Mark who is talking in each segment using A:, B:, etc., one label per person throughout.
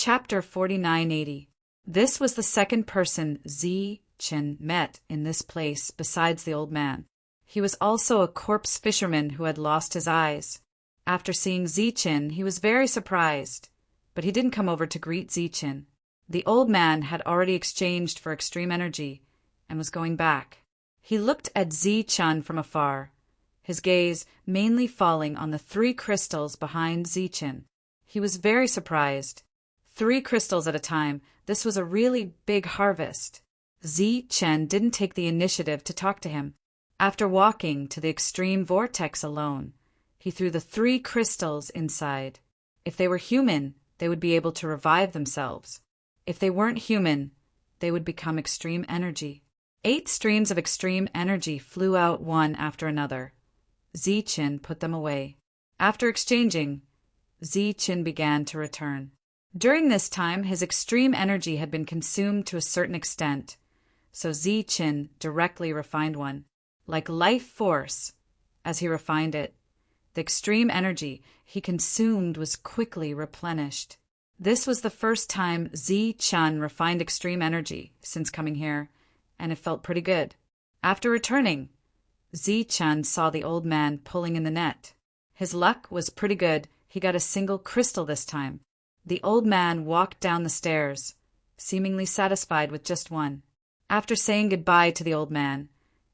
A: Chapter 4980. This was the second person Zi Chen met in this place besides the old man. He was also a corpse fisherman who had lost his eyes. After seeing Zi Chen, he was very surprised, but he didn't come over to greet Zi Chen. The old man had already exchanged for extreme energy and was going back. He looked at Zi Chen from afar, his gaze mainly falling on the 3 crystals behind Zi Chen. He was very surprised. 3 crystals at a time, this was a really big harvest. Zi Chen didn't take the initiative to talk to him. After walking to the extreme vortex alone, he threw the 3 crystals inside. If they were human, they would be able to revive themselves. If they weren't human, they would become extreme energy. 8 streams of extreme energy flew out one after another. Zi Chen put them away. After exchanging, Zi Chen began to return. During this time, his extreme energy had been consumed to a certain extent, so Zi Chen directly refined one. Like life force, as he refined it, the extreme energy he consumed was quickly replenished. This was the first time Zi Chen refined extreme energy since coming here, and it felt pretty good. After returning, Zi Chen saw the old man pulling in the net. His luck was pretty good. He got a single crystal this time. The old man walked down the stairs, seemingly satisfied with just one. After saying goodbye to the old man,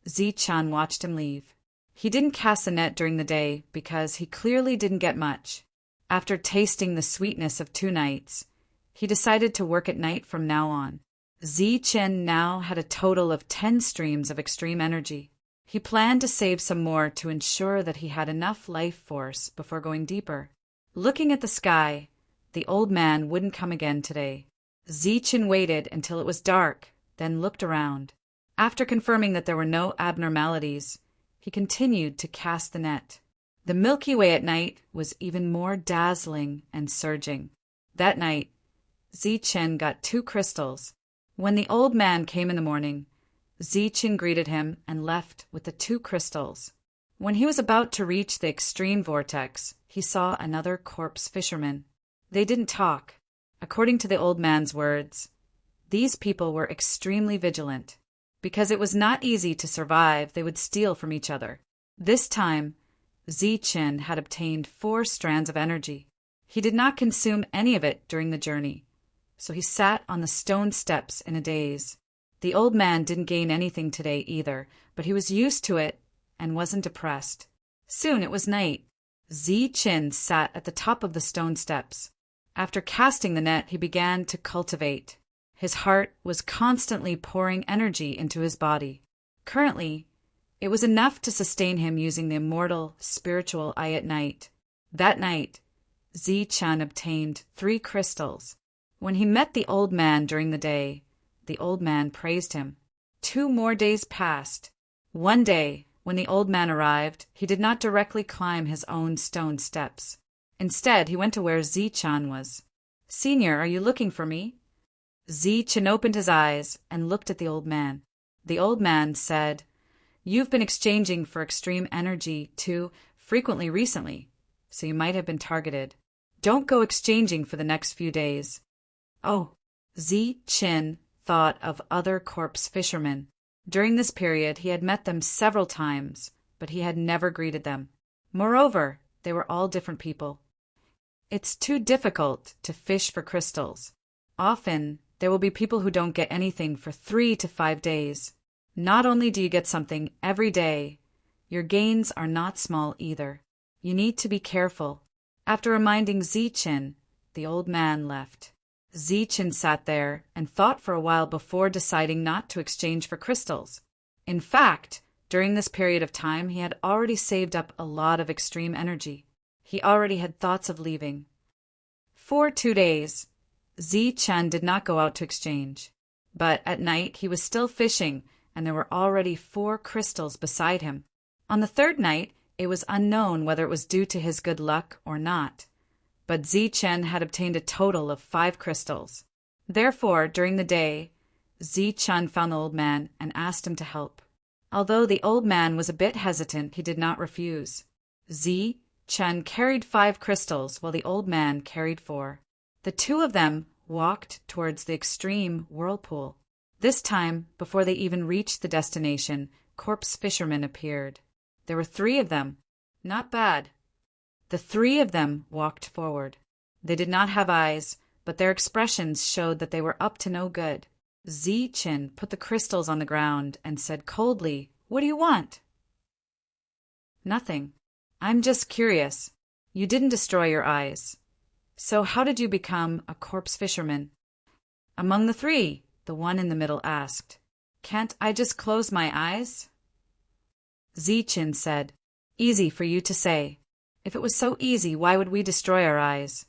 A: Zi Chen watched him leave. He didn't cast the net during the day because he clearly didn't get much. After tasting the sweetness of 2 nights, he decided to work at night from now on. Zi Chen now had a total of 10 streams of extreme energy. He planned to save some more to ensure that he had enough life force before going deeper. Looking at the sky, the old man wouldn't come again today. Zi Chen waited until it was dark, then looked around. After confirming that there were no abnormalities, he continued to cast the net. The Milky Way at night was even more dazzling and surging. That night, Zi Chen got 2 crystals. When the old man came in the morning, Zi Chen greeted him and left with the 2 crystals. When he was about to reach the extreme vortex, he saw another corpse fisherman. They didn't talk. According to the old man's words, these people were extremely vigilant. Because it was not easy to survive, they would steal from each other. This time, Zi Chen had obtained 4 strands of energy. He did not consume any of it during the journey, so he sat on the stone steps in a daze. The old man didn't gain anything today either, but he was used to it and wasn't depressed. Soon it was night. Zi Chen sat at the top of the stone steps. After casting the net, he began to cultivate. His heart was constantly pouring energy into his body. Currently, it was enough to sustain him using the immortal spiritual eye at night. That night, Zi Chen obtained 3 crystals. When he met the old man during the day, the old man praised him. 2 more days passed. One day, when the old man arrived, he did not directly climb his own stone steps. Instead, he went to where Zi Chen was. "Senior, are you looking for me?" Zi Chen opened his eyes and looked at the old man. The old man said, "You've been exchanging for extreme energy too frequently recently, so you might have been targeted. Don't go exchanging for the next few days." Oh, Zi Chen thought of other corpse fishermen. During this period, he had met them several times, but he had never greeted them. Moreover, they were all different people. It's too difficult to fish for crystals. Often, there will be people who don't get anything for 3 to 5 days. Not only do you get something every day, your gains are not small either. You need to be careful. After reminding Zi Chen, the old man left. Zi Chen sat there and thought for a while before deciding not to exchange for crystals. In fact, during this period of time, he had already saved up a lot of extreme energy. He already had thoughts of leaving. For 2 days, Zi Chen did not go out to exchange. But at night, he was still fishing, and there were already 4 crystals beside him. On the 3rd night, it was unknown whether it was due to his good luck or not. But Zi Chen had obtained a total of 5 crystals. Therefore, during the day, Zi Chen found the old man and asked him to help. Although the old man was a bit hesitant, he did not refuse. Zi Chen carried 5 crystals while the old man carried 4. The 2 of them walked towards the extreme whirlpool. This time, before they even reached the destination, corpse fishermen appeared. There were 3 of them. Not bad. The 3 of them walked forward. They did not have eyes, but their expressions showed that they were up to no good. Zi-Chin put the crystals on the ground and said coldly, "What do you want?" "Nothing. I'm just curious. You didn't destroy your eyes. So how did you become a corpse fisherman?" "Among the 3, the one in the middle asked. "Can't I just close my eyes?" Zi-Chin said, "Easy for you to say. If it was so easy, why would we destroy our eyes?"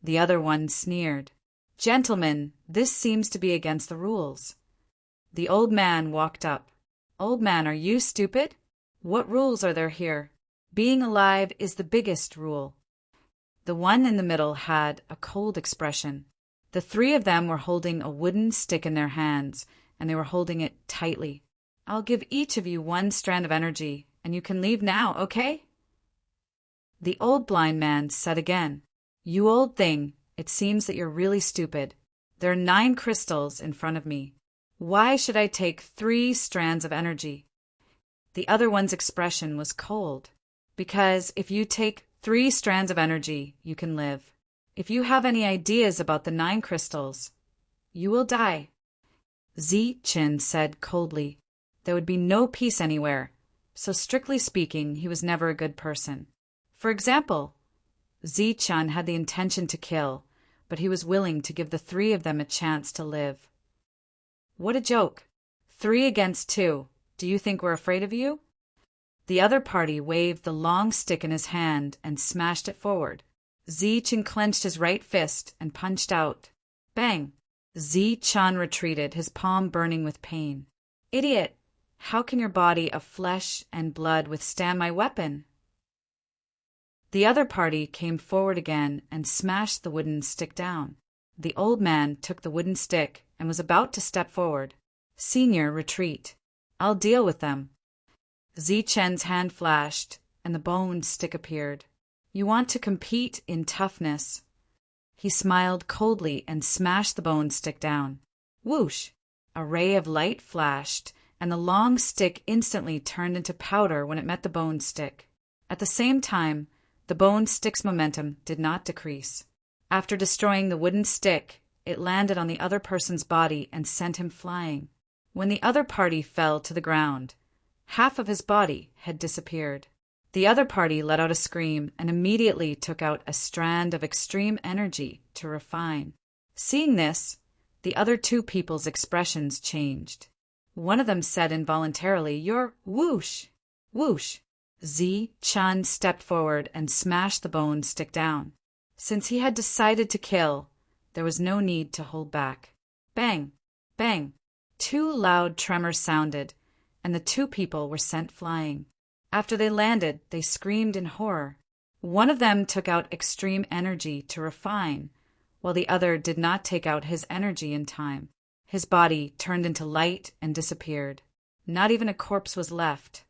A: The other one sneered. "Gentlemen, this seems to be against the rules." The old man walked up. "Old man, are you stupid? What rules are there here? Being alive is the biggest rule." The one in the middle had a cold expression. The 3 of them were holding a wooden stick in their hands, and they were holding it tightly. "I'll give each of you 1 strand of energy, and you can leave now, okay?" The old blind man said again, "You old thing, it seems that you're really stupid. There are 9 crystals in front of me. Why should I take 3 strands of energy?" The other one's expression was cold. "Because if you take 3 strands of energy, you can live. If you have any ideas about the 9 crystals, you will die." Zi-Chin said coldly, "There would be no peace anywhere, so strictly speaking, he was never a good person. For example, Zi-Chan had the intention to kill, but he was willing to give the 3 of them a chance to live." "What a joke. 3 against 2. Do you think we're afraid of you?" The other party waved the long stick in his hand and smashed it forward. Zi-Chan clenched his right fist and punched out. Bang! Zi-Chan retreated, his palm burning with pain. "Idiot! How can your body of flesh and blood withstand my weapon?" The other party came forward again and smashed the wooden stick down. The old man took the wooden stick and was about to step forward. "Senior, retreat. I'll deal with them." Zi-Chen's hand flashed, and the bone stick appeared. "You want to compete in toughness." He smiled coldly and smashed the bone stick down. Whoosh! A ray of light flashed, and the long stick instantly turned into powder when it met the bone stick. At the same time, the bone stick's momentum did not decrease. After destroying the wooden stick, it landed on the other person's body and sent him flying. When the other party fell to the ground, half of his body had disappeared. The other party let out a scream and immediately took out a strand of extreme energy to refine. Seeing this, the other 2 people's expressions changed. One of them said involuntarily, "You're whoosh, whoosh." Zi-Chan stepped forward and smashed the bone stick down. Since he had decided to kill, there was no need to hold back. Bang! Bang! 2 loud tremors sounded, and the 2 people were sent flying. After they landed, they screamed in horror. One of them took out extreme energy to refine, while the other did not take out his energy in time. His body turned into light and disappeared. Not even a corpse was left.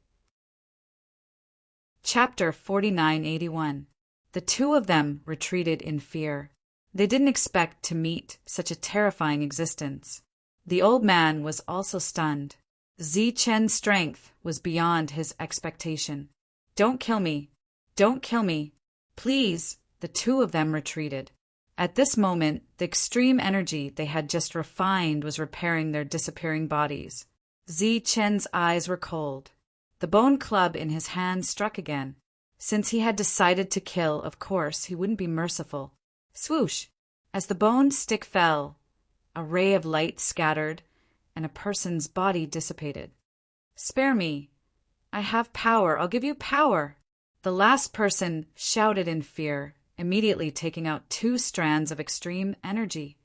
A: Chapter 4981. The 2 of them retreated in fear. They didn't expect to meet such a terrifying existence. The old man was also stunned. Zi-Chen's strength was beyond his expectation. "Don't kill me! Don't kill me! Please!" The 2 of them retreated. At this moment, the extreme energy they had just refined was repairing their disappearing bodies. Zi-Chen's eyes were cold. The bone club in his hand struck again. Since he had decided to kill, of course, he wouldn't be merciful. Swoosh! As the bone stick fell, a ray of light scattered, and a person's body dissipated. "Spare me! I have power! I'll give you power!" The last person shouted in fear, immediately taking out 2 strands of extreme energy.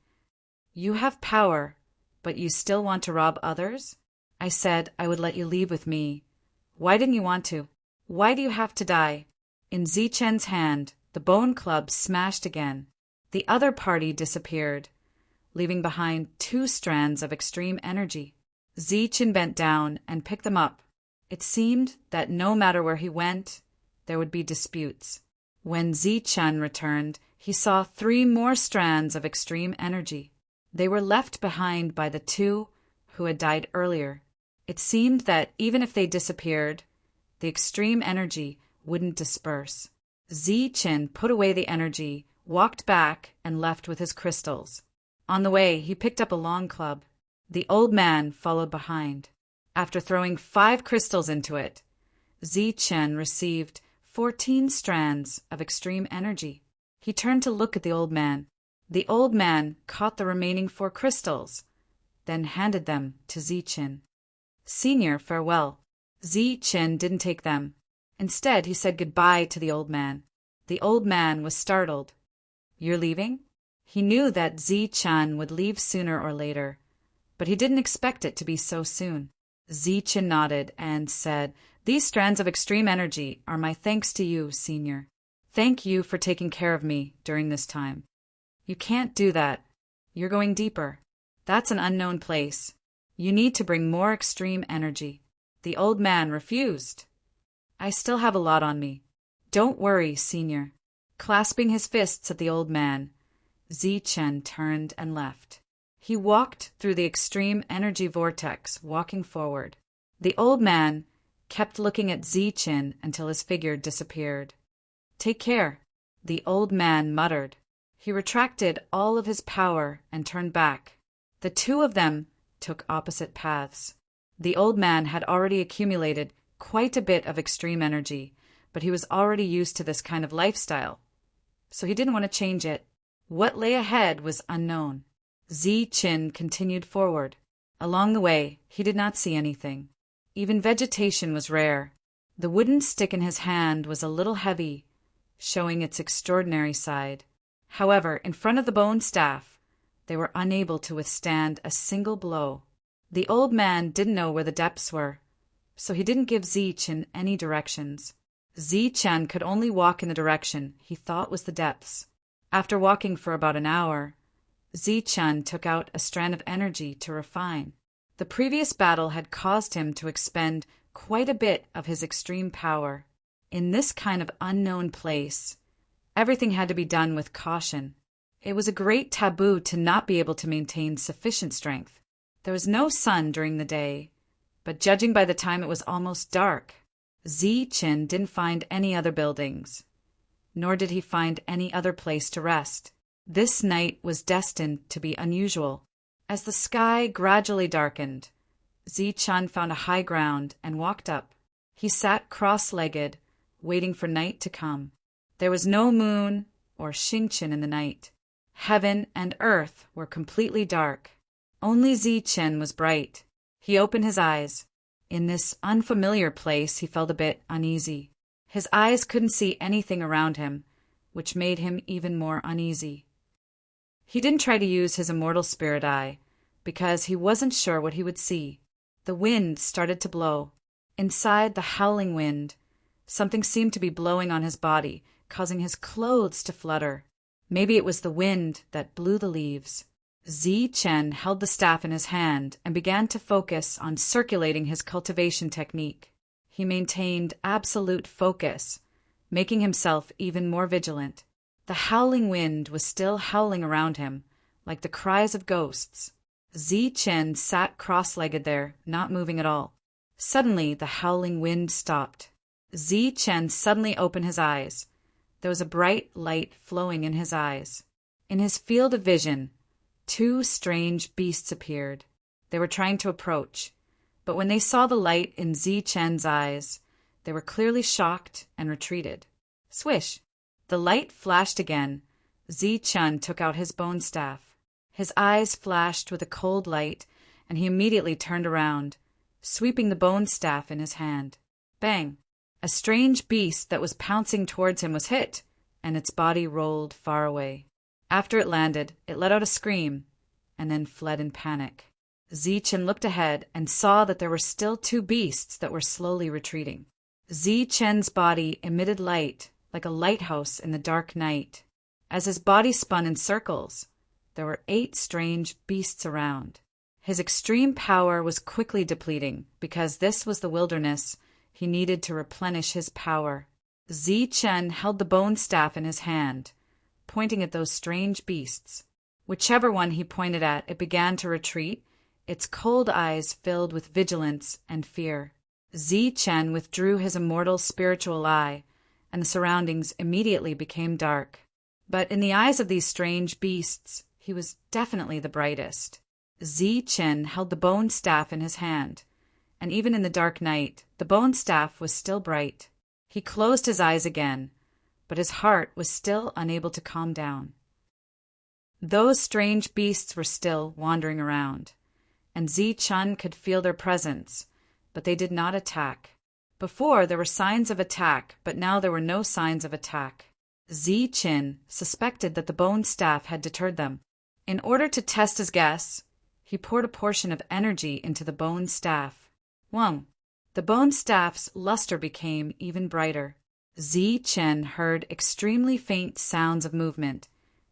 A: "You have power, but you still want to rob others? I said I would let you leave with me. Why didn't you want to? Why do you have to die?" In Zi-Chen's hand, the bone club smashed again. The other party disappeared, leaving behind 2 strands of extreme energy. Zi-Chen bent down and picked them up. It seemed that no matter where he went, there would be disputes. When Zi-Chen returned, he saw 3 more strands of extreme energy. They were left behind by the 2 who had died earlier. It seemed that even if they disappeared, the extreme energy wouldn't disperse. Zichen put away the energy, walked back, and left with his crystals. On the way, he picked up a long club. The old man followed behind. After throwing 5 crystals into it, Zichen received 14 strands of extreme energy. He turned to look at the old man. The old man caught the remaining 4 crystals, then handed them to Zichen. "Senior, farewell." Zichen didn't take them. Instead, he said goodbye to the old man. The old man was startled. "You're leaving?" He knew that Zichen would leave sooner or later, but he didn't expect it to be so soon. Zichen nodded and said, "These strands of extreme energy are my thanks to you, Senior. Thank you for taking care of me during this time." "You can't do that. You're going deeper. That's an unknown place. You need to bring more extreme energy." The old man refused. "I still have a lot on me. Don't worry, Senior." Clasping his fists at the old man, Zichen turned and left. He walked through the extreme energy vortex, walking forward. The old man kept looking at Zichen until his figure disappeared. "Take care," the old man muttered. He retracted all of his power and turned back. The 2 of them took opposite paths. The old man had already accumulated quite a bit of extreme energy, but he was already used to this kind of lifestyle, so he didn't want to change it. What lay ahead was unknown. Zichen continued forward. Along the way, he did not see anything. Even vegetation was rare. The wooden stick in his hand was a little heavy, showing its extraordinary side. However, in front of the bone staff, they were unable to withstand a single blow. The old man didn't know where the depths were, so he didn't give Zichen any directions. Zichen could only walk in the direction he thought was the depths. After walking for about an hour, Zichen took out a strand of energy to refine. The previous battle had caused him to expend quite a bit of his extreme power. In this kind of unknown place, everything had to be done with caution. It was a great taboo to not be able to maintain sufficient strength. There was no sun during the day, but judging by the time it was almost dark, Zichen didn't find any other buildings, nor did he find any other place to rest. This night was destined to be unusual. As the sky gradually darkened, Zichen found a high ground and walked up. He sat cross-legged, waiting for night to come. There was no moon or Xingqian in the night. Heaven and earth were completely dark. Only Zichen was bright. He opened his eyes. In this unfamiliar place, he felt a bit uneasy. His eyes couldn't see anything around him, which made him even more uneasy. He didn't try to use his immortal spirit eye, because he wasn't sure what he would see. The wind started to blow. Inside the howling wind, something seemed to be blowing on his body, causing his clothes to flutter. Maybe it was the wind that blew the leaves. Zichen held the staff in his hand and began to focus on circulating his cultivation technique. He maintained absolute focus, making himself even more vigilant. The howling wind was still howling around him, like the cries of ghosts. Zichen sat cross-legged there, not moving at all. Suddenly, the howling wind stopped. Zichen suddenly opened his eyes. There was a bright light flowing in his eyes. In his field of vision, 2 strange beasts appeared. They were trying to approach, but when they saw the light in Zichen's eyes, they were clearly shocked and retreated. Swish! The light flashed again. Zichen took out his bone staff. His eyes flashed with a cold light, and he immediately turned around, sweeping the bone staff in his hand. Bang! A strange beast that was pouncing towards him was hit, and its body rolled far away. After it landed, it let out a scream, and then fled in panic. Zichen looked ahead and saw that there were still 2 beasts that were slowly retreating. Zichen's body emitted light like a lighthouse in the dark night. As his body spun in circles, there were 8 strange beasts around. His extreme power was quickly depleting because this was the wilderness he needed to replenish his power. Zichen held the bone staff in his hand, pointing at those strange beasts. Whichever one he pointed at, it began to retreat, its cold eyes filled with vigilance and fear. Chen withdrew his immortal spiritual eye, and the surroundings immediately became dark. But in the eyes of these strange beasts, he was definitely the brightest. Chen held the bone staff in his hand, and even in the dark night, the bone staff was still bright. He closed his eyes again, but his heart was still unable to calm down. Those strange beasts were still wandering around, and Chen could feel their presence, but they did not attack. Before, there were signs of attack, but now there were no signs of attack. Chen suspected that the bone staff had deterred them. In order to test his guess, he poured a portion of energy into the bone staff. Whoa! The bone staff's luster became even brighter. Chen heard extremely faint sounds of movement,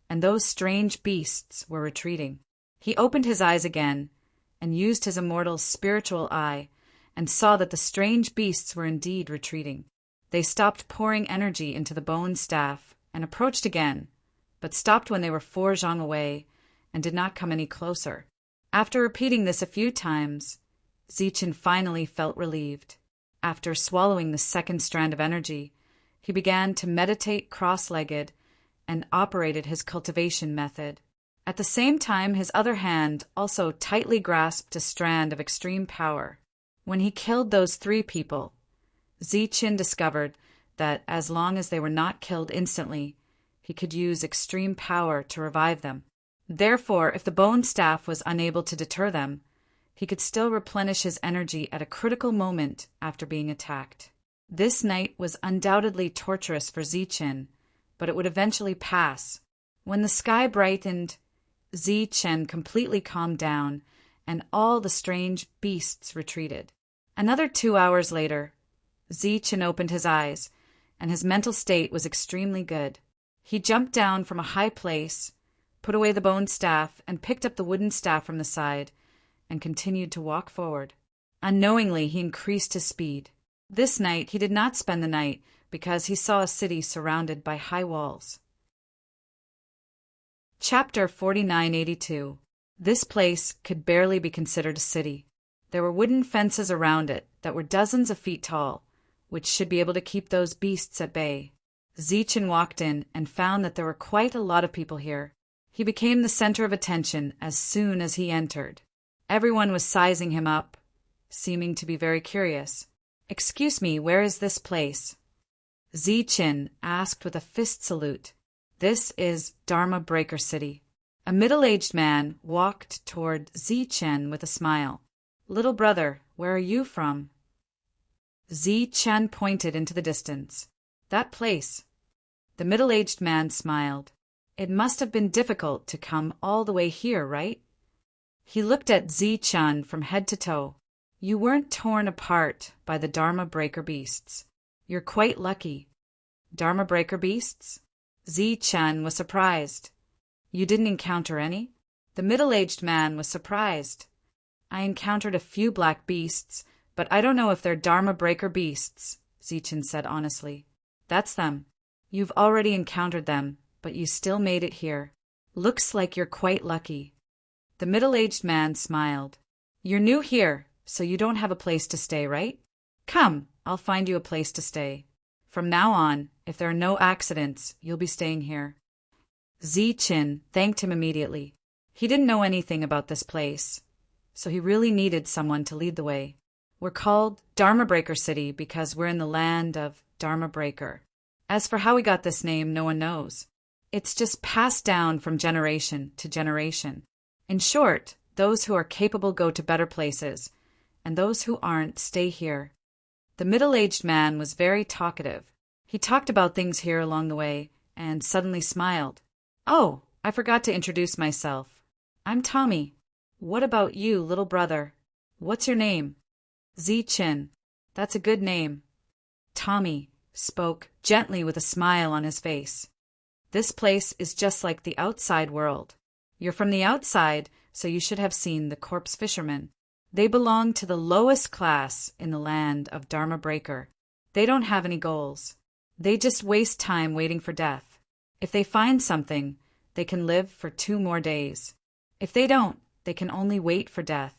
A: and those strange beasts were retreating. He opened his eyes again, and used his immortal spiritual eye, and saw that the strange beasts were indeed retreating. They stopped pouring energy into the bone staff, and approached again, but stopped when they were 4 zhang away, and did not come any closer. After repeating this a few times, Chen finally felt relieved. After swallowing the second strand of energy, he began to meditate cross-legged and operated his cultivation method. At the same time, his other hand also tightly grasped a strand of extreme power. When he killed those 3 people, Chen discovered that as long as they were not killed instantly, he could use extreme power to revive them. Therefore, if the bone staff was unable to deter them, he could still replenish his energy at a critical moment after being attacked. This night was undoubtedly torturous for Chen, but it would eventually pass. When the sky brightened, Chen completely calmed down, and all the strange beasts retreated. Another 2 hours later, Chen opened his eyes, and his mental state was extremely good. He jumped down from a high place, put away the bone staff, and picked up the wooden staff from the side, and continued to walk forward. Unknowingly, he increased his speed. This night, he did not spend the night, because he saw a city surrounded by high walls. Chapter 4982. This place could barely be considered a city. There were wooden fences around it that were dozens of feet tall, which should be able to keep those beasts at bay. Chen walked in and found that there were quite a lot of people here. He became the center of attention as soon as he entered. Everyone was sizing him up, seeming to be very curious. "Excuse me, where is this place?" Chen asked with a fist salute. "This is Dharma Breaker City." A middle-aged man walked toward Chen with a smile. "Little brother, where are you from?" Chen pointed into the distance. "That place." The middle-aged man smiled. "It must have been difficult to come all the way here, right?" He looked at Chen from head to toe. "You weren't torn apart by the Dharma Breaker beasts. You're quite lucky." "Dharma Breaker beasts?" Chen was surprised. "You didn't encounter any?" The middle-aged man was surprised. "I encountered a few black beasts, but I don't know if they're Dharma Breaker beasts," Chen said honestly. "That's them. You've already encountered them, but you still made it here. Looks like you're quite lucky." The middle-aged man smiled. "You're new here, so you don't have a place to stay, right? Come, I'll find you a place to stay. From now on, if there are no accidents, you'll be staying here." Chen thanked him immediately. He didn't know anything about this place, so he really needed someone to lead the way. "We're called Dharma Breaker City because we're in the land of Dharma Breaker. As for how we got this name, no one knows. It's just passed down from generation to generation. In short, those who are capable go to better places, and those who aren't stay here." The middle-aged man was very talkative. He talked about things here along the way, and suddenly smiled. "Oh, I forgot to introduce myself. I'm Tommy. What about you, little brother? What's your name?" "Chen. That's a good name." Tommy spoke gently with a smile on his face. "This place is just like the outside world. You're from the outside, so you should have seen the corpse fishermen. They belong to the lowest class in the land of Dharma Breaker. They don't have any goals. They just waste time waiting for death. If they find something, they can live for 2 more days. If they don't, they can only wait for death.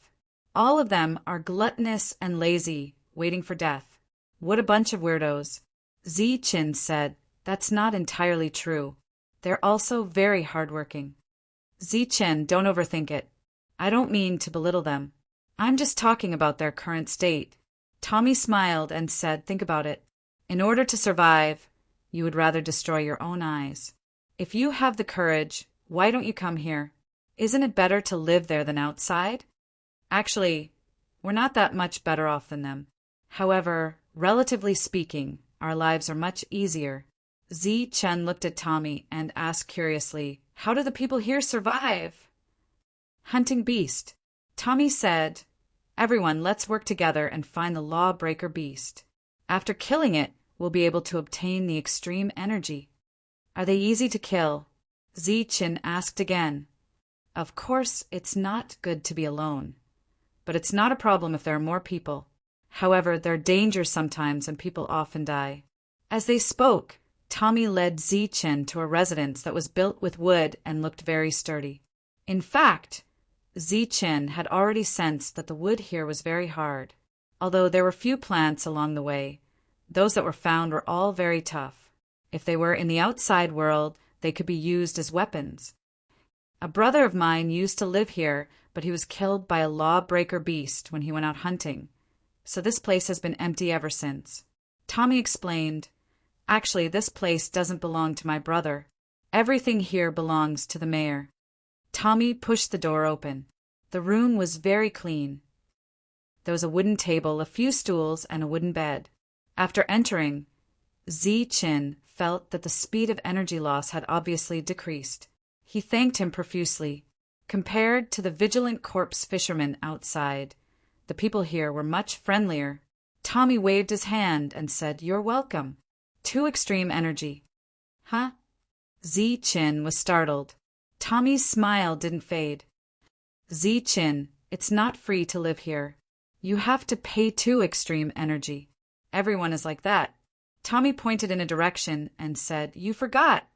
A: All of them are gluttonous and lazy, waiting for death. What a bunch of weirdos. Zi-Chin said, that's not entirely true. They're also very hardworking. Zi-Chin, don't overthink it. I don't mean to belittle them. I'm just talking about their current state. Tommy smiled and said, think about it. In order to survive, you would rather destroy your own eyes. If you have the courage, why don't you come here? Isn't it better to live there than outside? Actually, we're not that much better off than them. However, relatively speaking, our lives are much easier. Zi-Chen looked at Tommy and asked curiously, how do the people here survive? Hunting beast. Tommy said, everyone, let's work together and find the lawbreaker beast. After killing it, we'll be able to obtain the extreme energy. Are they easy to kill? Zi-Chin asked again. Of course, it's not good to be alone. But it's not a problem if there are more people. However, there are dangers sometimes and people often die. As they spoke, Tommy led Zi-Chin to a residence that was built with wood and looked very sturdy. In fact, Zi-Chin had already sensed that the wood here was very hard. Although there were few plants along the way, those that were found were all very tough. If they were in the outside world, they could be used as weapons. A brother of mine used to live here, but he was killed by a lawbreaker beast when he went out hunting. So this place has been empty ever since. Tommy explained, actually, this place doesn't belong to my brother. Everything here belongs to the mayor. Tommy pushed the door open. The room was very clean. There was a wooden table, a few stools, and a wooden bed. After entering, Zi-Chin felt that the speed of energy loss had obviously decreased. He thanked him profusely. Compared to the vigilant corpse fishermen outside, the people here were much friendlier. Tommy waved his hand and said, you're welcome. 2 extreme energy. Huh? Zi-Chin was startled. Tommy's smile didn't fade. Zi-Chin, it's not free to live here. You have to pay 2 extreme energy. Everyone is like that. Tommy pointed in a direction and said, you forgot.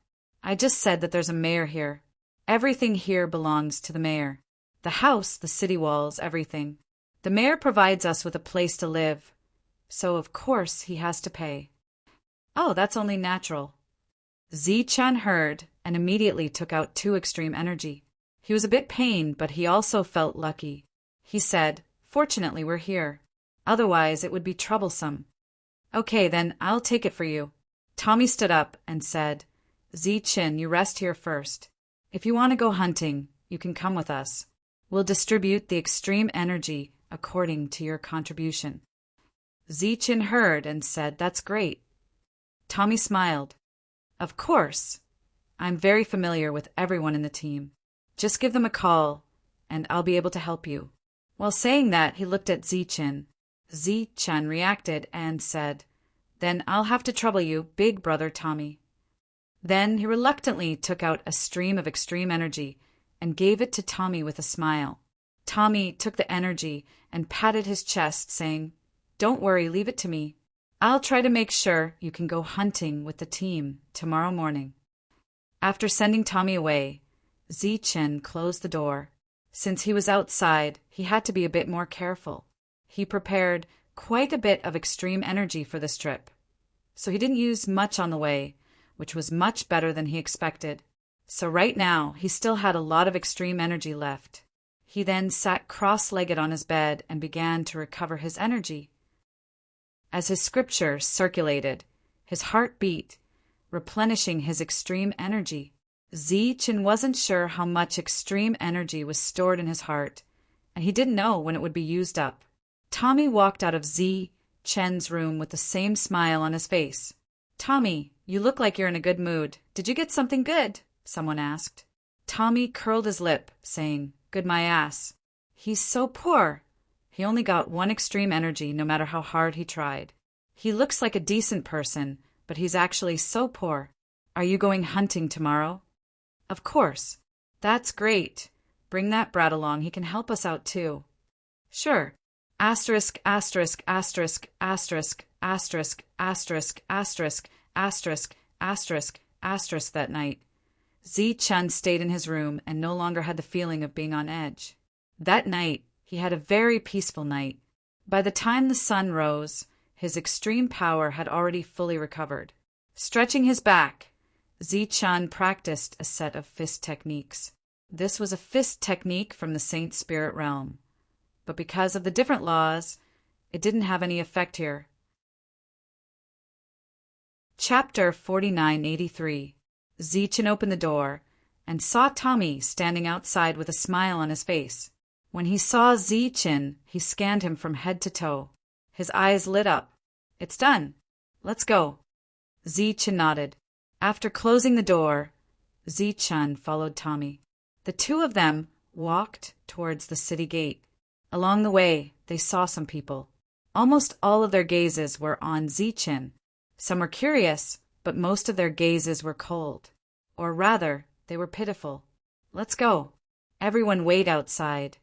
A: I just said that there's a mayor here. Everything here belongs to the mayor. The house, the city walls, everything. The mayor provides us with a place to live. So, of course, he has to pay. Oh, that's only natural. Zi-Chan heard and immediately took out 2 extreme energy. He was a bit pained, but he also felt lucky. He said, fortunately, we're here. Otherwise, it would be troublesome. Okay, then, I'll take it for you. Tommy stood up and said, Zi-Chin, you rest here first. If you want to go hunting, you can come with us. We'll distribute the extreme energy according to your contribution. Zi-Chin heard and said, that's great. Tommy smiled. Of course. I'm very familiar with everyone in the team. Just give them a call, and I'll be able to help you. While saying that, he looked at Zi-Chin. Zi-Chin reacted and said, then I'll have to trouble you, big brother Tommy. Then he reluctantly took out a stream of extreme energy and gave it to Tommy with a smile. Tommy took the energy and patted his chest, saying, don't worry, leave it to me. I'll try to make sure you can go hunting with the team tomorrow morning. After sending Tommy away, Zi-Chin closed the door. Since he was outside, he had to be a bit more careful. He prepared quite a bit of extreme energy for this trip, so he didn't use much on the way, which was much better than he expected. So right now, he still had a lot of extreme energy left. He then sat cross-legged on his bed and began to recover his energy. As his scripture circulated, his heart beat, replenishing his extreme energy. Zi-Chin wasn't sure how much extreme energy was stored in his heart, and he didn't know when it would be used up. Tommy walked out of Zi-Chen's room with the same smile on his face. Tommy, you look like you're in a good mood. Did you get something good? Someone asked. Tommy curled his lip, saying, good my ass. He's so poor. He only got 1 extreme energy no matter how hard he tried. He looks like a decent person, but he's actually so poor. Are you going hunting tomorrow? Of course. That's great. Bring that brat along. He can help us out too. Sure. Asterisk, asterisk, asterisk, asterisk, asterisk, asterisk, asterisk, asterisk, asterisk, Asterisk that night. Zi-Chun stayed in his room and no longer had the feeling of being on edge. That night, he had a very peaceful night. By the time the sun rose, his extreme power had already fully recovered. Stretching his back, Zi-Chun practiced a set of fist techniques. This was a fist technique from the Saint Spirit realm. But because of the different laws, it didn't have any effect here. Chapter 4983. Zi-Chun opened the door and saw Tommy standing outside with a smile on his face. When he saw Zi-Chun, he scanned him from head to toe. His eyes lit up. "It's done. Let's go." Zi-Chun nodded. After closing the door, Zi-Chun followed Tommy. The two of them walked towards the city gate. Along the way, they saw some people. Almost all of their gazes were on Zi-Chun. Some were curious, but most of their gazes were cold. Or rather, they were pitiful. "Let's go." Everyone wait outside.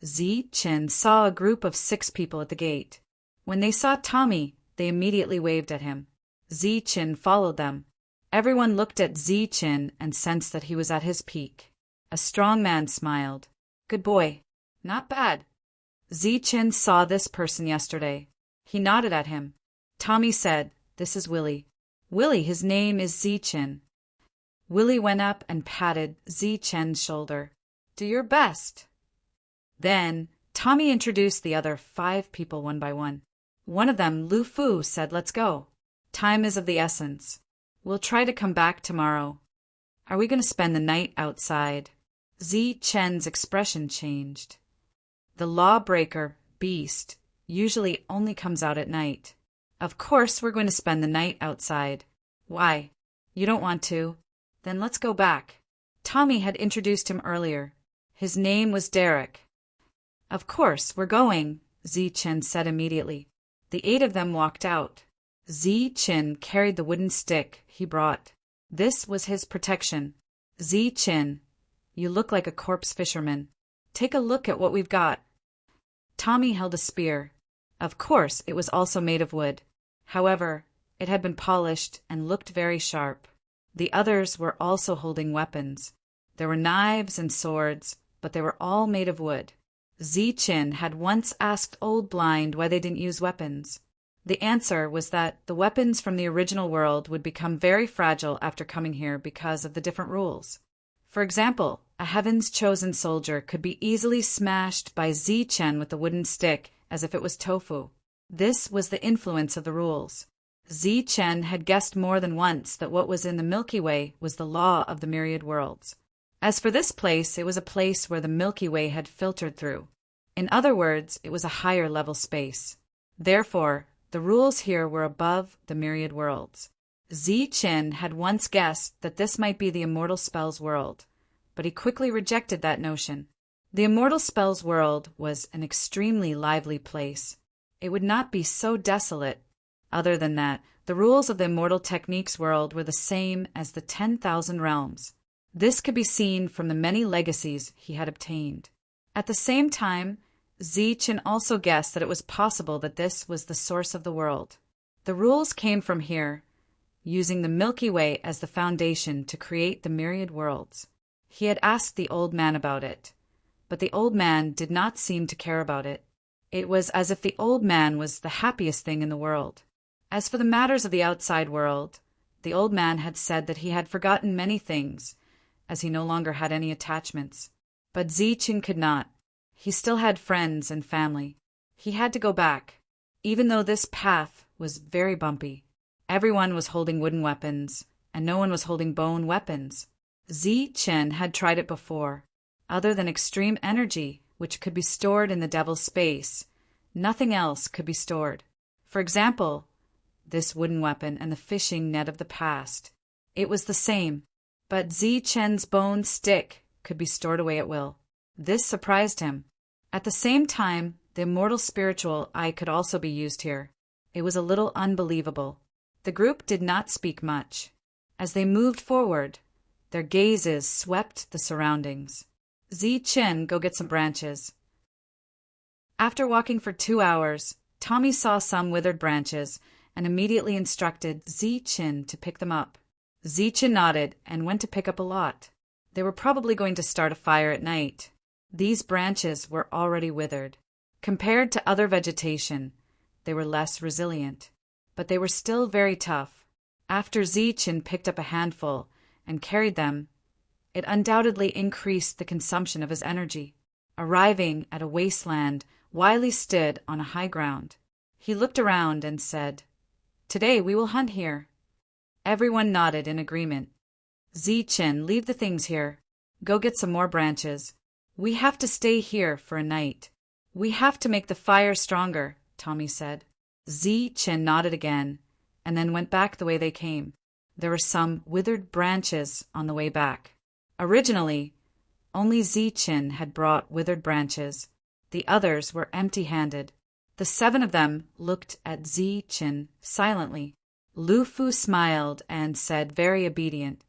A: Zi-Chun saw a group of 6 people at the gate. When they saw Tommy, they immediately waved at him. Zi-Chun followed them. Everyone looked at Zi-Chun and sensed that he was at his peak. A strong man smiled. "Good boy. Not bad." Zi-Chun saw this person yesterday. He nodded at him. Tommy said, "This is Willie." "Willie, his name is Zi-Chun." Willie went up and patted Zi-Chun's shoulder. "Do your best." Then Tommy introduced the other 5 people one by one. One of them, Lu Fu, said, "Let's go. Time is of the essence. We'll try to come back tomorrow. Are we going to spend the night outside?" Zi-Chun's expression changed. The lawbreaker, beast, usually only comes out at night. "Of course we're going to spend the night outside." "Why? You don't want to? Then let's go back." Tommy had introduced him earlier. His name was Derek. "Of course, we're going," Zi-Chun said immediately. The 8 of them walked out. Zi-Chun carried the wooden stick he brought. This was his protection. "Zi-Chun, you look like a corpse fisherman. Take a look at what we've got." Tommy held a spear. Of course, it was also made of wood. However, it had been polished and looked very sharp. The others were also holding weapons. There were knives and swords, but they were all made of wood. Zi-Chun had once asked Old Blind why they didn't use weapons. The answer was that the weapons from the original world would become very fragile after coming here because of the different rules. For example, a Heaven's Chosen soldier could be easily smashed by Zi-Chun with a wooden stick as if it was tofu. This was the influence of the rules. Zi-Chun had guessed more than once that what was in the Milky Way was the law of the myriad worlds. As for this place, it was a place where the Milky Way had filtered through. In other words, it was a higher level space. Therefore, the rules here were above the myriad worlds. Zi-Chun had once guessed that this might be the Immortal Spells world, but he quickly rejected that notion. The Immortal Spells world was an extremely lively place. It would not be so desolate. Other than that, the rules of the Immortal Techniques world were the same as the 10,000 realms. This could be seen from the many legacies he had obtained. At the same time, Zi-Chun also guessed that it was possible that this was the source of the world. The rules came from here, using the Milky Way as the foundation to create the myriad worlds. He had asked the old man about it, but the old man did not seem to care about it. It was as if the old man was the happiest thing in the world. As for the matters of the outside world, the old man had said that he had forgotten many things, as he no longer had any attachments. But Zi-Chun could not. He still had friends and family. He had to go back, even though this path was very bumpy. Everyone was holding wooden weapons, and no one was holding bone weapons. Zi-Chun had tried it before. Other than extreme energy, which could be stored in the devil's space, nothing else could be stored. For example, this wooden weapon and the fishing net of the past. It was the same, but Zi-Chun's bone stick could be stored away at will. This surprised him. At the same time, the immortal spiritual eye could also be used here. It was a little unbelievable. The group did not speak much. As they moved forward, their gazes swept the surroundings. Zi-Chun, go get some branches. After walking for 2 hours, Tommy saw some withered branches and immediately instructed Zi-Chun to pick them up. Zichen nodded and went to pick up a lot. They were probably going to start a fire at night. These branches were already withered. Compared to other vegetation, they were less resilient, but they were still very tough. After Zichen picked up a handful and carried them, it undoubtedly increased the consumption of his energy. Arriving at a wasteland, Wiley stood on a high ground. He looked around and said, "Today we will hunt here." Everyone nodded in agreement. Zichen, leave the things here. Go get some more branches. We have to stay here for a night. We have to make the fire stronger, Tommy said. Zichen nodded again, and then went back the way they came. There were some withered branches on the way back. Originally, only Zichen had brought withered branches. The others were empty-handed. The 7 of them looked at Zichen silently. Lufu smiled and said, very obedient.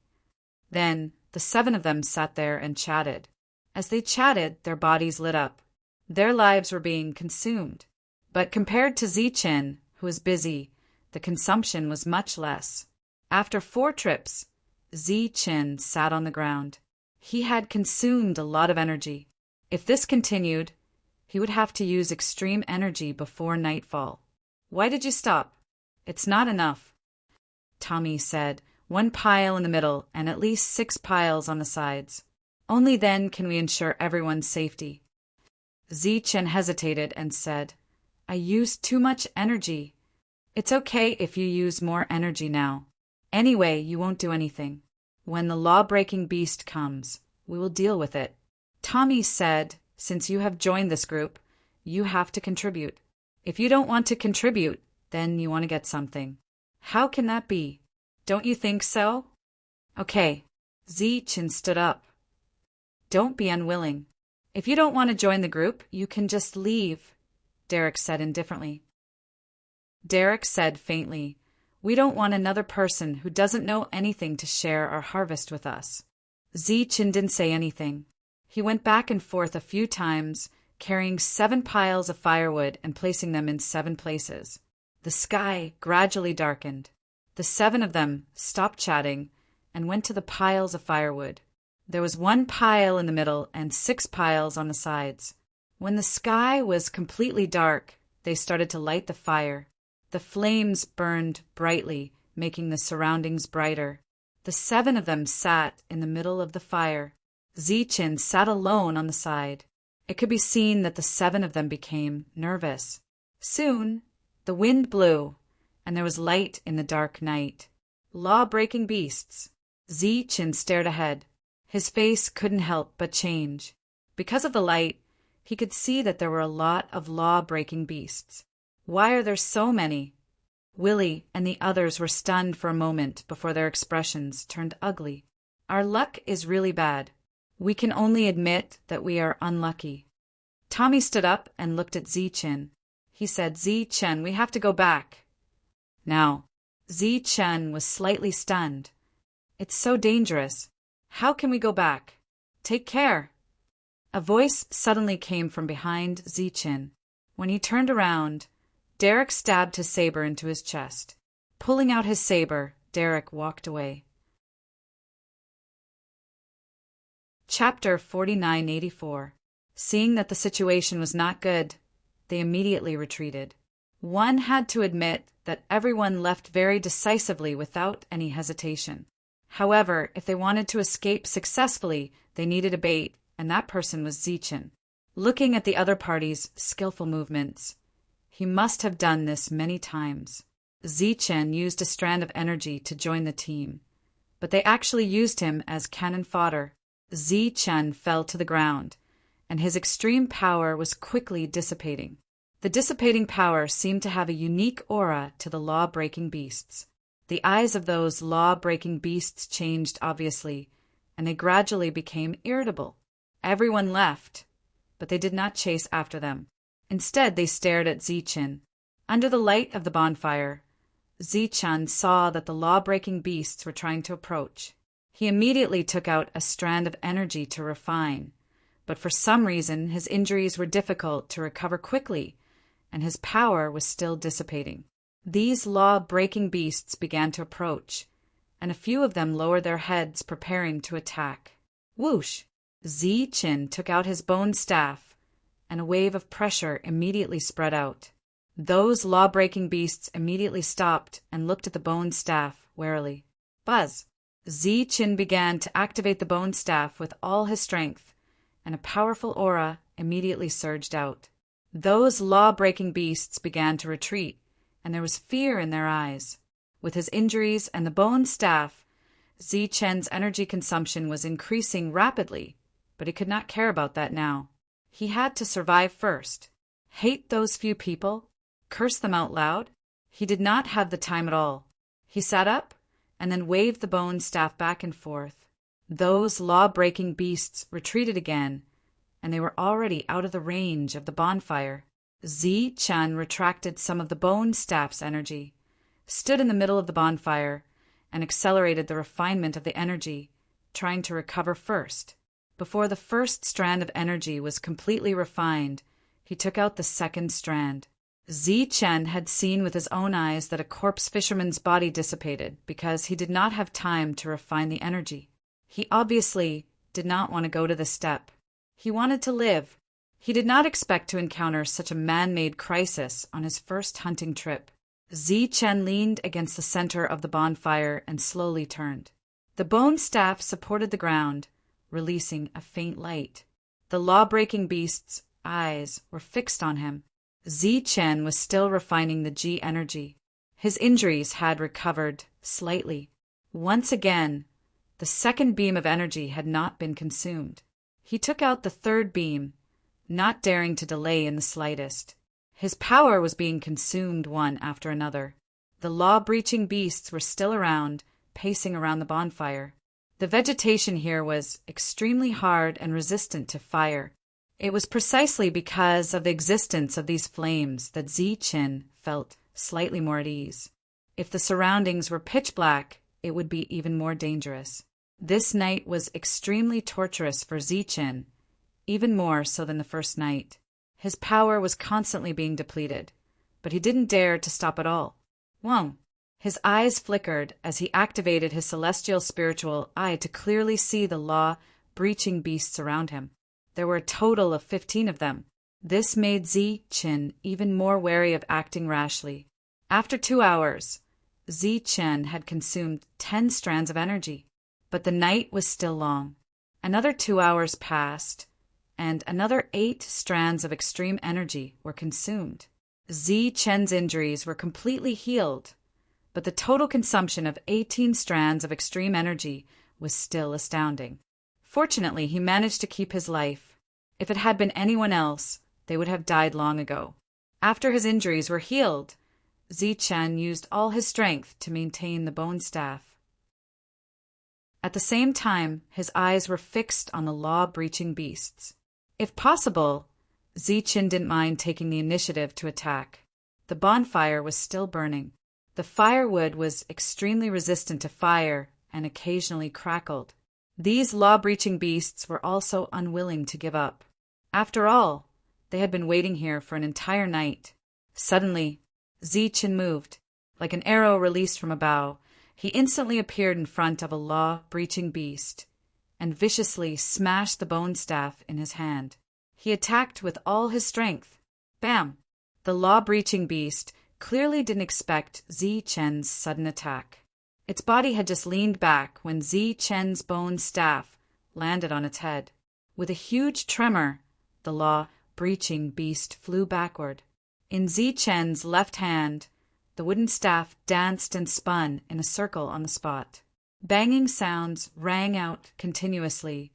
A: Then the 7 of them sat there and chatted. As they chatted, their bodies lit up. Their lives were being consumed. But compared to Zichen, who was busy, the consumption was much less. After 4 trips, Zichen sat on the ground. He had consumed a lot of energy. If this continued, he would have to use extreme energy before nightfall. Why did you stop? It's not enough, Tommy said. 1 pile in the middle and at least 6 piles on the sides. Only then can we ensure everyone's safety. Zichen hesitated and said, I used too much energy. It's okay if you use more energy now. Anyway, you won't do anything. When the law-breaking beast comes, we will deal with it. Tommy said, since you have joined this group, you have to contribute. If you don't want to contribute, then you want to get something. How can that be? Don't you think so? Okay. Zichen stood up. Don't be unwilling. If you don't want to join the group, you can just leave, Derek said indifferently. Derek said faintly, we don't want another person who doesn't know anything to share our harvest with us. Zichen didn't say anything. He went back and forth a few times, carrying 7 piles of firewood and placing them in 7 places. The sky gradually darkened. The 7 of them stopped chatting and went to the piles of firewood. There was 1 pile in the middle and 6 piles on the sides. When the sky was completely dark, they started to light the fire. The flames burned brightly, making the surroundings brighter. The 7 of them sat in the middle of the fire. Zichen sat alone on the side. It could be seen that the 7 of them became nervous. Soon, the wind blew, and there was light in the dark night. Law-breaking beasts. Zichen stared ahead. His face couldn't help but change. Because of the light, he could see that there were a lot of law-breaking beasts. Why are there so many? Willie and the others were stunned for a moment before their expressions turned ugly. Our luck is really bad. We can only admit that we are unlucky. Tommy stood up and looked at Zichen. He said, Zichen, we have to go back. Now, Zichen was slightly stunned. It's so dangerous. How can we go back? Take care. A voice suddenly came from behind Zichen. When he turned around, Derek stabbed his saber into his chest. Pulling out his saber, Derek walked away. Chapter 4984. Seeing that the situation was not good, they immediately retreated. One had to admit that everyone left very decisively without any hesitation. However, if they wanted to escape successfully, they needed a bait, and that person was Zichen. Looking at the other party's skillful movements, he must have done this many times. Zichen used a strand of energy to join the team, but they actually used him as cannon fodder. Zichen fell to the ground, and his extreme power was quickly dissipating. The dissipating power seemed to have a unique aura to the law-breaking beasts. The eyes of those law-breaking beasts changed obviously, and they gradually became irritable. Everyone left, but they did not chase after them. Instead, they stared at Zichen. Under the light of the bonfire, Zichen saw that the law-breaking beasts were trying to approach. He immediately took out a strand of energy to refine, but for some reason his injuries were difficult to recover quickly, and his power was still dissipating. These law-breaking beasts began to approach, and a few of them lowered their heads, preparing to attack. Whoosh! Zi-Chin took out his bone staff, and a wave of pressure immediately spread out. Those law-breaking beasts immediately stopped and looked at the bone staff warily. Buzz! Zi-Chin began to activate the bone staff with all his strength, and a powerful aura immediately surged out. Those law-breaking beasts began to retreat, and there was fear in their eyes. With his injuries and the bone staff, Zi-Chen's energy consumption was increasing rapidly, but he could not care about that now. He had to survive first. Hate those few people? Curse them out loud? He did not have the time at all. He sat up and then waved the bone staff back and forth. Those law-breaking beasts retreated again, and they were already out of the range of the bonfire. Zi-Chen retracted some of the bone staff's energy, stood in the middle of the bonfire, and accelerated the refinement of the energy, trying to recover first. Before the first strand of energy was completely refined, he took out the second strand. Zi-Chen had seen with his own eyes that a corpse fisherman's body dissipated because he did not have time to refine the energy. He obviously did not want to go to this step. He wanted to live. He did not expect to encounter such a man-made crisis on his first hunting trip. Zi-Chen leaned against the center of the bonfire and slowly turned. The bone staff supported the ground, releasing a faint light. The law-breaking beast's eyes were fixed on him. Zi-Chen was still refining the Ji energy. His injuries had recovered slightly. Once again, the second beam of energy had not been consumed. He took out the third beam, not daring to delay in the slightest. His power was being consumed one after another. The law-breaching beasts were still around, pacing around the bonfire. The vegetation here was extremely hard and resistant to fire. It was precisely because of the existence of these flames that Zi-Chin felt slightly more at ease. If the surroundings were pitch black, it would be even more dangerous. This night was extremely torturous for Zi-Chin, even more so than the first night. His power was constantly being depleted, but he didn't dare to stop at all. Whoa! His eyes flickered as he activated his celestial spiritual eye to clearly see the law-breaching beasts around him. There were a total of 15 of them. This made Zi-Chin even more wary of acting rashly. After 2 hours, Zi-Chin had consumed 10 strands of energy, but the night was still long. Another 2 hours passed, and another 8 strands of extreme energy were consumed. Zi-Chen's injuries were completely healed, but the total consumption of 18 strands of extreme energy was still astounding. Fortunately, he managed to keep his life. If it had been anyone else, they would have died long ago. After his injuries were healed, Zi-Chen used all his strength to maintain the bone staff. At the same time, his eyes were fixed on the law-breaching beasts. If possible, Zi-Chin didn't mind taking the initiative to attack. The bonfire was still burning. The firewood was extremely resistant to fire and occasionally crackled. These law-breaching beasts were also unwilling to give up. After all, they had been waiting here for an entire night. Suddenly, Zi-Chin moved. Like an arrow released from a bow, he instantly appeared in front of a law-breaching beast and viciously smashed the bone staff in his hand. He attacked with all his strength. Bam! The law-breaching beast clearly didn't expect Zi-Chen's sudden attack. Its body had just leaned back when Zi-Chen's bone staff landed on its head. With a huge tremor, the law-breaching beast flew backward. In Zi-Chen's left hand, the wooden staff danced and spun in a circle on the spot. Banging sounds rang out continuously,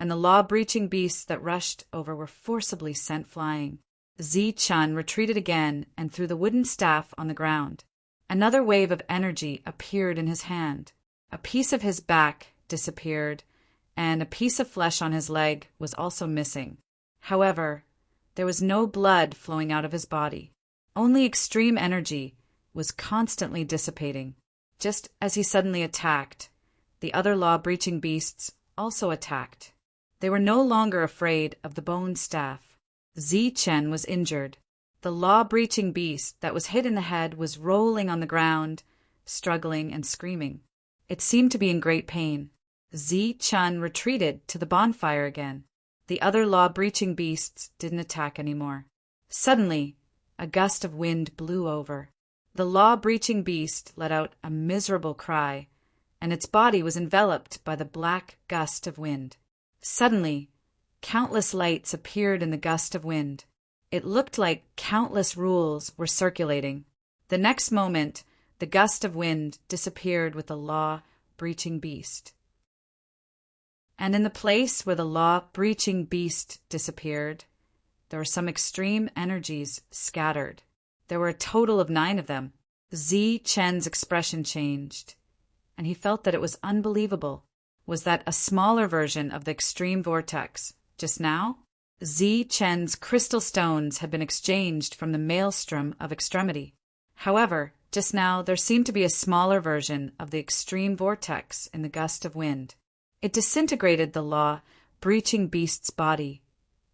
A: and the law-breaching beasts that rushed over were forcibly sent flying. Zi-Chen retreated again and threw the wooden staff on the ground. Another wave of energy appeared in his hand. A piece of his back disappeared, and a piece of flesh on his leg was also missing. However, there was no blood flowing out of his body. Only extreme energy was constantly dissipating. Just as he suddenly attacked, the other law-breaching beasts also attacked. They were no longer afraid of the bone staff. Zi-Chen was injured. The law-breaching beast that was hit in the head was rolling on the ground, struggling and screaming. It seemed to be in great pain. Zi-chun retreated to the bonfire again. The other law-breaching beasts didn't attack anymore. Suddenly, a gust of wind blew over. The law-breaching beast let out a miserable cry, and its body was enveloped by the black gust of wind. Suddenly, countless lights appeared in the gust of wind. It looked like countless rules were circulating. The next moment, the gust of wind disappeared with the law-breaching beast. And in the place where the law-breaching beast disappeared, there were some extreme energies scattered. There were a total of 9 of them. Zi-chen's expression changed, and he felt that it was unbelievable. Was that a smaller version of the extreme vortex? Just now, Zi-chen's crystal stones had been exchanged from the maelstrom of extremity. However, just now there seemed to be a smaller version of the extreme vortex in the gust of wind. It disintegrated the law-breaching beast's body,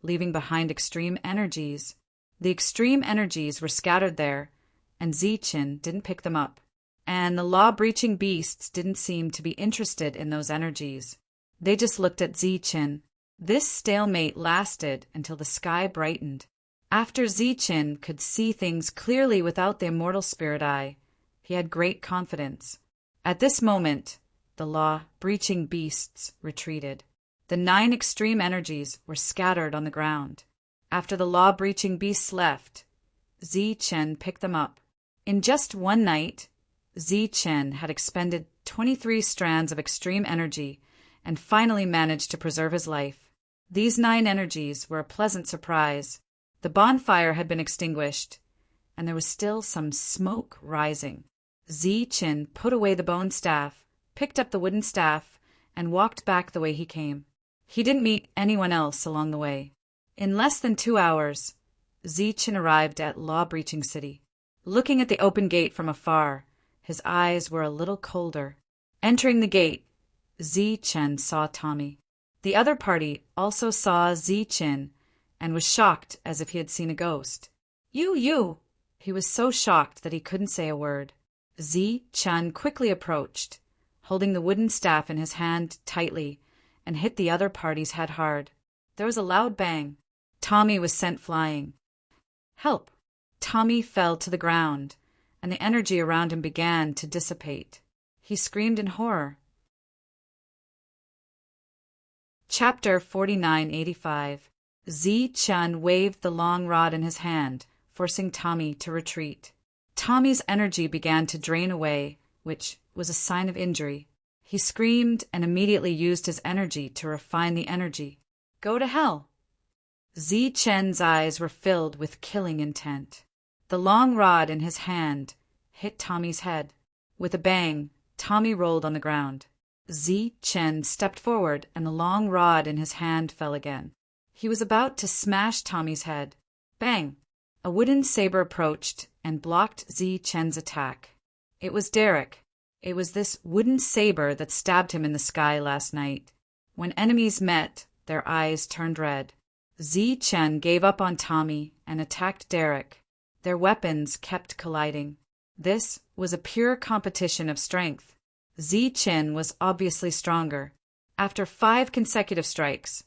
A: leaving behind extreme energies. The extreme energies were scattered there, and Zi-chen didn't pick them up. And the law-breaching beasts didn't seem to be interested in those energies. They just looked at Zi-chen. This stalemate lasted until the sky brightened. After Zi-chen could see things clearly without the immortal spirit eye, he had great confidence. At this moment, the law-breaching beasts retreated. The 9 extreme energies were scattered on the ground. After the law-breaching beasts left, Zi-chen picked them up. In just one night, Zi-chen had expended 23 strands of extreme energy and finally managed to preserve his life. These 9 energies were a pleasant surprise. The bonfire had been extinguished, and there was still some smoke rising. Zi-chen put away the bone staff, picked up the wooden staff, and walked back the way he came. He didn't meet anyone else along the way. In less than 2 hours, Zi-chen arrived at Law-Breaching City. Looking at the open gate from afar, his eyes were a little colder. Entering the gate, Zi-chen saw Tommy. The other party also saw Zi-chen and was shocked as if he had seen a ghost. You! He was so shocked that he couldn't say a word. Zi-chen quickly approached, holding the wooden staff in his hand tightly, and hit the other party's head hard. There was a loud bang. Tommy was sent flying. Help! Tommy fell to the ground, and the energy around him began to dissipate. He screamed in horror. Chapter 4985. Zi-chen waved the long rod in his hand, forcing Tommy to retreat. Tommy's energy began to drain away, which was a sign of injury. He screamed and immediately used his energy to refine the energy. Go to hell! Zi-chen's eyes were filled with killing intent. The long rod in his hand hit Tommy's head. With a bang, Tommy rolled on the ground. Zi-chen stepped forward, and the long rod in his hand fell again. He was about to smash Tommy's head. Bang! A wooden saber approached and blocked Zi-chen's attack. It was Derek. It was this wooden saber that stabbed him in the sky last night. When enemies met, their eyes turned red. Zi-chen gave up on Tommy and attacked Derek. Their weapons kept colliding. This was a pure competition of strength. Zi-chen was obviously stronger. After 5 consecutive strikes,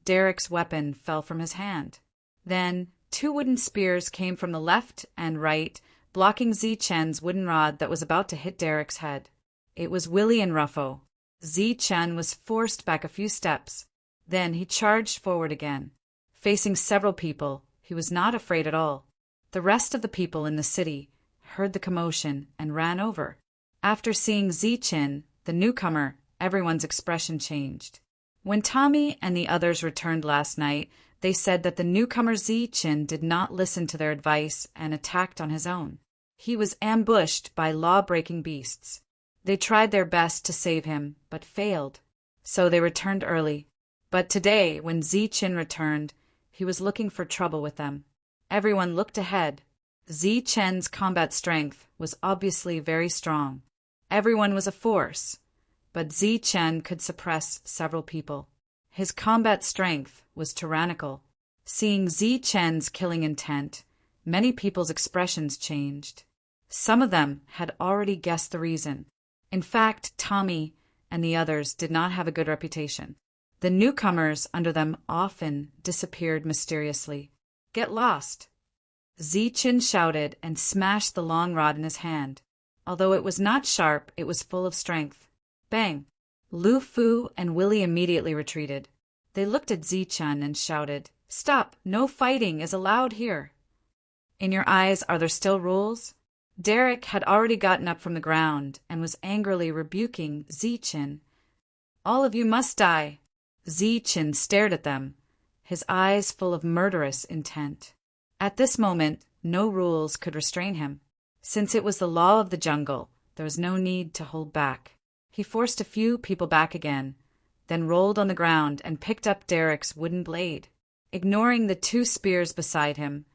A: Derek's weapon fell from his hand. Then 2 wooden spears came from the left and right, blocking Zi-chen's wooden rod that was about to hit Derek's head. It was Willie and Ruffo. Zi-chen was forced back a few steps. Then he charged forward again. Facing several people, he was not afraid at all. The rest of the people in the city heard the commotion and ran over. After seeing Zi-chen, the newcomer, everyone's expression changed. When Tommy and the others returned last night, they said that the newcomer Zi-chen did not listen to their advice and attacked on his own. He was ambushed by law-breaking beasts. They tried their best to save him, but failed. So they returned early. But today, when Zi-chen returned, he was looking for trouble with them. Everyone looked ahead. Zi-chen's combat strength was obviously very strong. Everyone was a force, but Zi-chen could suppress several people. His combat strength was tyrannical. Seeing Zi-chen's killing intent, many people's expressions changed. Some of them had already guessed the reason. In fact, Tommy and the others did not have a good reputation. The newcomers under them often disappeared mysteriously. "Get lost!" Zichin shouted and smashed the long rod in his hand. Although it was not sharp, it was full of strength. Bang! Lu Fu and Willie immediately retreated. They looked at Zichun and shouted, "Stop! No fighting is allowed here!" "In your eyes, are there still rules?" Derek had already gotten up from the ground and was angrily rebuking Zichin. "All of you must die!" Zichin stared at them, his eyes full of murderous intent. At this moment, no rules could restrain him. Since it was the law of the jungle, there was no need to hold back. He forced a few people back again, then rolled on the ground and picked up Derek's wooden blade. Ignoring the 2 spears beside him,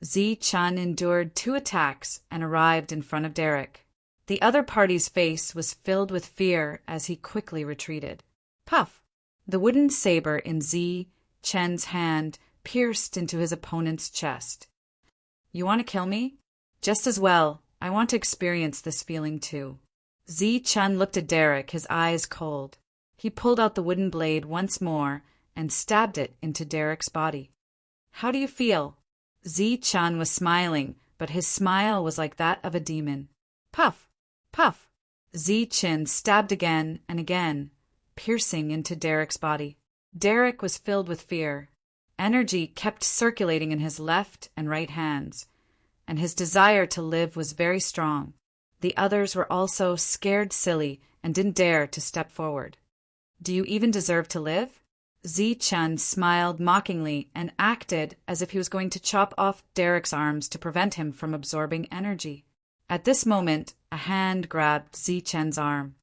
A: Zichun endured 2 attacks and arrived in front of Derek. The other party's face was filled with fear as he quickly retreated. Puff! The wooden saber in Zichen's hand pierced into his opponent's chest. "You want to kill me? Just as well. I want to experience this feeling too." Zichun looked at Derek, his eyes cold. He pulled out the wooden blade once more and stabbed it into Derek's body. "How do you feel?" Zichun was smiling, but his smile was like that of a demon. Puff! Puff! Zichin stabbed again and again, piercing into Derek's body. Derek was filled with fear. Energy kept circulating in his left and right hands, and his desire to live was very strong. The others were also scared silly and didn't dare to step forward. "Do you even deserve to live?" Zichun smiled mockingly and acted as if he was going to chop off Derek's arms to prevent him from absorbing energy. At this moment, a hand grabbed Zichun's arm.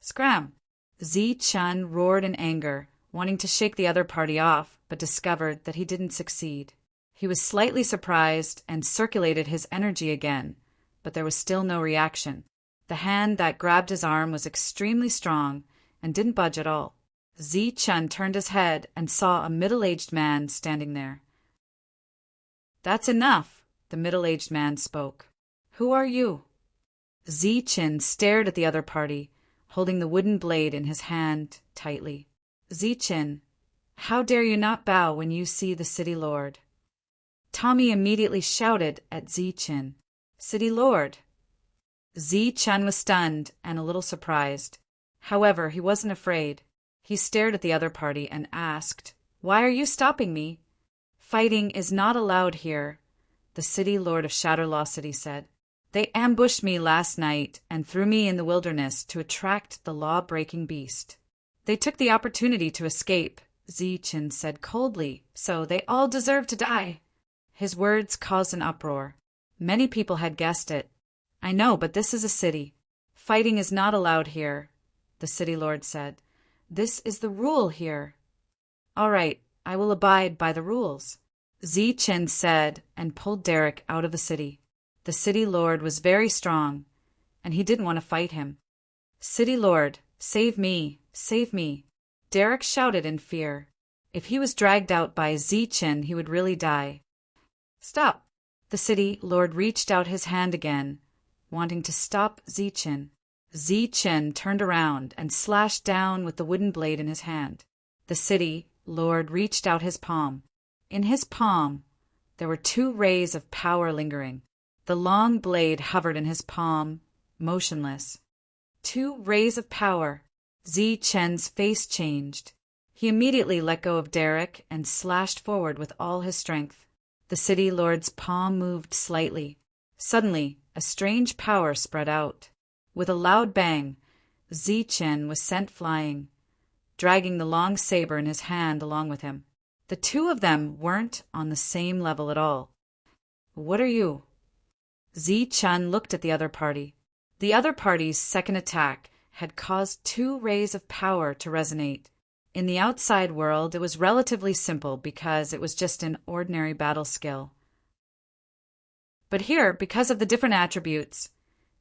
A: "Scram!" Zichun roared in anger, wanting to shake the other party off, but discovered that he didn't succeed. He was slightly surprised and circulated his energy again, but there was still no reaction. The hand that grabbed his arm was extremely strong and didn't budge at all. Zichun turned his head and saw a middle-aged man standing there. "That's enough," the middle-aged man spoke. "Who are you?" Zichin stared at the other party, holding the wooden blade in his hand tightly. "Zichin, how dare you not bow when you see the city lord?" Tommy immediately shouted at Zichin, "City lord!" Zichin was stunned and a little surprised. However, he wasn't afraid. He stared at the other party and asked, "Why are you stopping me?" "Fighting is not allowed here," the city lord of Shatterlaw City said. "They ambushed me last night and threw me in the wilderness to attract the law-breaking beast. They took the opportunity to escape," Zichin said coldly, "so they all deserve to die." His words caused an uproar. Many people had guessed it. "I know, but this is a city. Fighting is not allowed here," the city lord said. "This is the rule here." "All right, I will abide by the rules," Zichin said and pulled Derek out of the city. The city lord was very strong, and he didn't want to fight him. "City lord, save me, save me," Derek shouted in fear. If he was dragged out by Zichin, he would really die. "Stop!" The city lord reached out his hand again, wanting to stop Zichin. Zichin turned around and slashed down with the wooden blade in his hand. The city lord reached out his palm. In his palm, there were 2 rays of power lingering. The long blade hovered in his palm, motionless. 2 rays of power. Zichen's face changed. He immediately let go of Derek and slashed forward with all his strength. The city lord's palm moved slightly. Suddenly, a strange power spread out. With a loud bang, Zichen was sent flying, dragging the long saber in his hand along with him. The 2 of them weren't on the same level at all. "What are you?" Zichun looked at the other party. The other party's second attack had caused 2 rays of power to resonate. In the outside world, it was relatively simple because it was just an ordinary battle skill. But here, because of the different attributes,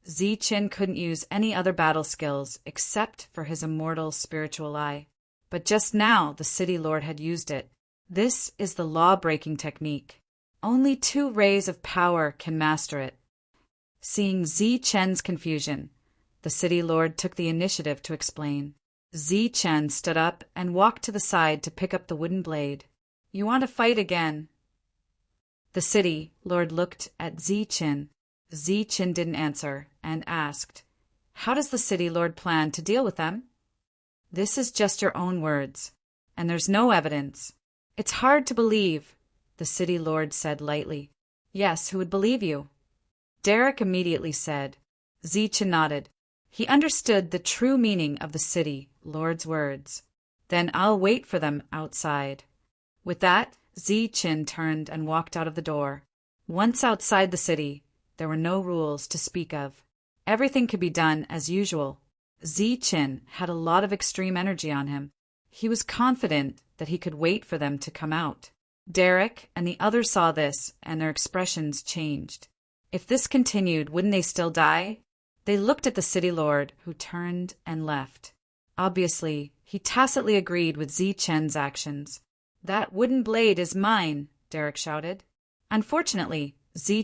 A: Zichin couldn't use any other battle skills except for his immortal spiritual eye. But just now, the city lord had used it. This is the law-breaking technique. Only 2 rays of power can master it. Seeing Zichen's confusion, The city lord took the initiative to explain. Chen stood up and walked to the side to pick up the wooden blade. You want to fight again? The city lord looked at Chen. Chen didn't answer and asked, How does the city lord plan to deal with them? This is just your own words, and there's no evidence. It's hard to believe, the city lord said lightly. Yes, who would believe you? Derek immediately said. Chen nodded. He understood the true meaning of the city lord's words. Then I'll wait for them outside. With that, Chen turned and walked out of the door. Once outside the city, there were no rules to speak of. Everything could be done as usual. Chen had a lot of extreme energy on him. He was confident that he could wait for them to come out. Derek and the others saw this, and their expressions changed. If this continued, wouldn't they still die? They looked at the city lord, who turned and left. Obviously, he tacitly agreed with Chen's actions. That wooden blade is mine, Derek shouted. Unfortunately,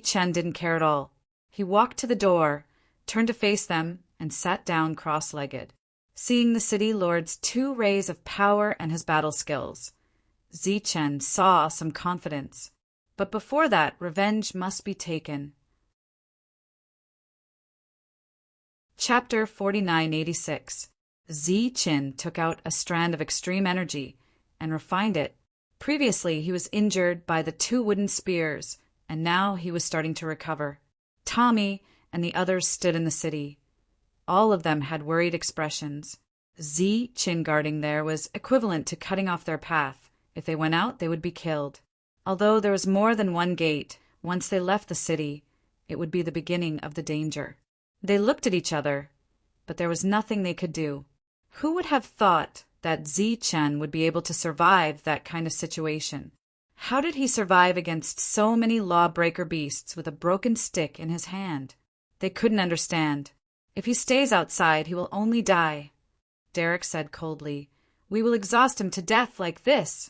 A: Chen didn't care at all. He walked to the door, turned to face them, and sat down cross-legged. Seeing the city lord's 2 rays of power and his battle skills, Chen saw some confidence. But before that, revenge must be taken. Chapter 4986. Chen took out a strand of extreme energy and refined it. Previously, he was injured by the 2 wooden spears, and now he was starting to recover. Tommy and the others stood in the city. All of them had worried expressions. Chen guarding there was equivalent to cutting off their path. If they went out, they would be killed. Although there was more than one gate, once they left the city, it would be the beginning of the danger. They looked at each other, but there was nothing they could do. Who would have thought that Chen would be able to survive that kind of situation? How did he survive against so many lawbreaker beasts with a broken stick in his hand? They couldn't understand. If he stays outside, he will only die. Derek said coldly, We will exhaust him to death like this.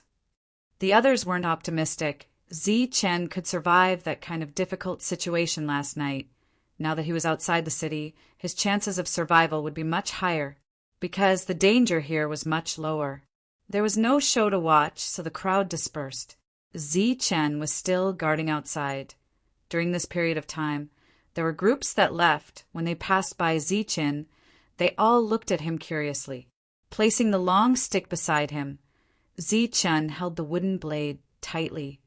A: The others weren't optimistic. Chen could survive that kind of difficult situation last night. Now that he was outside the city, his chances of survival would be much higher, because the danger here was much lower. There was no show to watch, so the crowd dispersed. Chen was still guarding outside. During this period of time, there were groups that left. When they passed by Chen, they all looked at him curiously. Placing the long stick beside him, Chen held the wooden blade tightly.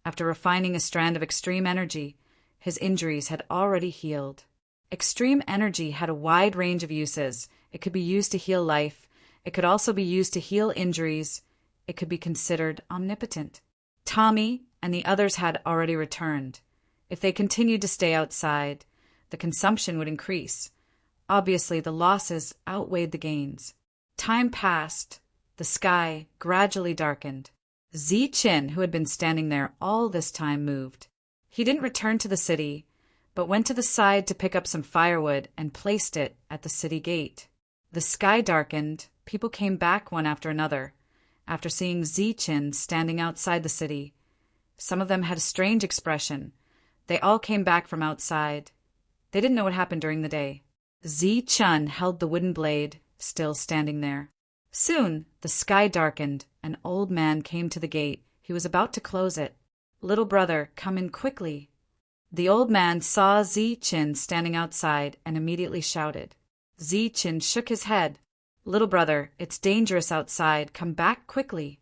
A: After refining a strand of extreme energy, his injuries had already healed. Extreme energy had a wide range of uses. It could be used to heal life. It could also be used to heal injuries. It could be considered omnipotent. Tommy and the others had already returned. If they continued to stay outside, the consumption would increase. Obviously, the losses outweighed the gains. Time passed. The sky gradually darkened. Chen, who had been standing there all this time, moved. He didn't return to the city, but went to the side to pick up some firewood and placed it at the city gate. The sky darkened. People came back one after another, after seeing Chen standing outside the city. Some of them had a strange expression. They all came back from outside. They didn't know what happened during the day. Chen held the wooden blade, still standing there. Soon, the sky darkened. An old man came to the gate. He was about to close it. Little brother, come in quickly. The old man saw Chen standing outside and immediately shouted. Chen shook his head. Little brother, it's dangerous outside. Come back quickly.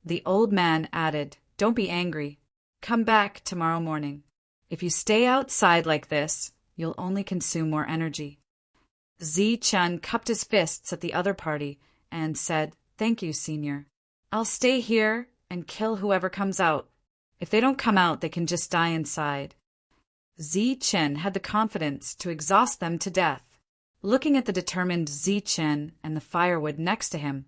A: The old man added, Don't be angry. Come back tomorrow morning. If you stay outside like this, you'll only consume more energy. Chen cupped his fists at the other party and said, Thank you, senior. I'll stay here and kill whoever comes out. If they don't come out, they can just die inside. Chen had the confidence to exhaust them to death. Looking at the determined Chen and the firewood next to him,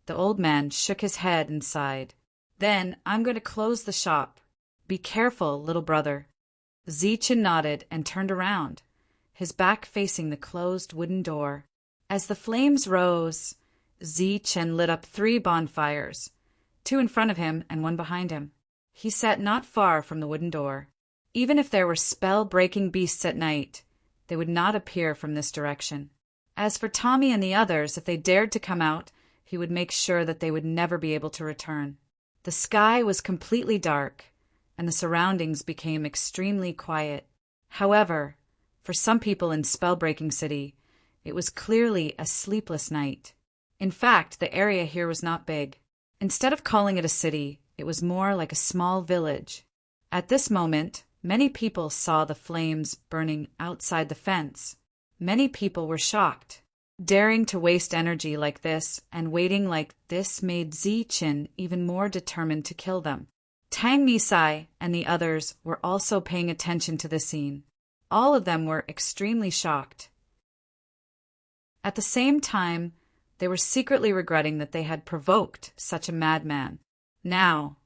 A: the old man shook his head and sighed. Then I'm going to close the shop. Be careful, little brother. Chen nodded and turned around, his back facing the closed wooden door. As the flames rose, Chen lit up 3 bonfires, 2 in front of him and 1 behind him. He sat not far from the wooden door. Even if there were spell-breaking beasts at night, they would not appear from this direction. As for Tommy and the others, if they dared to come out, he would make sure that they would never be able to return. The sky was completely dark, and the surroundings became extremely quiet. However, for some people in Spellbreaking City, it was clearly a sleepless night. In fact, the area here was not big. Instead of calling it a city, it was more like a small village. At this moment, many people saw the flames burning outside the fence. Many people were shocked. Daring to waste energy like this and waiting like this made Ziqin even more determined to kill them. Tang Misai and the others were also paying attention to the scene. All of them were extremely shocked. At the same time, they were secretly regretting that they had provoked such a madman. Now,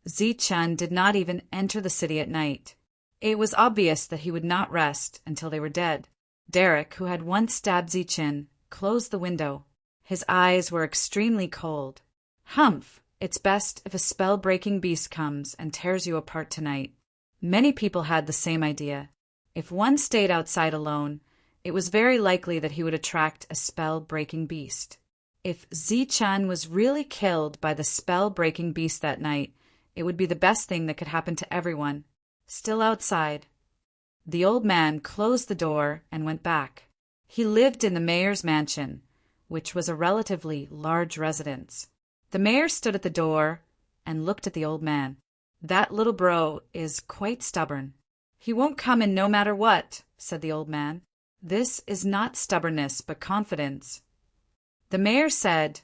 A: Ziqin did not even enter the city at night. It was obvious that he would not rest until they were dead. Derek, who had once stabbed Ziqin, closed the window. His eyes were extremely cold. Humph, it's best if a spell-breaking beast comes and tears you apart tonight. Many people had the same idea. If one stayed outside alone, it was very likely that he would attract a spell-breaking beast. If Ziqin was really killed by the spell-breaking beast that night, it would be the best thing that could happen to everyone. Still outside, the old man closed the door and went back. He lived in the mayor's mansion, which was a relatively large residence. The mayor stood at the door and looked at the old man. That little bro is quite stubborn. He won't come in no matter what, said the old man. This is not stubbornness, but confidence. The mayor said,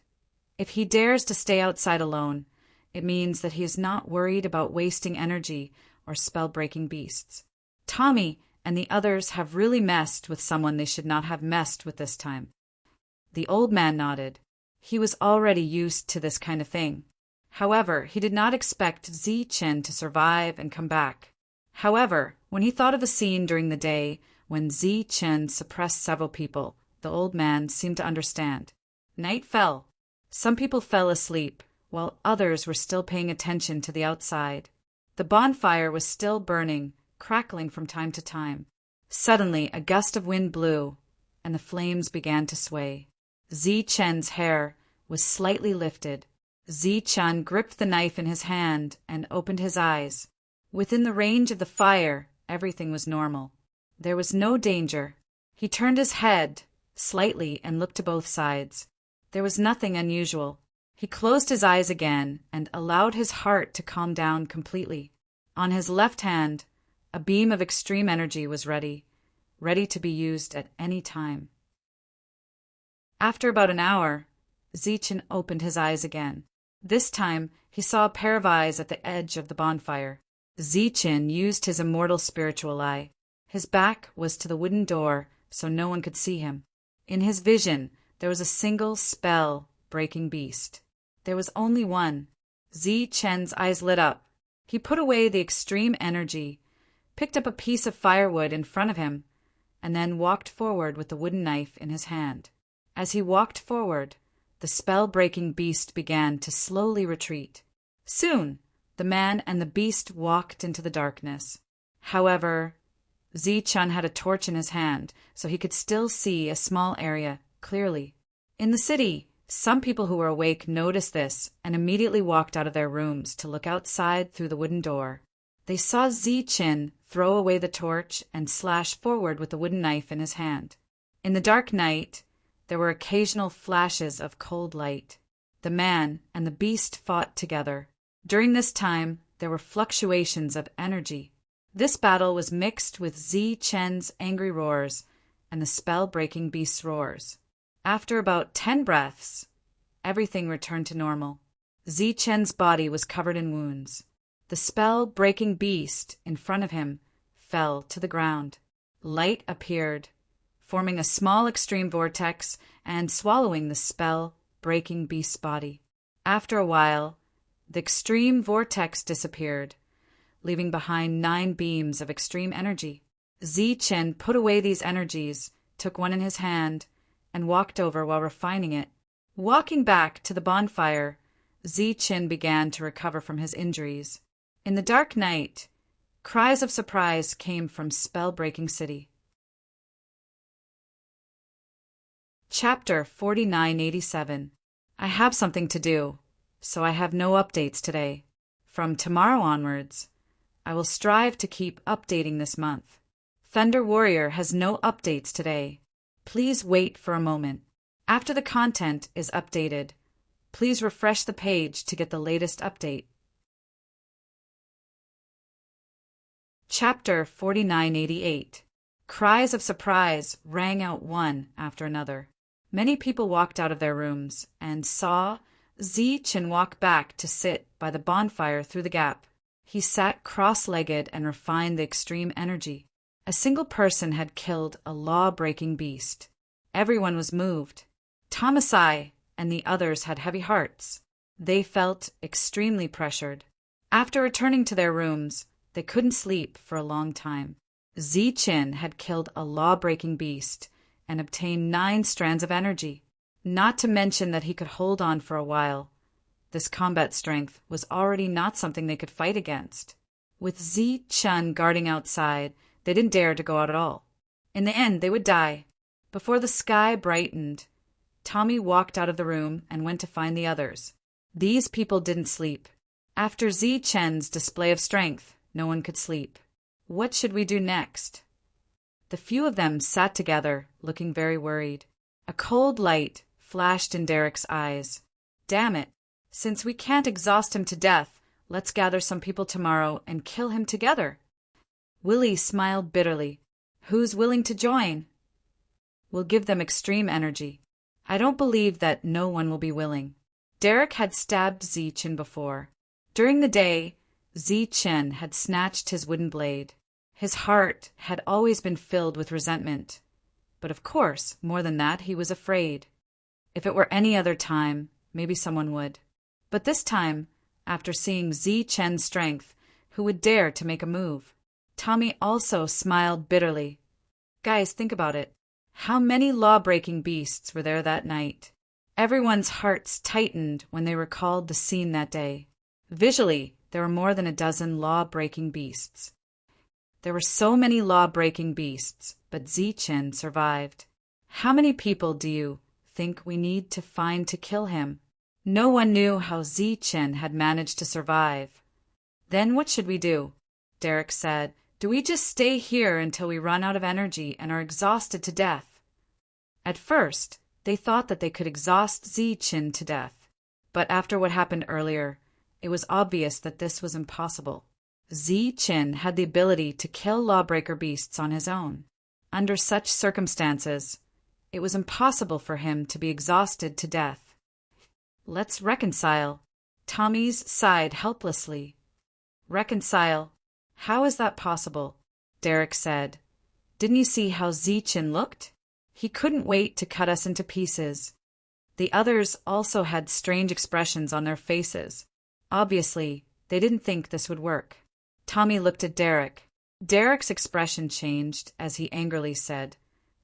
A: if he dares to stay outside alone, it means that he is not worried about wasting energy or spell-breaking beasts. Tommy and the others have really messed with someone they should not have messed with this time. The old man nodded. He was already used to this kind of thing. However, he did not expect Ziqin to survive and come back. However, when he thought of the scene during the day when Ziqin suppressed several people, the old man seemed to understand. Night fell. Some people fell asleep, while others were still paying attention to the outside. The bonfire was still burning, crackling from time to time. Suddenly, a gust of wind blew, and the flames began to sway. Ziqin's hair was slightly lifted. Ziqin gripped the knife in his hand and opened his eyes. Within the range of the fire, everything was normal. There was no danger. He turned his head slightly and looked to both sides. There was nothing unusual. He closed his eyes again and allowed his heart to calm down completely. On his left hand, a beam of extreme energy was ready to be used at any time. After about an hour, Ziqin opened his eyes again. This time, he saw a pair of eyes at the edge of the bonfire. Ziqin used his immortal spiritual eye. His back was to the wooden door, so no one could see him. In his vision, there was a single spell-breaking beast. There was only one. Ziqin's eyes lit up. He put away the extreme energy, picked up a piece of firewood in front of him, and then walked forward with the wooden knife in his hand. As he walked forward, the spell-breaking beast began to slowly retreat. Soon, the man and the beast walked into the darkness. However, Ziqin had a torch in his hand, so he could still see a small area clearly. In the city, some people who were awake noticed this and immediately walked out of their rooms to look outside through the wooden door. They saw Ziqin throw away the torch and slash forward with the wooden knife in his hand. In the dark night, there were occasional flashes of cold light. The man and the beast fought together. During this time, there were fluctuations of energy. This battle was mixed with Ziqin's angry roars and the spell-breaking beast's roars. After about 10 breaths, everything returned to normal. Ziqin's body was covered in wounds. The spell-breaking beast in front of him fell to the ground. Light appeared, forming a small extreme vortex and swallowing the spell-breaking beast's body. After a while, the extreme vortex disappeared, leaving behind 9 beams of extreme energy. Ziqin put away these energies, took one in his hand, and walked over while refining it. Walking back to the bonfire, Ziqin began to recover from his injuries. In the dark night, cries of surprise came from Spellbreaking City. Chapter 4987. I have something to do, so I have no updates today. From tomorrow onwards, I will strive to keep updating this month. Thunder Warrior has no updates today. Please wait for a moment. After the content is updated, please refresh the page to get the latest update. Chapter 4988. Cries of surprise rang out one after another. Many people walked out of their rooms and saw Zi-Chin walk back to sit by the bonfire through the gap. He sat cross-legged and refined the extreme energy. A single person had killed a law-breaking beast. Everyone was moved. Thomasai and the others had heavy hearts. They felt extremely pressured. After returning to their rooms, they couldn't sleep for a long time. Zi-Chin had killed a law-breaking beast and obtained 9 strands of energy. Not to mention that he could hold on for a while. This combat strength was already not something they could fight against. With Zi-Chin guarding outside, they didn't dare to go out at all. In the end, they would die. Before the sky brightened, Tommy walked out of the room and went to find the others. These people didn't sleep. After Zi-Chin's display of strength, no one could sleep. What should we do next? The few of them sat together, looking very worried. A cold light flashed in Derek's eyes. Damn it! Since we can't exhaust him to death, let's gather some people tomorrow and kill him together. Willie smiled bitterly. Who's willing to join? We'll give them extreme energy. I don't believe that no one will be willing. Derek had stabbed Zi-Chin before. During the day, Zi-Chin had snatched his wooden blade. His heart had always been filled with resentment. But of course, more than that, he was afraid. If it were any other time, maybe someone would. But this time, after seeing Zi-Chin's strength, who would dare to make a move? Tommy also smiled bitterly. Guys, think about it. How many law-breaking beasts were there that night? Everyone's hearts tightened when they recalled the scene that day. Visually, there were more than a dozen law-breaking beasts. There were so many law-breaking beasts, but Zi-Chin survived. How many people do you think we need to find to kill him? No one knew how Zi-Chin had managed to survive. Then what should we do? Derek said. Do we just stay here until we run out of energy and are exhausted to death? At first, they thought that they could exhaust Zi-Chin to death. But after what happened earlier, it was obvious that this was impossible. Zi-Chin had the ability to kill lawbreaker beasts on his own. Under such circumstances, it was impossible for him to be exhausted to death. Let's reconcile. Tommy's sighed helplessly. Reconcile? How is that possible? Derek said. Didn't you see how Zi-Chin looked? He couldn't wait to cut us into pieces. The others also had strange expressions on their faces. Obviously, they didn't think this would work. Tommy looked at Derek. Derek's expression changed as he angrily said,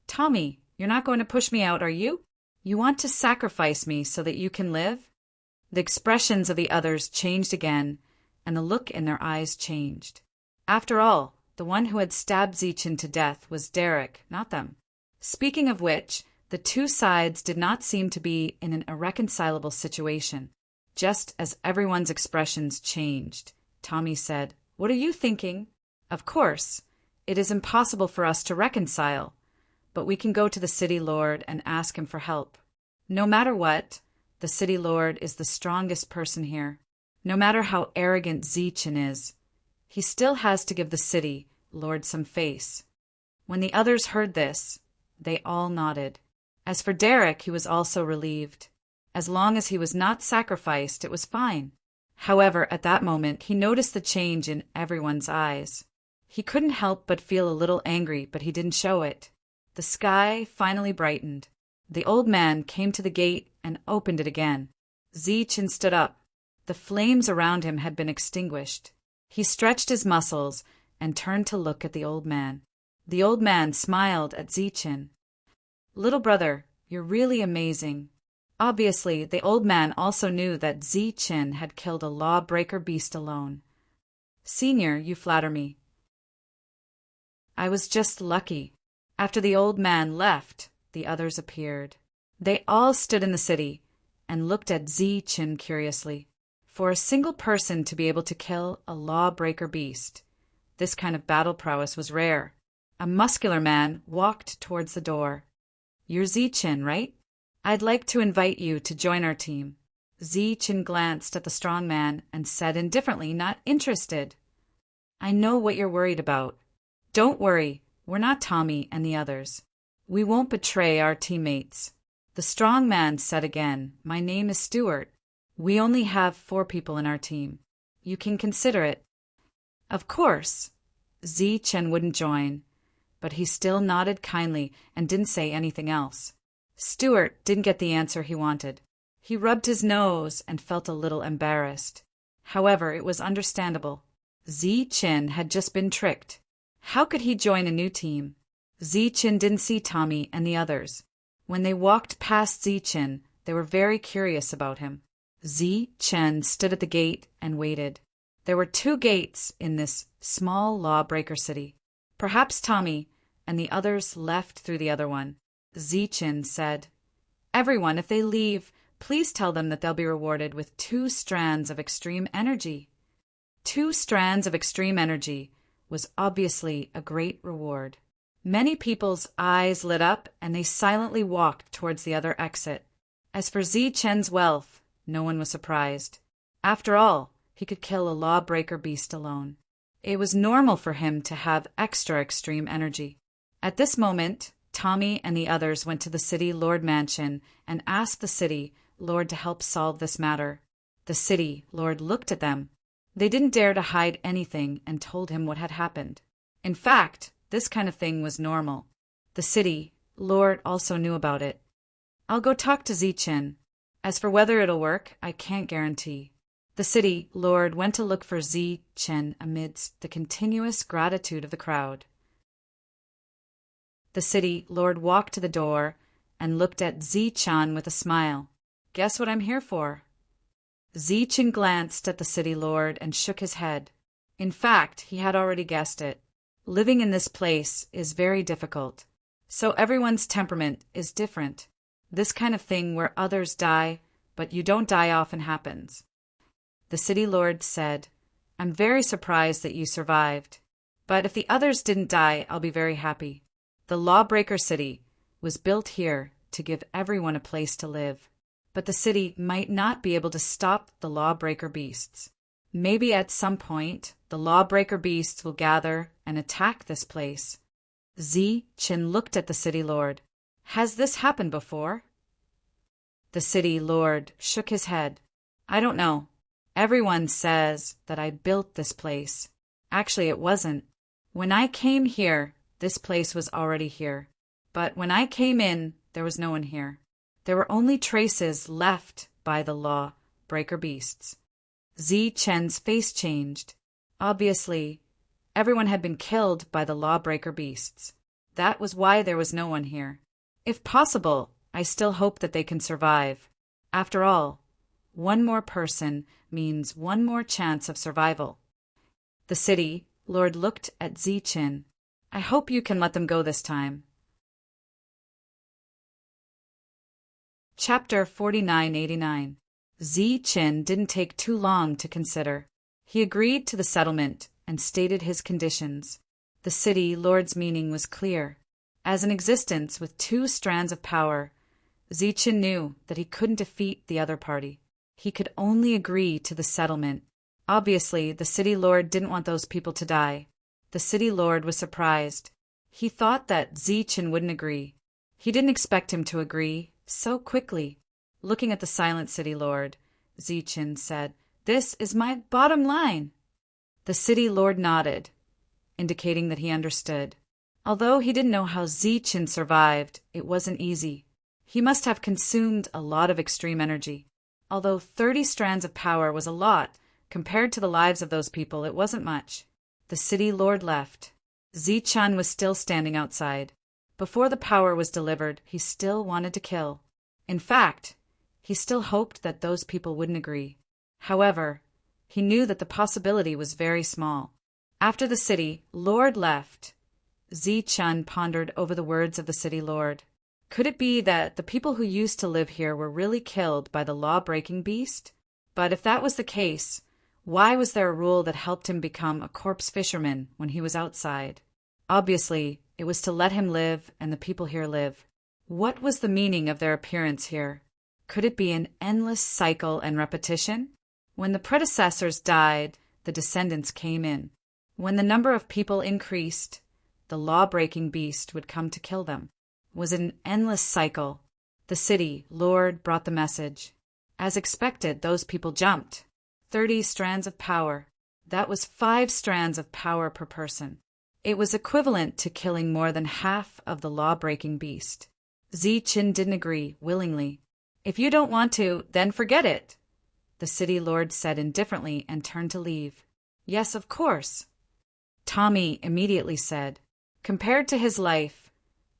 A: Tommy, you're not going to push me out, are you? You want to sacrifice me so that you can live? The expressions of the others changed again, and the look in their eyes changed. After all, the one who had stabbed Zi-Chin to death was Derek, not them. Speaking of which, the two sides did not seem to be in an irreconcilable situation. Just as everyone's expressions changed, Tommy said, What are you thinking? Of course, it is impossible for us to reconcile, but we can go to the City Lord and ask him for help. No matter what, the City Lord is the strongest person here. No matter how arrogant Zi-Chin is, he still has to give the City Lord some face. When the others heard this, they all nodded. As for Derek, he was also relieved. As long as he was not sacrificed, it was fine. However, at that moment, he noticed the change in everyone's eyes. He couldn't help but feel a little angry, but he didn't show it. The sky finally brightened. The old man came to the gate and opened it again. Zi-Chin stood up. The flames around him had been extinguished. He stretched his muscles and turned to look at the old man. The old man smiled at Zi-Chin. Little brother, you're really amazing. Obviously, the old man also knew that Zi-Chin had killed a lawbreaker beast alone. Senior, you flatter me. I was just lucky. After the old man left, the others appeared. They all stood in the city and looked at Zi-Chin curiously. For a single person to be able to kill a lawbreaker beast, this kind of battle prowess was rare. A muscular man walked towards the door. "You're Zi-Chin, right? I'd like to invite you to join our team." Zi-Chin glanced at the strong man and said indifferently, not interested. "I know what you're worried about. Don't worry, we're not Tommy and the others. We won't betray our teammates." The strong man said again, "My name is Stuart. We only have 4 people in our team. You can consider it." Of course, Zi-Chin wouldn't join, but he still nodded kindly and didn't say anything else. Stuart didn't get the answer he wanted. He rubbed his nose and felt a little embarrassed. However, it was understandable. Zi-Chin had just been tricked. How could he join a new team? Zi-Chin didn't see Tommy and the others. When they walked past Zi-Chin, they were very curious about him. Zi-Chin stood at the gate and waited. There were 2 gates in this small lawbreaker city. Perhaps Tommy and the others left through the other one. Zi-Chin said, "Everyone, if they leave, please tell them that they'll be rewarded with 2 strands of extreme energy." 2 strands of extreme energy was obviously a great reward. Many people's eyes lit up and they silently walked towards the other exit. As for Zi-Chin's wealth, no one was surprised. After all, he could kill a lawbreaker beast alone. It was normal for him to have extra extreme energy. At this moment, Tommy and the others went to the City Lord Mansion and asked the City Lord to help solve this matter. The City Lord looked at them. They didn't dare to hide anything and told him what had happened. In fact, this kind of thing was normal. The City Lord also knew about it. "I'll go talk to Zi-Chin. As for whether it'll work, I can't guarantee." The City Lord went to look for Zi-Chin amidst the continuous gratitude of the crowd. The City Lord walked to the door and looked at Zi-Chin with a smile. "Guess what I'm here for?" Zi-Chin glanced at the City Lord and shook his head. In fact, he had already guessed it. Living in this place is very difficult. So everyone's temperament is different. This kind of thing where others die, but you don't die often happens. The City Lord said, "I'm very surprised that you survived. But if the others didn't die, I'll be very happy. The Lawbreaker City was built here to give everyone a place to live. But the city might not be able to stop the Lawbreaker beasts. Maybe at some point, the Lawbreaker beasts will gather and attack this place." Zi-Chin looked at the City Lord. "Has this happened before?" The City Lord shook his head. "I don't know. Everyone says that I built this place. Actually, it wasn't. When I came here, this place was already here. But when I came in, there was no one here. There were only traces left by the Lawbreaker beasts." Zi-Chin's face changed. Obviously, everyone had been killed by the Lawbreaker beasts. That was why there was no one here. If possible, I still hope that they can survive. After all, one more person means one more chance of survival. The City Lord looked at Zi-Chin. "I hope you can let them go this time." Chapter 4989. Zi-Chin didn't take too long to consider. He agreed to the settlement and stated his conditions. The City Lord's meaning was clear. As an existence with 2 strands of power, Zi-Chin knew that he couldn't defeat the other party. He could only agree to the settlement. Obviously, the City Lord didn't want those people to die. The City Lord was surprised. He thought that Zi-Chin wouldn't agree. He didn't expect him to agree so quickly. Looking at the silent City Lord, Zi-Chin said, "This is my bottom line." The City Lord nodded, indicating that he understood. Although he didn't know how Zi-Chin survived, it wasn't easy. He must have consumed a lot of extreme energy. Although 30 strands of power was a lot, compared to the lives of those people, it wasn't much. The City Lord left. Zi-Chin was still standing outside. Before the power was delivered, he still wanted to kill. In fact, he still hoped that those people wouldn't agree. However, he knew that the possibility was very small. After the City Lord left, Zi-Chin pondered over the words of the City Lord. Could it be that the people who used to live here were really killed by the law-breaking beast? But if that was the case, why was there a rule that helped him become a corpse fisherman when he was outside? Obviously, it was to let him live and the people here live. What was the meaning of their appearance here? Could it be an endless cycle and repetition? When the predecessors died, the descendants came in. When the number of people increased, the law-breaking beast would come to kill them. Was it an endless cycle? The city lord brought the message. As expected, those people jumped. 30 strands of power. That was 5 strands of power per person. It was equivalent to killing more than half of the law-breaking beast. Ziqin didn't agree willingly. If you don't want to, then forget it, the city lord said indifferently and turned to leave. Yes, of course, Tommy immediately said. Compared to his life,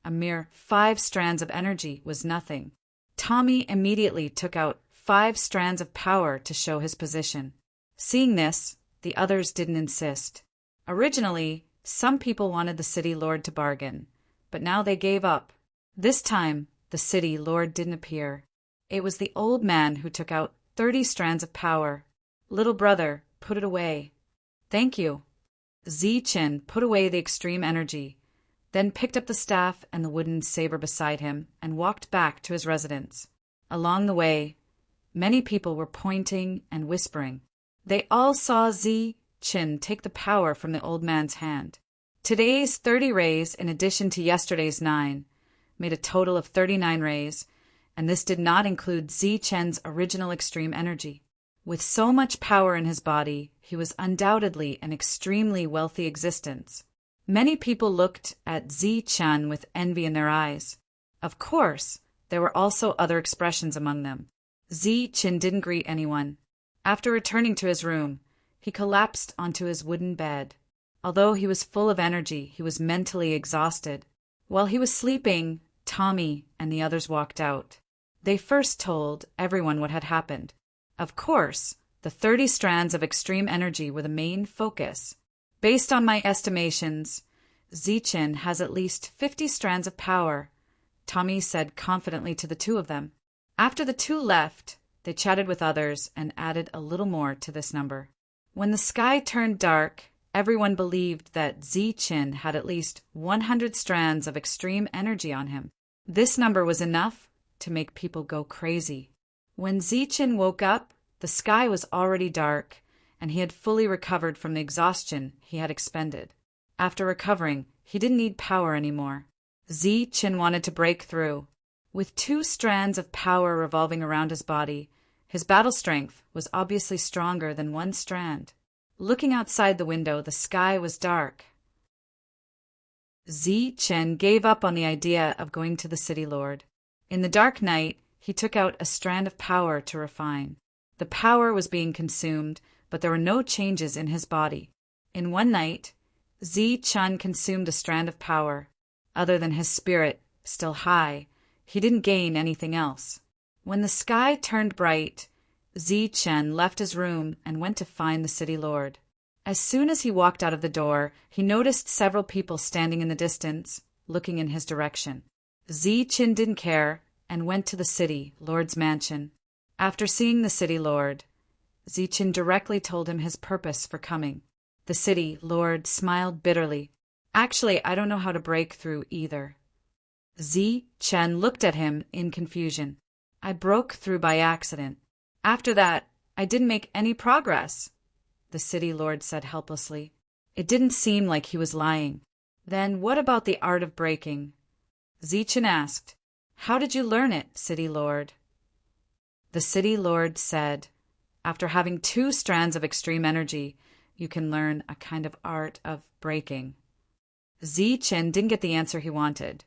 A: a mere 5 strands of energy was nothing. Tommy immediately took out 5 strands of power to show his position. Seeing this, the others didn't insist. Originally, some people wanted the city lord to bargain, but now they gave up. This time, the city lord didn't appear. It was the old man who took out 30 strands of power. Little brother, put it away. Thank you. Ziqin put away the extreme energy, then picked up the staff and the wooden saber beside him and walked back to his residence. Along the way, many people were pointing and whispering. They all saw Ziqin take the power from the old man's hand. Today's 30 rays, in addition to yesterday's 9, made a total of 39 rays, and this did not include Ziqin's original extreme energy. With so much power in his body, he was undoubtedly an extremely wealthy existence. Many people looked at Ziqin with envy in their eyes. Of course, there were also other expressions among them. Ziqin didn't greet anyone. After returning to his room, he collapsed onto his wooden bed. Although he was full of energy, he was mentally exhausted. While he was sleeping, Tommy and the others walked out. They first told everyone what had happened. Of course, the 30 strands of extreme energy were the main focus. Based on my estimations, Ziqin has at least 50 strands of power, Tommy said confidently to the 2 of them. After the 2 left, they chatted with others and added a little more to this number. When the sky turned dark, everyone believed that Ziqin had at least 100 strands of extreme energy on him. This number was enough to make people go crazy. When Ziqin woke up, the sky was already dark, and he had fully recovered from the exhaustion he had expended. After recovering, he didn't need power anymore. Ziqin wanted to break through. With 2 strands of power revolving around his body, his battle strength was obviously stronger than 1 strand. Looking outside the window, the sky was dark. Ziqin gave up on the idea of going to the city lord. In the dark night, he took out a strand of power to refine. The power was being consumed, but there were no changes in his body. In one night, Ziqin consumed a strand of power. Other than his spirit, still high, he didn't gain anything else. When the sky turned bright, Ziqin left his room and went to find the city lord. As soon as he walked out of the door, he noticed several people standing in the distance, looking in his direction. Ziqin didn't care and went to the city lord's mansion. After seeing the city lord, Ziqin directly told him his purpose for coming. The city lord smiled bitterly. Actually, I don't know how to break through either. Ziqin looked at him in confusion. I broke through by accident. After that, I didn't make any progress, the city lord said helplessly. It didn't seem like he was lying. Then what about the art of breaking? Ziqin asked. How did you learn it, city lord? The city lord said, after having 2 strands of extreme energy, you can learn a kind of art of breaking. Ziqin didn't get the answer he wanted,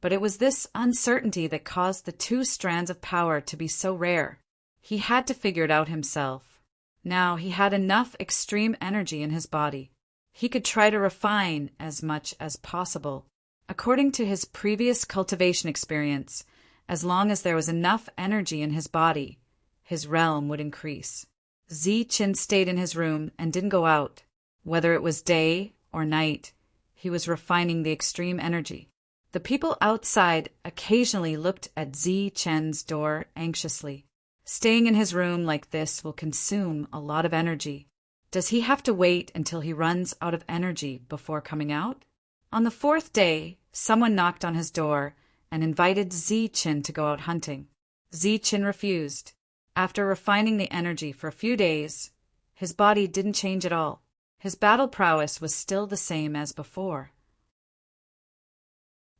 A: but it was this uncertainty that caused the 2 strands of power to be so rare. He had to figure it out himself. Now he had enough extreme energy in his body. He could try to refine as much as possible. According to his previous cultivation experience, as long as there was enough energy in his body, his realm would increase. Ziqin stayed in his room and didn't go out. Whether it was day or night, he was refining the extreme energy. The people outside occasionally looked at Zi Chen's door anxiously. Staying in his room like this will consume a lot of energy. Does he have to wait until he runs out of energy before coming out? On the fourth day, someone knocked on his door and invited Zi Chen to go out hunting. Zi Chen refused. After refining the energy for a few days, his body didn't change at all. His battle prowess was still the same as before.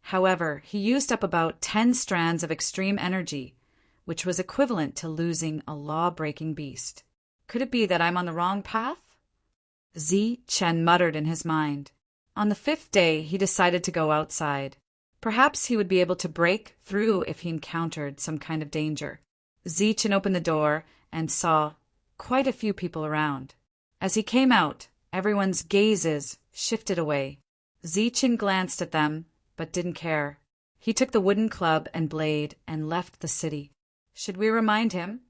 A: However, he used up about 10 strands of extreme energy, which was equivalent to losing a law-breaking beast. Could it be that I'm on the wrong path? Zi Chen muttered in his mind. On the 5th day, he decided to go outside. Perhaps he would be able to break through if he encountered some kind of danger. Zi Chen opened the door and saw quite a few people around. As he came out, everyone's gazes shifted away. Zi Chen glanced at them, but didn't care. He took the wooden club and blade and left the city. Should we remind him?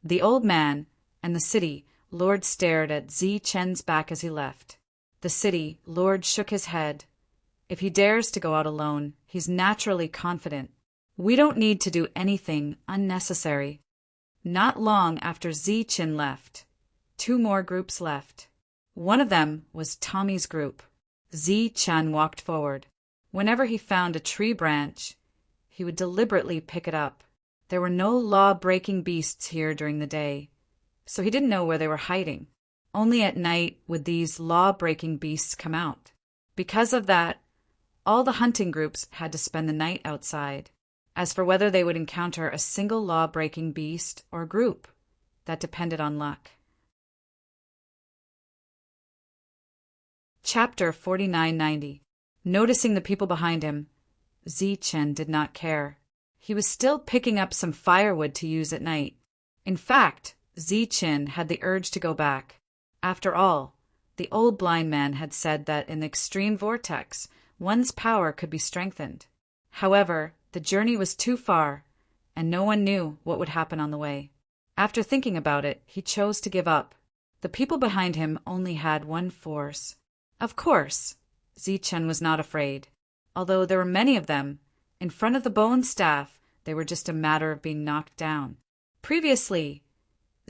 A: The old man and the city lord stared at Zi Chen's back as he left. The city lord shook his head. If he dares to go out alone, he's naturally confident. We don't need to do anything unnecessary. Not long after Zi Chen left, 2 more groups left. One of them was Tommy's group. Zi Chen walked forward. Whenever he found a tree branch, he would deliberately pick it up. There were no law-breaking beasts here during the day, so he didn't know where they were hiding. Only at night would these law-breaking beasts come out. Because of that, all the hunting groups had to spend the night outside. As for whether they would encounter a single law-breaking beast or group, that depended on luck. Chapter 4990. Noticing the people behind him, Zi Chen did not care. He was still picking up some firewood to use at night. In fact, Zi Chen had the urge to go back. After all, the old blind man had said that in the extreme vortex, one's power could be strengthened. However, the journey was too far, and no one knew what would happen on the way. After thinking about it, he chose to give up. The people behind him only had one force. Of course, Zi Chen was not afraid. Although there were many of them, in front of the bone staff, they were just a matter of being knocked down. Previously,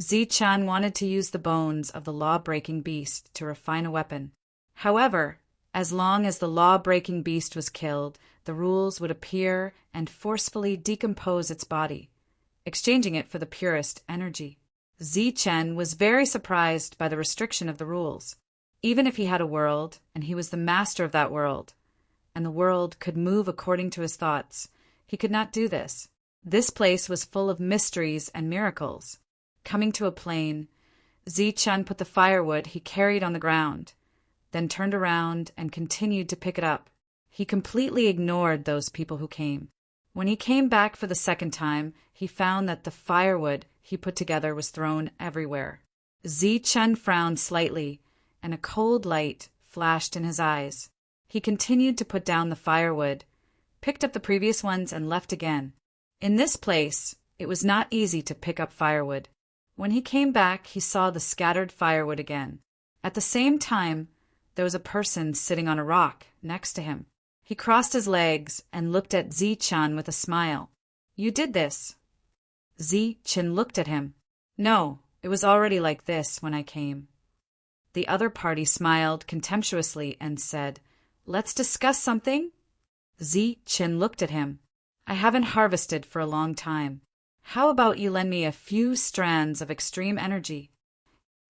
A: Zi Chen wanted to use the bones of the law-breaking beast to refine a weapon. However, as long as the law-breaking beast was killed, the rules would appear and forcefully decompose its body, exchanging it for the purest energy. Zi Chen was very surprised by the restriction of the rules. Even if he had a world, and he was the master of that world, and the world could move according to his thoughts, he could not do this. This place was full of mysteries and miracles. Coming to a plain, Zi Chen put the firewood he carried on the ground, then turned around and continued to pick it up. He completely ignored those people who came. When he came back for the second time, he found that the firewood he put together was thrown everywhere. Zi Chen frowned slightly, and a cold light flashed in his eyes. He continued to put down the firewood, picked up the previous ones, and left again. In this place, it was not easy to pick up firewood. When he came back, he saw the scattered firewood again. At the same time, there was a person sitting on a rock next to him. He crossed his legs and looked at Zi Chen with a smile. "You did this." Zi Chen looked at him. "No, it was already like this when I came." The other party smiled contemptuously and said, "Let's discuss something." Zi Chen looked at him. "I haven't harvested for a long time. How about you lend me a few strands of extreme energy?"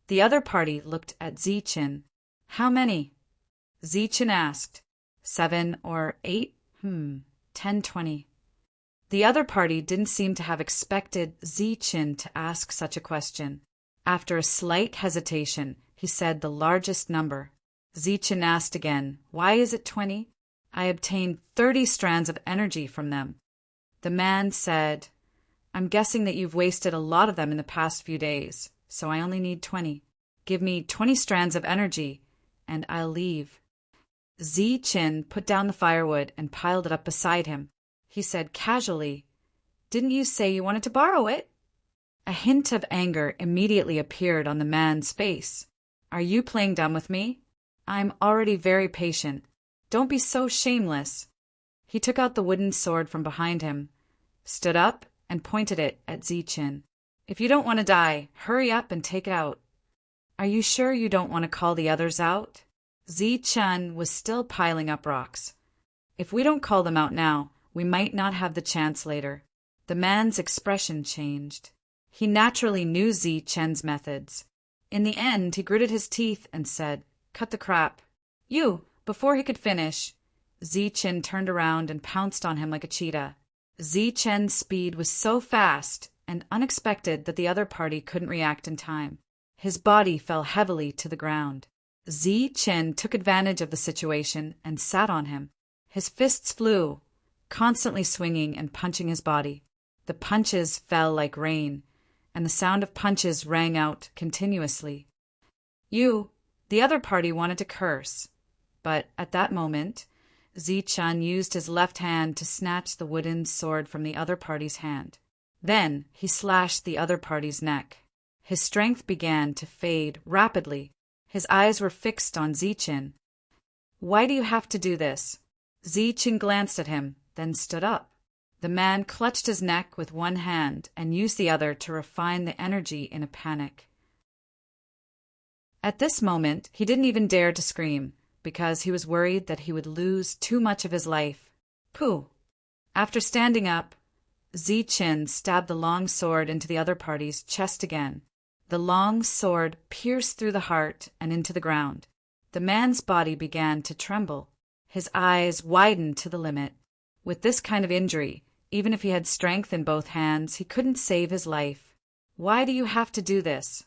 A: The other party looked at Zi Chen. "How many?" Zi Chen asked. 7 or 8? 10, 20. The other party didn't seem to have expected Zi Chen to ask such a question. After a slight hesitation, he said the largest number. Zi Chen asked again, "Why is it 20? I obtained 30 strands of energy from them." The man said, "I'm guessing that you've wasted a lot of them in the past few days, so I only need 20. Give me 20 strands of energy, and I'll leave." Zi Chen put down the firewood and piled it up beside him. He said casually, "Didn't you say you wanted to borrow it?" A hint of anger immediately appeared on the man's face. "Are you playing dumb with me? I'm already very patient. Don't be so shameless." He took out the wooden sword from behind him, stood up, and pointed it at Zichen. "If you don't want to die, hurry up and take it out." "Are you sure you don't want to call the others out?" Zichen was still piling up rocks. "If we don't call them out now, we might not have the chance later." The man's expression changed. He naturally knew Zichen's methods. In the end, he gritted his teeth and said, "Cut the crap." "You!" Before he could finish, Zichen turned around and pounced on him like a cheetah. Zichen's speed was so fast and unexpected that the other party couldn't react in time. His body fell heavily to the ground. Zichen took advantage of the situation and sat on him. His fists flew, constantly swinging and punching his body. The punches fell like rain, and the sound of punches rang out continuously. The other party wanted to curse, but at that moment, Zichen used his left hand to snatch the wooden sword from the other party's hand. Then he slashed the other party's neck. His strength began to fade rapidly. His eyes were fixed on Zichen. "Why do you have to do this?" Zichen glanced at him, then stood up. The man clutched his neck with one hand and used the other to refine the energy in a panic. At this moment, he didn't even dare to scream, because he was worried that he would lose too much of his life. Pooh! After standing up, Zichen stabbed the long sword into the other party's chest again. The long sword pierced through the heart and into the ground. The man's body began to tremble. His eyes widened to the limit. With this kind of injury, even if he had strength in both hands, he couldn't save his life. "Why do you have to do this?"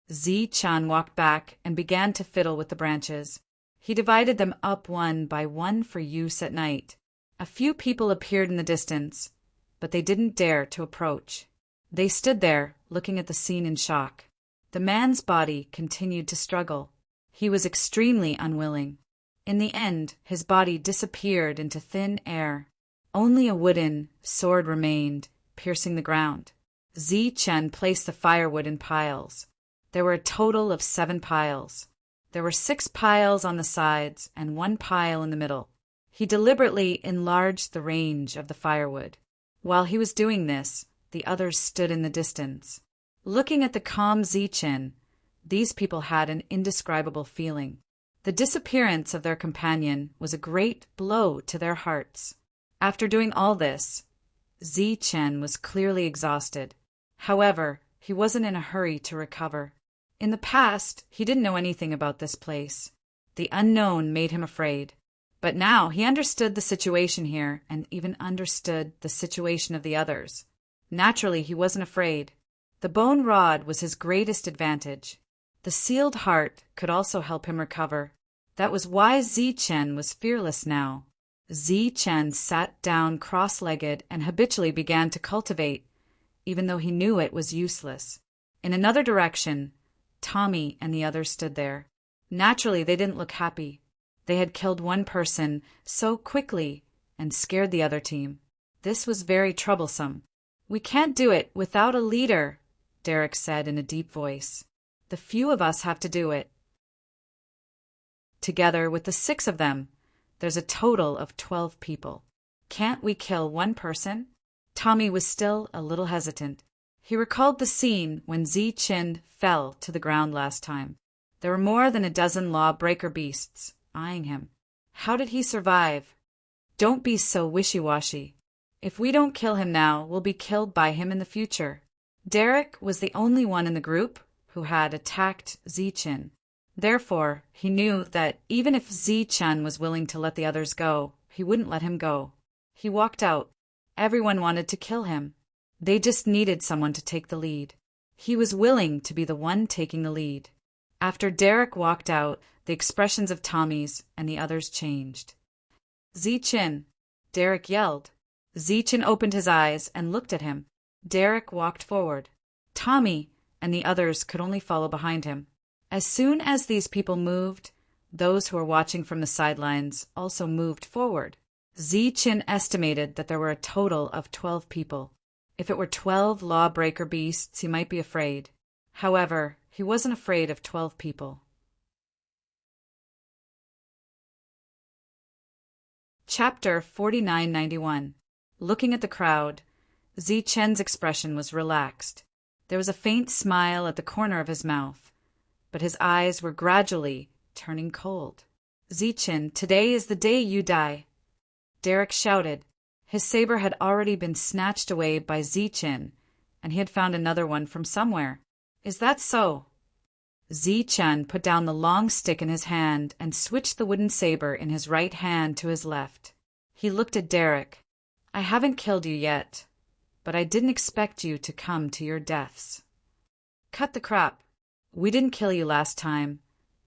A: Zichen walked back and began to fiddle with the branches. He divided them up one by one for use at night. A few people appeared in the distance, but they didn't dare to approach. They stood there, looking at the scene in shock. The man's body continued to struggle. He was extremely unwilling. In the end, his body disappeared into thin air. Only a wooden sword remained, piercing the ground. Zichen placed the firewood in piles. There were a total of 7 piles. There were 6 piles on the sides and 1 pile in the middle. He deliberately enlarged the range of the firewood. While he was doing this, the others stood in the distance. Looking at the calm Zichen, these people had an indescribable feeling. The disappearance of their companion was a great blow to their hearts. After doing all this, Zichen was clearly exhausted. However, he wasn't in a hurry to recover. In the past, he didn't know anything about this place. The unknown made him afraid. But now he understood the situation here and even understood the situation of the others. Naturally, he wasn't afraid. The bone rod was his greatest advantage. The sealed heart could also help him recover. That was why Zichen was fearless now. Zichen sat down cross-legged and habitually began to cultivate, even though he knew it was useless. In another direction, Tommy and the others stood there. Naturally, they didn't look happy. They had killed one person so quickly and scared the other team. This was very troublesome. "We can't do it without a leader," Derek said in a deep voice. "The few of us have to do it. Together with the 6 of them, there's a total of 12 people. Can't we kill one person?" Tommy was still a little hesitant. He recalled the scene when Zichen fell to the ground last time. There were more than a dozen law-breaker beasts eyeing him. How did he survive? "Don't be so wishy-washy. If we don't kill him now, we'll be killed by him in the future." Derek was the only one in the group who had attacked Zichen. Therefore, he knew that even if Zichen was willing to let the others go, he wouldn't let him go. He walked out. Everyone wanted to kill him. They just needed someone to take the lead. He was willing to be the one taking the lead. After Derek walked out, the expressions of Tommy's and the others changed. "Zichen!" Derek yelled. Zichen opened his eyes and looked at him. Derek walked forward. Tommy and the others could only follow behind him. As soon as these people moved, those who were watching from the sidelines also moved forward. Zichen estimated that there were a total of 12 people. If it were 12 lawbreaker beasts, he might be afraid. However, he wasn't afraid of 12 people. Chapter 4991. Looking at the crowd, Zi Chen's expression was relaxed. There was a faint smile at the corner of his mouth, but his eyes were gradually turning cold. Zi Chen, today is the day you die. Derek shouted. His saber had already been snatched away by Zi Chen, and he had found another one from somewhere. Is that so? Zi Chen put down the long stick in his hand and switched the wooden saber in his right hand to his left. He looked at Derek. I haven't killed you yet, but I didn't expect you to come to your deaths. Cut the crap. We didn't kill you last time,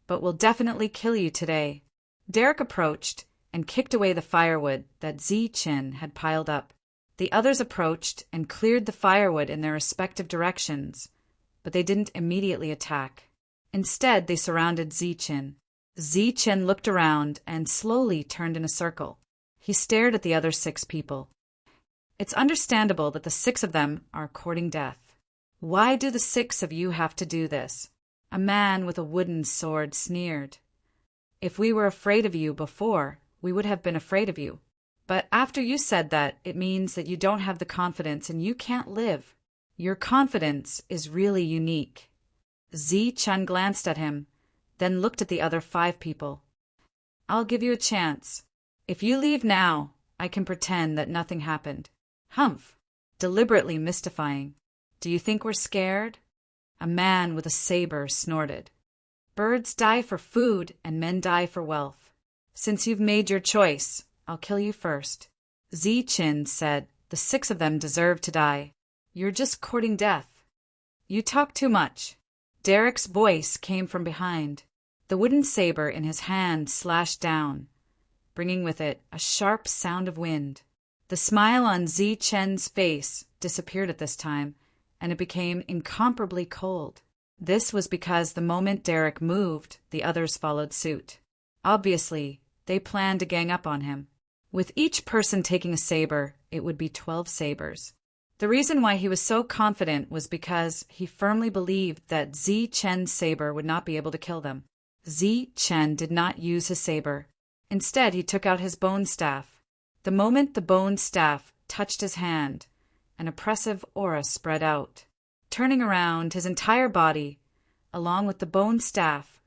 A: but we'll definitely kill you today. Derek approached and kicked away the firewood that Zi Chen had piled up. The others approached and cleared the firewood in their respective directions, but they didn't immediately attack. Instead, they surrounded Zi Chen. Zi Chen looked around and slowly turned in a circle. He stared at the other 6 people. It's understandable that the 6 of them are courting death. Why do the 6 of you have to do this? A man with a wooden sword sneered. If we were afraid of you before, we would have been afraid of you. But after you said that, it means that you don't have the confidence and you can't live. Your confidence is really unique. Zi Chen glanced at him, then looked at the other 5 people. I'll give you a chance. If you leave now, I can pretend that nothing happened. Humph! Deliberately mystifying. Do you think we're scared? A man with a saber snorted. Birds die for food and men die for wealth. Since you've made your choice, I'll kill you first. Zi Chen said the 6 of them deserve to die. You're just courting death. You talk too much. Derek's voice came from behind. The wooden saber in his hand slashed down, bringing with it a sharp sound of wind. The smile on Zi Chen's face disappeared at this time, and it became incomparably cold. This was because the moment Derek moved, the others followed suit. Obviously, they planned to gang up on him. With each person taking a saber, it would be 12 sabers. The reason why he was so confident was because he firmly believed that Zi Chen's saber would not be able to kill them. Zi Chen did not use his saber. Instead, he took out his bone staff. The moment the bone staff touched his hand, an oppressive aura spread out. Turning around, his entire body, along with the bone staff,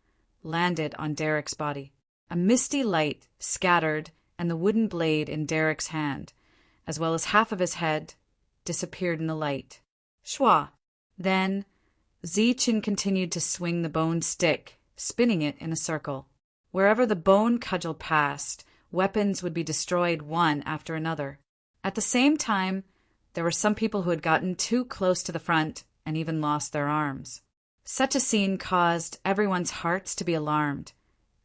A: landed on Derek's body. A misty light scattered, and the wooden blade in Derek's hand, as well as half of his head, disappeared in the light. Shwa! Then, Zi Chen continued to swing the bone stick, spinning it in a circle. Wherever the bone cudgel passed, weapons would be destroyed one after another. At the same time, there were some people who had gotten too close to the front and even lost their arms. Such a scene caused everyone's hearts to be alarmed,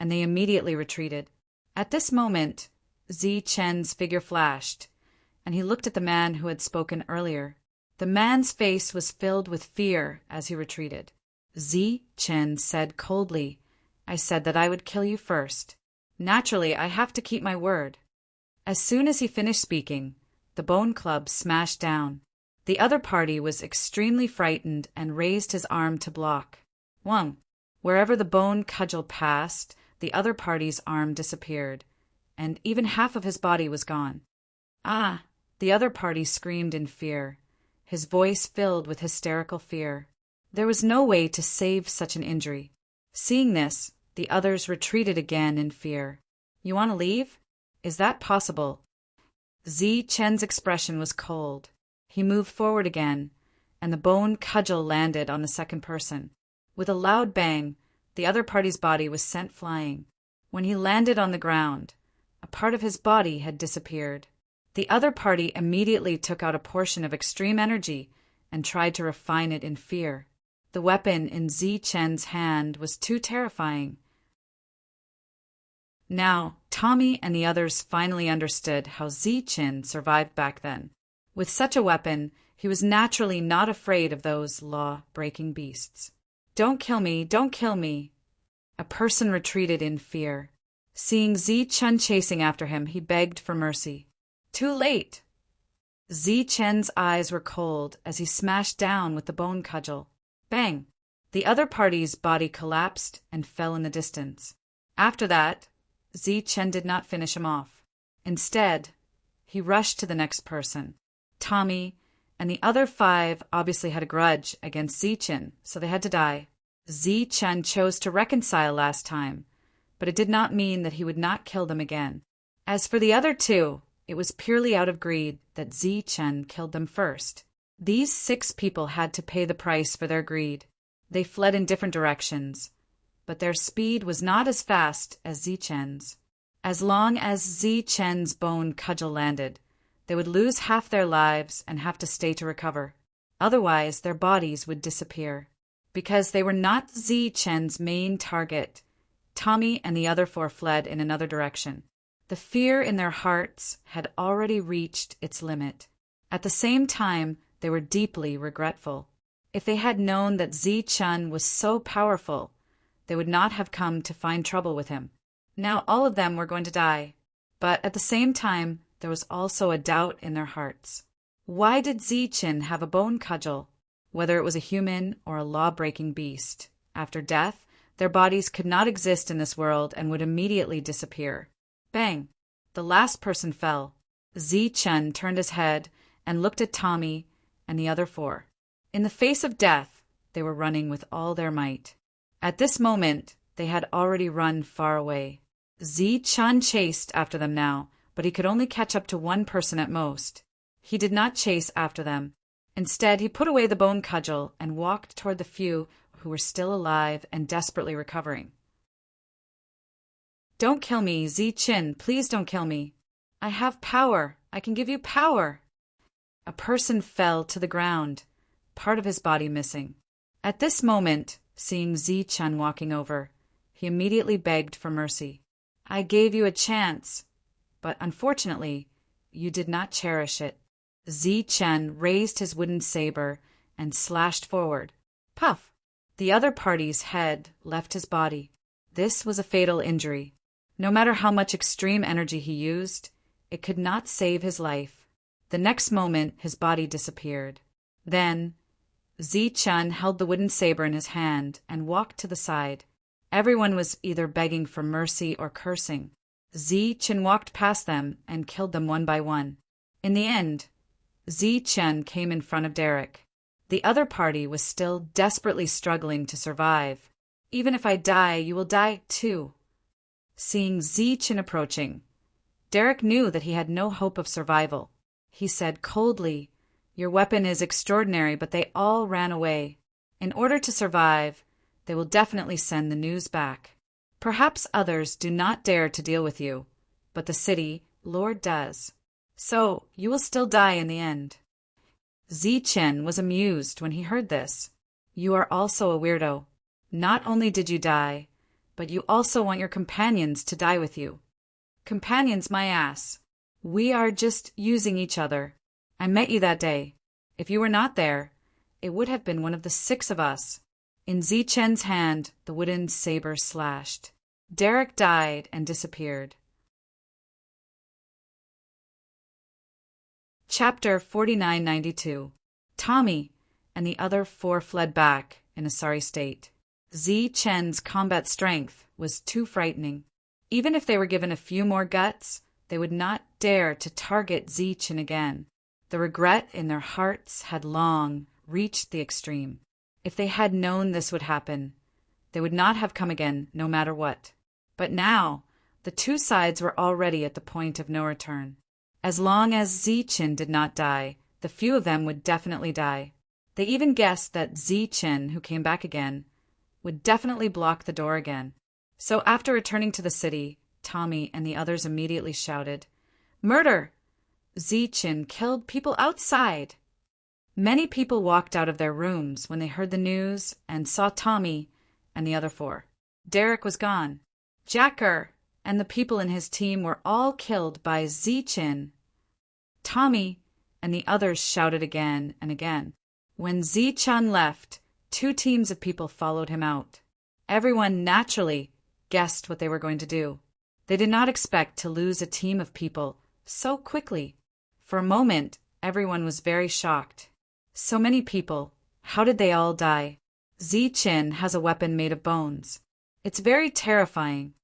A: and they immediately retreated. At this moment, Zi Chen's figure flashed, and he looked at the man who had spoken earlier. The man's face was filled with fear as he retreated. Zi Chen said coldly, I said that I would kill you first. Naturally, I have to keep my word. As soon as he finished speaking, the bone club smashed down. The other party was extremely frightened and raised his arm to block. Wang! Wherever the bone cudgel passed, the other party's arm disappeared, and even half of his body was gone. Ah! The other party screamed in fear, his voice filled with hysterical fear. There was no way to save such an injury. Seeing this, the others retreated again in fear. You want to leave? Is that possible? Zi Chen's expression was cold. He moved forward again, and the bone cudgel landed on the second person. With a loud bang, the other party's body was sent flying. When he landed on the ground, a part of his body had disappeared. The other party immediately took out a portion of extreme energy and tried to refine it in fear. The weapon in Zi Chen's hand was too terrifying. Now, Tommy and the others finally understood how Zi Chen survived back then. With such a weapon, he was naturally not afraid of those law-breaking beasts. Don't kill me, don't kill me. A person retreated in fear. Seeing Zi Chen chasing after him, he begged for mercy. Too late! Zi Chen's eyes were cold as he smashed down with the bone cudgel. Bang! The other party's body collapsed and fell in the distance. After that, Zi Chen did not finish him off. Instead, he rushed to the next person. Tommy and the other 5 obviously had a grudge against Zichen, so they had to die. Zichen chose to reconcile last time, but it did not mean that he would not kill them again. As for the other 2, it was purely out of greed that Zichen killed them first. These 6 people had to pay the price for their greed. They fled in different directions, but their speed was not as fast as Zichen's. As long as Zichen's bone cudgel landed, they would lose half their lives and have to stay to recover. Otherwise, their bodies would disappear. Because they were not Zichen's main target, Tommy and the other 4 fled in another direction. The fear in their hearts had already reached its limit. At the same time, they were deeply regretful. If they had known that Zichen was so powerful, they would not have come to find trouble with him. Now all of them were going to die, but at the same time, there was also a doubt in their hearts. Why did Zichen have a bone cudgel? Whether it was a human or a law-breaking beast, after death, their bodies could not exist in this world and would immediately disappear. Bang! The last person fell. Zichen turned his head and looked at Tommy and the other 4. In the face of death, they were running with all their might. At this moment, they had already run far away. Zichen chased after them now, but he could only catch up to 1 person at most. He did not chase after them. Instead, he put away the bone cudgel and walked toward the few who were still alive and desperately recovering. Don't kill me, Zichen, please don't kill me. I have power. I can give you power. A person fell to the ground, part of his body missing. At this moment, seeing Zichen walking over, he immediately begged for mercy. I gave you a chance, but unfortunately, you did not cherish it. Zichen raised his wooden saber and slashed forward. Puff! The other party's head left his body. This was a fatal injury. No matter how much extreme energy he used, it could not save his life. The next moment, his body disappeared. Then, Zichen held the wooden saber in his hand and walked to the side. Everyone was either begging for mercy or cursing. Zichen walked past them and killed them one by one. In the end, Zichen came in front of Derek. The other party was still desperately struggling to survive. Even if I die, you will die too. Seeing Zichen approaching, Derek knew that he had no hope of survival. He said coldly, "Your weapon is extraordinary, but they all ran away. In order to survive, they will definitely send the news back. Perhaps others do not dare to deal with you, but the city, Lord, does. So you will still die in the end." Zichen was amused when he heard this. "You are also a weirdo. Not only did you die, but you also want your companions to die with you." "Companions, my ass. We are just using each other. I met you that day. If you were not there, it would have been one of the 6 of us." In Zichen's hand, the wooden saber slashed. Derek died and disappeared. Chapter 4992. Tommy and the other 4 fled back in a sorry state. Zichen's combat strength was too frightening. Even if they were given a few more guts, they would not dare to target Zichen again. The regret in their hearts had long reached the extreme. If they had known this would happen, they would not have come again no matter what. But now, the 2 sides were already at the point of no return. As long as Zichen did not die, the few of them would definitely die. They even guessed that Zichen, who came back again, would definitely block the door again. So after returning to the city, Tommy and the others immediately shouted, "Murder! Zichen killed people outside!" Many people walked out of their rooms when they heard the news and saw Tommy and the other 4. Derek was gone. Jacker and the people in his team were all killed by Zichen. Tommy and the others shouted again and again. When Zichen left, 2 teams of people followed him out. Everyone naturally guessed what they were going to do. They did not expect to lose a team of people so quickly. For a moment, everyone was very shocked. So many people, how did they all die? Zichen has a weapon made of bones. It's very terrifying.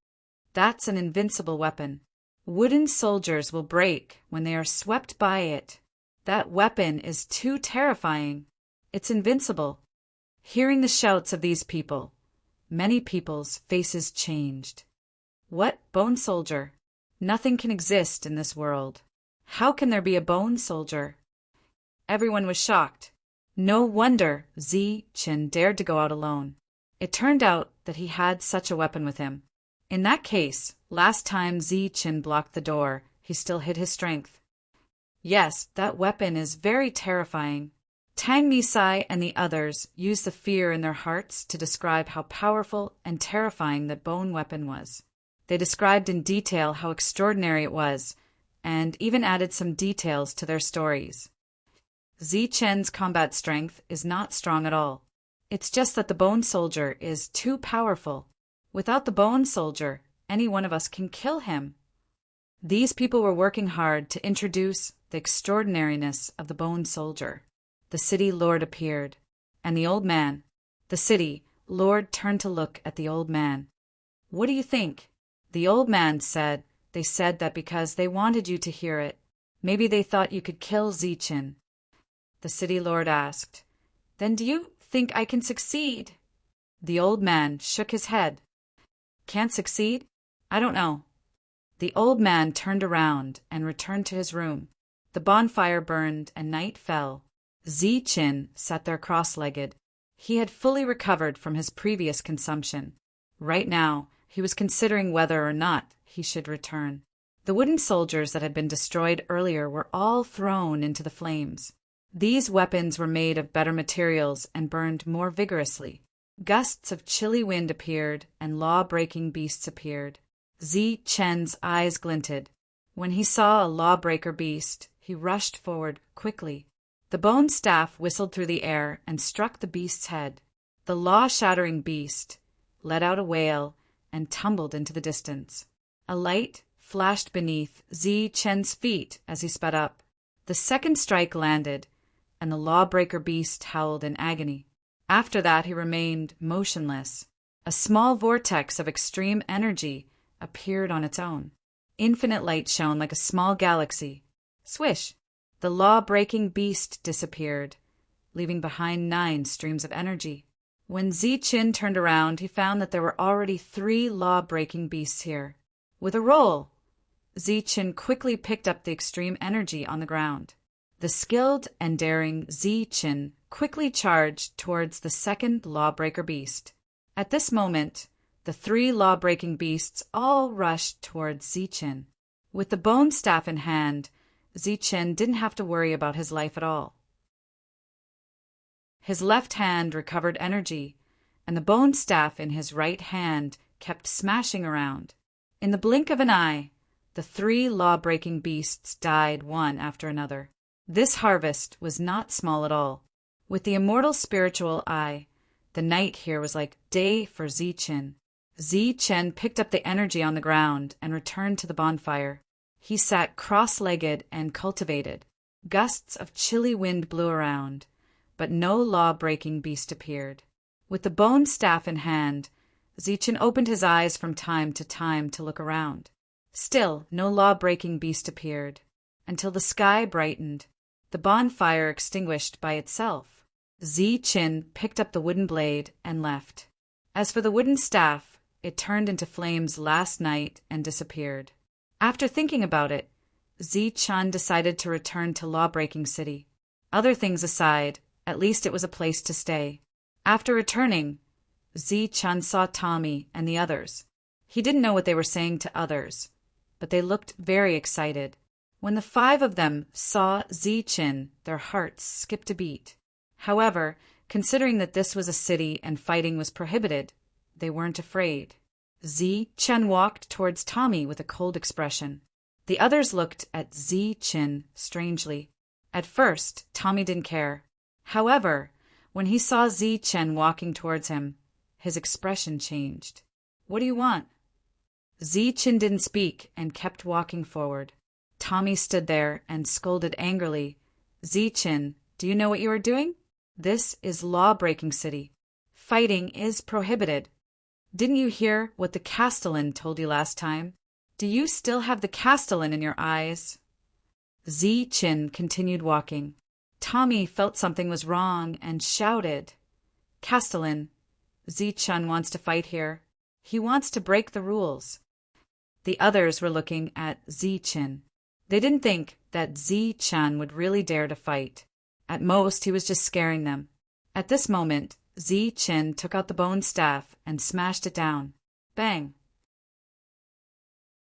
A: That's an invincible weapon. Wooden soldiers will break when they are swept by it. That weapon is too terrifying. It's invincible. Hearing the shouts of these people, many people's faces changed. What bone soldier? Nothing can exist in this world. How can there be a bone soldier? Everyone was shocked. No wonder Zi-Chin dared to go out alone. It turned out that he had such a weapon with him. In that case, last time Zi-Chin blocked the door, he still hid his strength. Yes, that weapon is very terrifying. Tang Nisai and the others used the fear in their hearts to describe how powerful and terrifying that bone weapon was. They described in detail how extraordinary it was, and even added some details to their stories. Zi-Chen's combat strength is not strong at all. It's just that the bone soldier is too powerful. Without the bone soldier, any one of us can kill him. These people were working hard to introduce the extraordinariness of the bone soldier. The city lord appeared, and the old man. The city lord turned to look at the old man. What do you think? The old man said they said that because they wanted you to hear it. Maybe they thought you could kill Zi-Chin. The city lord asked, Then do you think I can succeed? The old man shook his head. Can't succeed? I don't know. The old man turned around and returned to his room. The bonfire burned and night fell. Zi-Chin sat there cross-legged. He had fully recovered from his previous consumption. Right now, he was considering whether or not he should return. The wooden soldiers that had been destroyed earlier were all thrown into the flames. These weapons were made of better materials and burned more vigorously. Gusts of chilly wind appeared, and law-breaking beasts appeared. Zi-Chen's eyes glinted. When he saw a law-breaker beast, he rushed forward quickly. The bone staff whistled through the air and struck the beast's head. The law-shattering beast let out a wail and tumbled into the distance. A light flashed beneath Zi-Chen's feet as he sped up. The second strike landed, and the lawbreaker beast howled in agony. After that he remained motionless. A small vortex of extreme energy appeared on its own. Infinite light shone like a small galaxy. Swish! The law-breaking beast disappeared, leaving behind 9 streams of energy. When Zi-Chin turned around, he found that there were already 3 law-breaking beasts here. With a roll, Zi-Chin quickly picked up the extreme energy on the ground. The skilled and daring Zi-Chin quickly charged towards the second lawbreaker beast. At this moment, the 3 law-breaking beasts all rushed towards Zi-Chin. With the bone staff in hand, Zi-Chin didn't have to worry about his life at all. His left hand recovered energy, and the bone staff in his right hand kept smashing around. In the blink of an eye, the 3 law-breaking beasts died one after another. This harvest was not small at all. With the immortal spiritual eye, the night here was like day for Zi-Chin. Zi-Chin picked up the energy on the ground and returned to the bonfire. He sat cross-legged and cultivated. Gusts of chilly wind blew around, but no law-breaking beast appeared. With the bone staff in hand, Zi-Chin opened his eyes from time to look around. Still, no law-breaking beast appeared, until the sky brightened, the bonfire extinguished by itself. Zi-Chin picked up the wooden blade and left. As for the wooden staff, it turned into flames last night and disappeared. After thinking about it, Zi-Chin decided to return to Lawbreaking City. Other things aside, at least it was a place to stay. After returning, Zi-Chin saw Tommy and the others. He didn't know what they were saying to others, but they looked very excited. When the 5 of them saw Zi-Chin, their hearts skipped a beat. However, considering that this was a city and fighting was prohibited, they weren't afraid. Zi-Chin walked towards Tommy with a cold expression. The others looked at Zi-Chin strangely. At first, Tommy didn't care. However, when he saw Zi-Chin walking towards him, his expression changed. What do you want? Zi-Chin didn't speak and kept walking forward. Tommy stood there and scolded angrily. Zi-Chin, do you know what you are doing? This is Lawbreaking City. Fighting is prohibited. Didn't you hear what the Castellan told you last time? Do you still have the castellan in your eyes? Zi-Chin continued walking. Tommy felt something was wrong and shouted, Castellan, Zi-Chun wants to fight here. He wants to break the rules. The others were looking at Zi-Chin. They didn't think that Zi-Chun would really dare to fight. At most, he was just scaring them. At this moment, Zi-Chin took out the bone staff and smashed it down. Bang!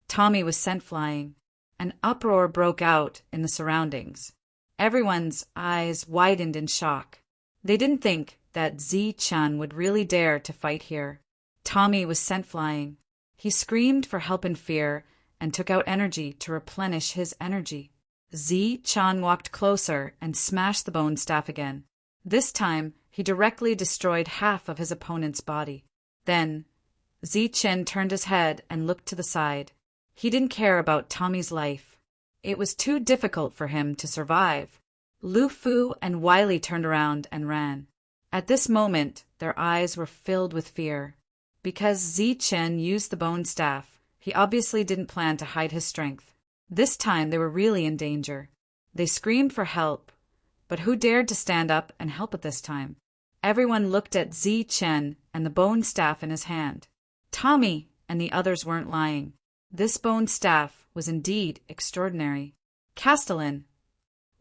A: Tommy was sent flying. An uproar broke out in the surroundings. Everyone's eyes widened in shock. They didn't think that Zi-Chun would really dare to fight here. Tommy was sent flying. He screamed for help in fear and took out energy to replenish his energy. Zi-Chun walked closer and smashed the bone staff again. This time, he directly destroyed half of his opponent's body. Then, Zi-Chin turned his head and looked to the side. He didn't care about Tommy's life. It was too difficult for him to survive. Lu Fu and Wiley turned around and ran. At this moment, their eyes were filled with fear. Because Zi-Chin used the bone staff, he obviously didn't plan to hide his strength. This time they were really in danger. They screamed for help, but who dared to stand up and help at this time? Everyone looked at Zi-Chin and the bone staff in his hand. Tommy and the others weren't lying. This bone staff was indeed extraordinary. Castellan!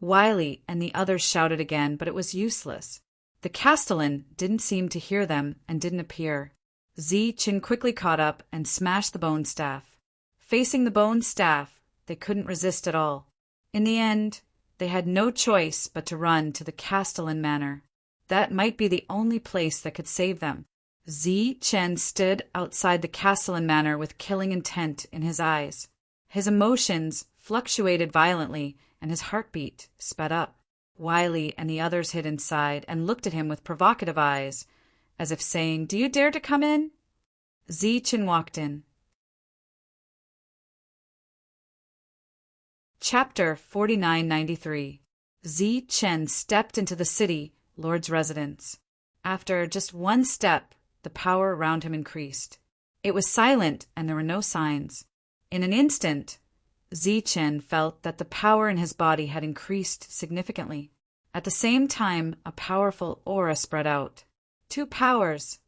A: Wiley and the others shouted again, but it was useless. The castellan didn't seem to hear them and didn't appear. Zi-Chin quickly caught up and smashed the bone staff. Facing the bone staff, they couldn't resist at all. In the end, they had no choice but to run to the castellan manor. That might be the only place that could save them. Zi-Chin stood outside the castellan manor with killing intent in his eyes. His emotions fluctuated violently and his heartbeat sped up. Wiley and the others hid inside and looked at him with provocative eyes, as if saying, "Do you dare to come in?" Zi-Chin walked in. Chapter 4993. Zi-Chin stepped into the city lord's residence. After just one step, the power around him increased. It was silent and there were no signs. In an instant, Zi-Chin felt that the power in his body had increased significantly. At the same time, a powerful aura spread out. 2 powers.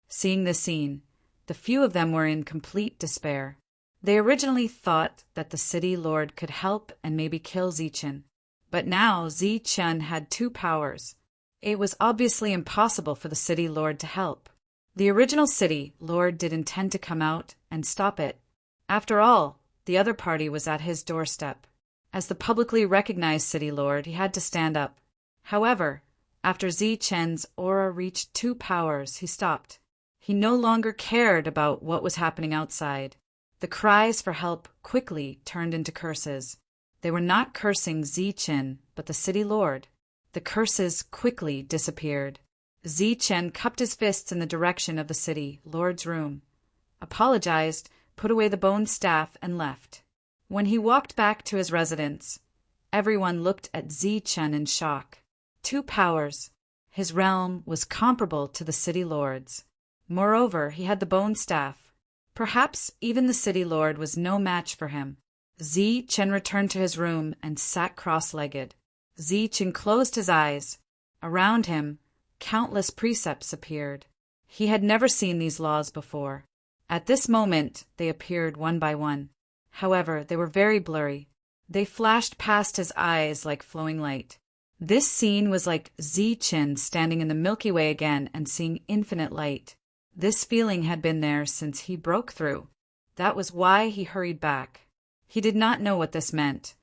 A: Seeing this scene, the few of them were in complete despair. They originally thought that the city lord could help and maybe kill Zi-Chin. But now Zi-Chin had 2 powers. It was obviously impossible for the city lord to help. The original city lord did intend to come out and stop it. After all, the other party was at his doorstep. As the publicly recognized city lord, he had to stand up. However, after Zi-Chin's aura reached 2 powers, he stopped. He no longer cared about what was happening outside. The cries for help quickly turned into curses. They were not cursing Zi-Chin, but the city lord. The curses quickly disappeared. Zi-Chin cupped his fists in the direction of the city lord's room, apologized, put away the bone staff, and left. When he walked back to his residence, everyone looked at Zi-Chin in shock. 2 powers. His realm was comparable to the city lord's. Moreover, he had the bone staff. Perhaps even the city lord was no match for him. Zi-Chin returned to his room and sat cross-legged. Zi-Chin closed his eyes. Around him, countless precepts appeared. He had never seen these laws before. At this moment, they appeared one by one. However, they were very blurry. They flashed past his eyes like flowing light. This scene was like Zi-Chin standing in the Milky Way again and seeing infinite light. This feeling had been there since he broke through. That was why he hurried back. He did not know what this meant,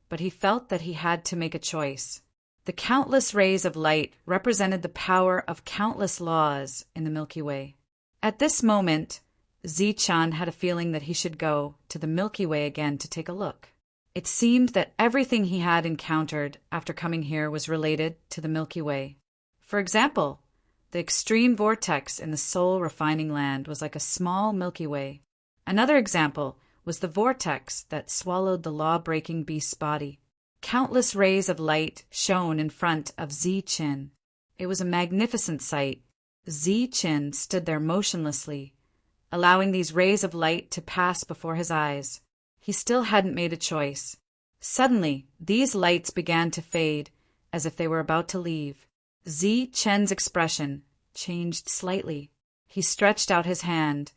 A: but he felt that he had to make a choice. The countless rays of light represented the power of countless laws in the Milky Way. At this moment, Zi-Chin had a feeling that he should go to the Milky Way again to take a look. It seemed that everything he had encountered after coming here was related to the Milky Way. For example, the extreme vortex in the soul refining land was like a small Milky Way. Another example was the vortex that swallowed the law-breaking beast's body. Countless rays of light shone in front of Zi-Chin. It was a magnificent sight. Zi-Chin stood there motionlessly, allowing these rays of light to pass before his eyes. He still hadn't made a choice. Suddenly, these lights began to fade, as if they were about to leave. Chen's expression changed slightly. He stretched out his hand,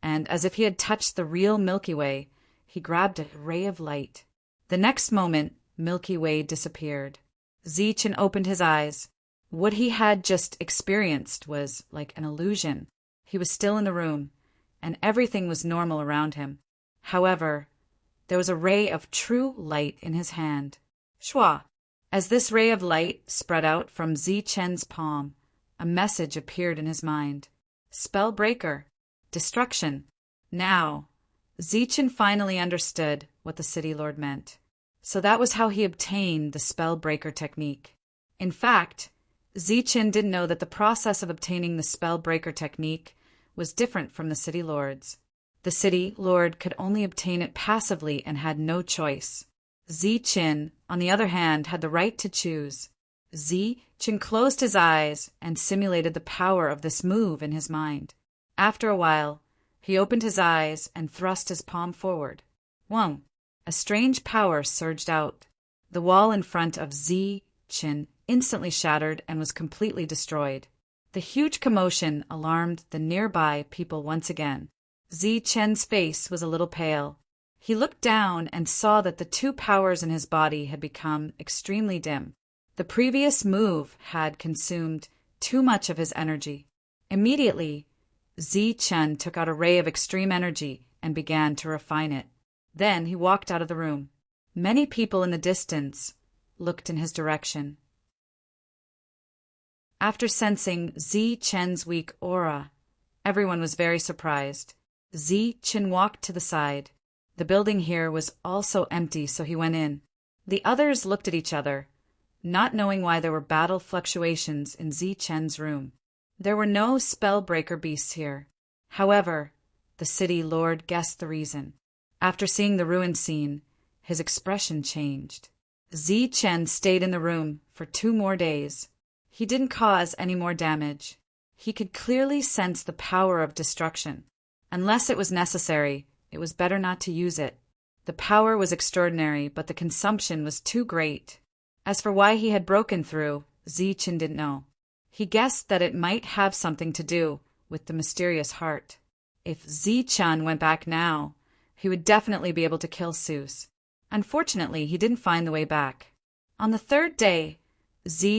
A: and as if he had touched the real Milky Way, he grabbed a ray of light. The next moment, Milky Way disappeared. Chen opened his eyes. What he had just experienced was like an illusion. He was still in the room, and everything was normal around him. However, there was a ray of true light in his hand. Shua! As this ray of light spread out from Chen's palm, a message appeared in his mind. Spellbreaker. Destruction. Now, Chen finally understood what the City Lord meant. So that was how he obtained the Spellbreaker technique. In fact, Chen didn't know that the process of obtaining the Spellbreaker technique was different from the City Lord's. The City Lord could only obtain it passively and had no choice. Chen, on the other hand, had the right to choose. Chen closed his eyes and simulated the power of this move in his mind. After a while, he opened his eyes and thrust his palm forward. Whoa! A strange power surged out. The wall in front of Chen instantly shattered and was completely destroyed. The huge commotion alarmed the nearby people once again. Chen's face was a little pale. He looked down and saw that the two powers in his body had become extremely dim. The previous move had consumed too much of his energy. Immediately, Chen took out a ray of extreme energy and began to refine it. Then he walked out of the room. Many people in the distance looked in his direction. After sensing Chen's weak aura, everyone was very surprised. Chen walked to the side. The building here was also empty, so he went in. The others looked at each other, not knowing why there were battle fluctuations in Chen's room. There were no spellbreaker beasts here. However, the City Lord guessed the reason. After seeing the ruin scene, his expression changed. Chen stayed in the room for 2 more days. He didn't cause any more damage. He could clearly sense the power of destruction. Unless it was necessary, it was better not to use it. The power was extraordinary, but the consumption was too great. As for why he had broken through, Chen didn't know. He guessed that it might have something to do with the mysterious heart. If Chen went back now, he would definitely be able to kill Seuss. Unfortunately, he didn't find the way back. On the 3rd day,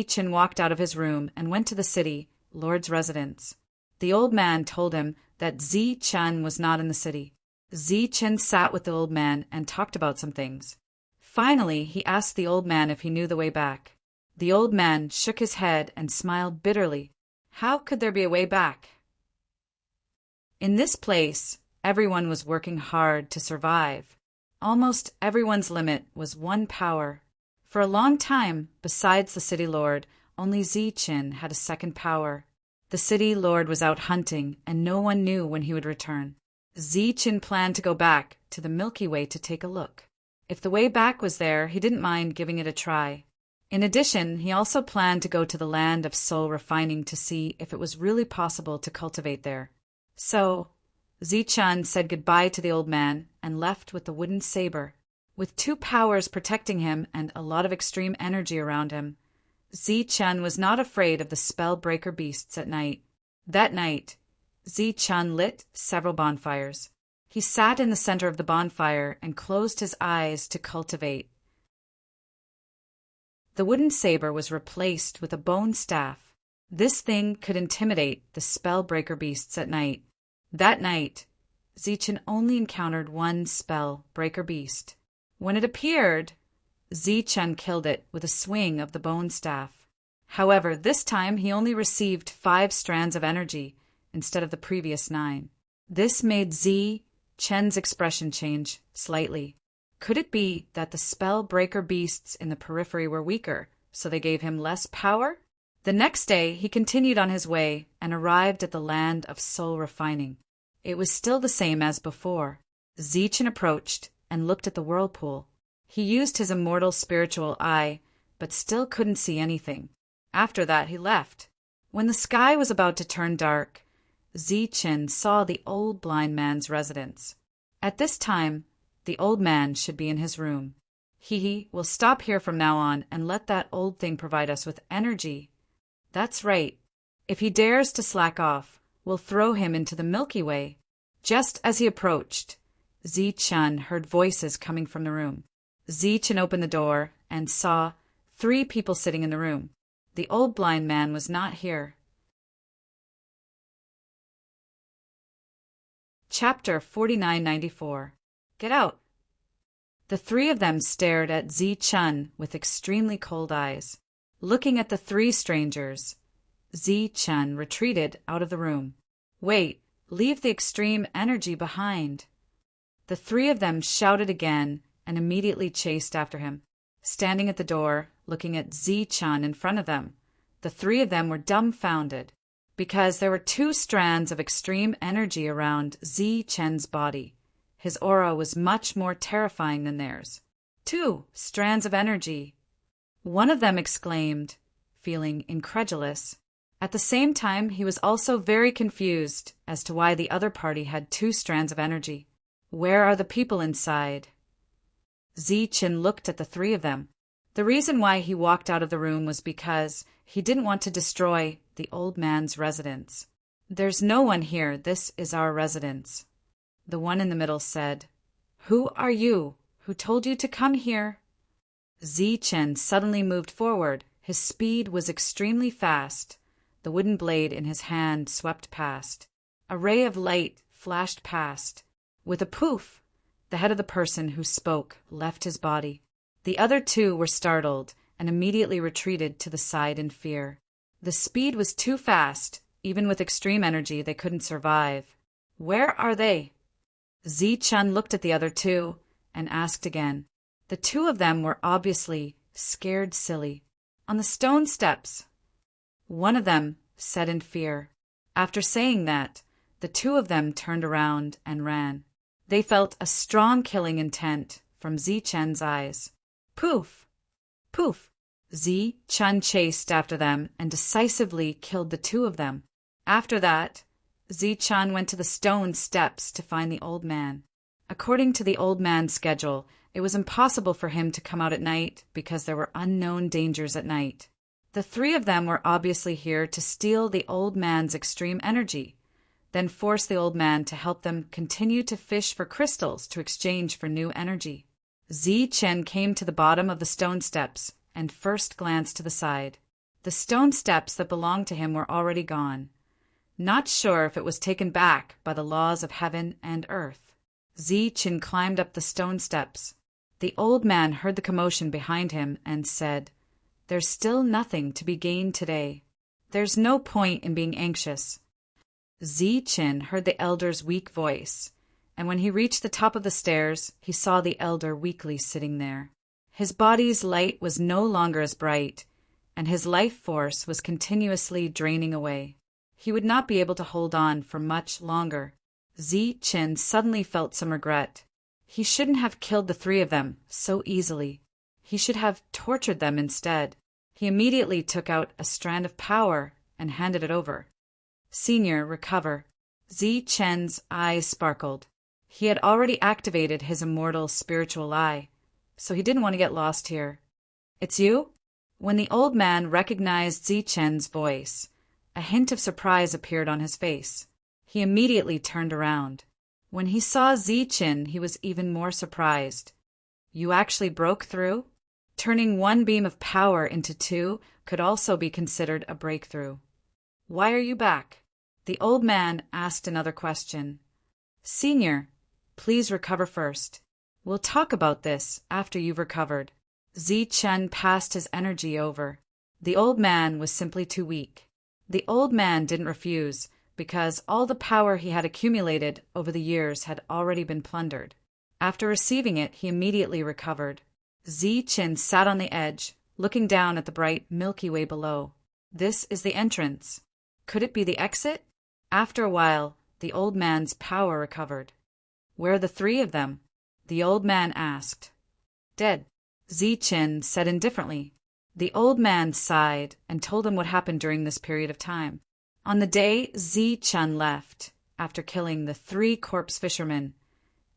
A: Chen walked out of his room and went to the City Lord's residence. The old man told him that Chen was not in the city. Chen sat with the old man and talked about some things. Finally, he asked the old man if he knew the way back. The old man shook his head and smiled bitterly. How could there be a way back? In this place, everyone was working hard to survive. Almost everyone's limit was 1 power. For a long time, besides the City Lord, only Chen had a 2nd power. The City Lord was out hunting, and no one knew when he would return. Chen planned to go back to the Milky Way to take a look. If the way back was there, he didn't mind giving it a try. In addition, he also planned to go to the land of soul refining to see if it was really possible to cultivate there. So, Chen said goodbye to the old man and left with the wooden saber. With 2 powers protecting him and a lot of extreme energy around him, Chen was not afraid of the spellbreaker beasts at night. That night, Chen lit several bonfires. He sat in the center of the bonfire and closed his eyes to cultivate. The wooden saber was replaced with a bone staff. This thing could intimidate the spellbreaker beasts at night. That night, Chen only encountered 1 spellbreaker beast. When it appeared, Chen killed it with a swing of the bone staff. However, this time he only received 5 strands of energy instead of the previous 9. This made Chen's expression change slightly. Could it be that the spellbreaker beasts in the periphery were weaker, so they gave him less power? The next day, he continued on his way and arrived at the land of soul refining. It was still the same as before. Chen approached and looked at the whirlpool. He used his immortal spiritual eye, but still couldn't see anything. After that, he left. When the sky was about to turn dark, Chen saw the old blind man's residence. At this time, The old man should be in his room. We'll stop here from now on and let that old thing provide us with energy. That's right. If he dares to slack off, we'll throw him into the Milky Way. Just as he approached, Zi-Chun heard voices coming from the room. Zi-Chun opened the door and saw 3 people sitting in the room. The old blind man was not here. Chapter 4994. Get out! The 3 of them stared at Zi-Chun with extremely cold eyes. Looking at the 3 strangers, Zi-Chun retreated out of the room. Wait, leave the extreme energy behind. The 3 of them shouted again and immediately chased after him. Standing at the door, looking at Zi-Chun in front of them, the 3 of them were dumbfounded, because there were 2 strands of extreme energy around Zi-Chun's body. His aura was much more terrifying than theirs. 2 strands of energy. One of them exclaimed, feeling incredulous. At the same time, he was also very confused as to why the other party had 2 strands of energy. Where are the people inside? Zi-Chun looked at the 3 of them. The reason why he walked out of the room was because he didn't want to destroy the old man's residence. There's no one here. This is our residence. The one in the middle said, Who are you? Who told you to come here? Zi-Chun suddenly moved forward. His speed was extremely fast. The wooden blade in his hand swept past. A ray of light flashed past. With a poof, the head of the person who spoke left his body. The other 2 were startled and immediately retreated to the side in fear. The speed was too fast. Even with extreme energy, they couldn't survive. Where are they? Zi-Chun looked at the other 2 and asked again. The 2 of them were obviously scared silly. On the stone steps. One of them said in fear. After saying that, the 2 of them turned around and ran. They felt a strong killing intent from Zi-Chun's eyes. Poof! Poof! Zi-Chun chased after them and decisively killed the 2 of them. After that, Zi-Chun went to the stone steps to find the old man. According to the old man's schedule, it was impossible for him to come out at night because there were unknown dangers at night. The 3 of them were obviously here to steal the old man's extreme energy, then force the old man to help them continue to fish for crystals to exchange for new energy. Zi-Chun came to the bottom of the stone steps and first glanced to the side. The stone steps that belonged to him were already gone. Not sure if it was taken back by the laws of heaven and earth. Zi-Chun climbed up the stone steps. The old man heard the commotion behind him and said, There's still nothing to be gained today. There's no point in being anxious. Zi-Chun heard the elder's weak voice, and when he reached the top of the stairs, he saw the elder weakly sitting there. His body's light was no longer as bright, and his life force was continuously draining away. He would not be able to hold on for much longer. Zi-Chun suddenly felt some regret. He shouldn't have killed the 3 of them so easily. He should have tortured them instead. He immediately took out a strand of power and handed it over. Senior, recover. Zi-Chun's eyes sparkled. He had already activated his immortal spiritual eye, so he didn't want to get lost here. It's you? When the old man recognized Zi-Chun's voice, a hint of surprise appeared on his face. He immediately turned around. When he saw Zi-Chun, he was even more surprised. You actually broke through? Turning one beam of power into 2 could also be considered a breakthrough. Why are you back? The old man asked another question. Senior, please recover first. We'll talk about this after you've recovered. Zi-Chun passed his energy over. The old man was simply too weak. The old man didn't refuse, because all the power he had accumulated over the years had already been plundered. After receiving it, he immediately recovered. Zi-Chun sat on the edge, looking down at the bright Milky Way below. This is the entrance. Could it be the exit? After a while, the old man's power recovered. Where are the 3 of them? The old man asked. Dead, Zi-Chun said indifferently. The old man sighed and told him what happened during this period of time. On the day Zi-Chun left, after killing the 3 corpse fishermen,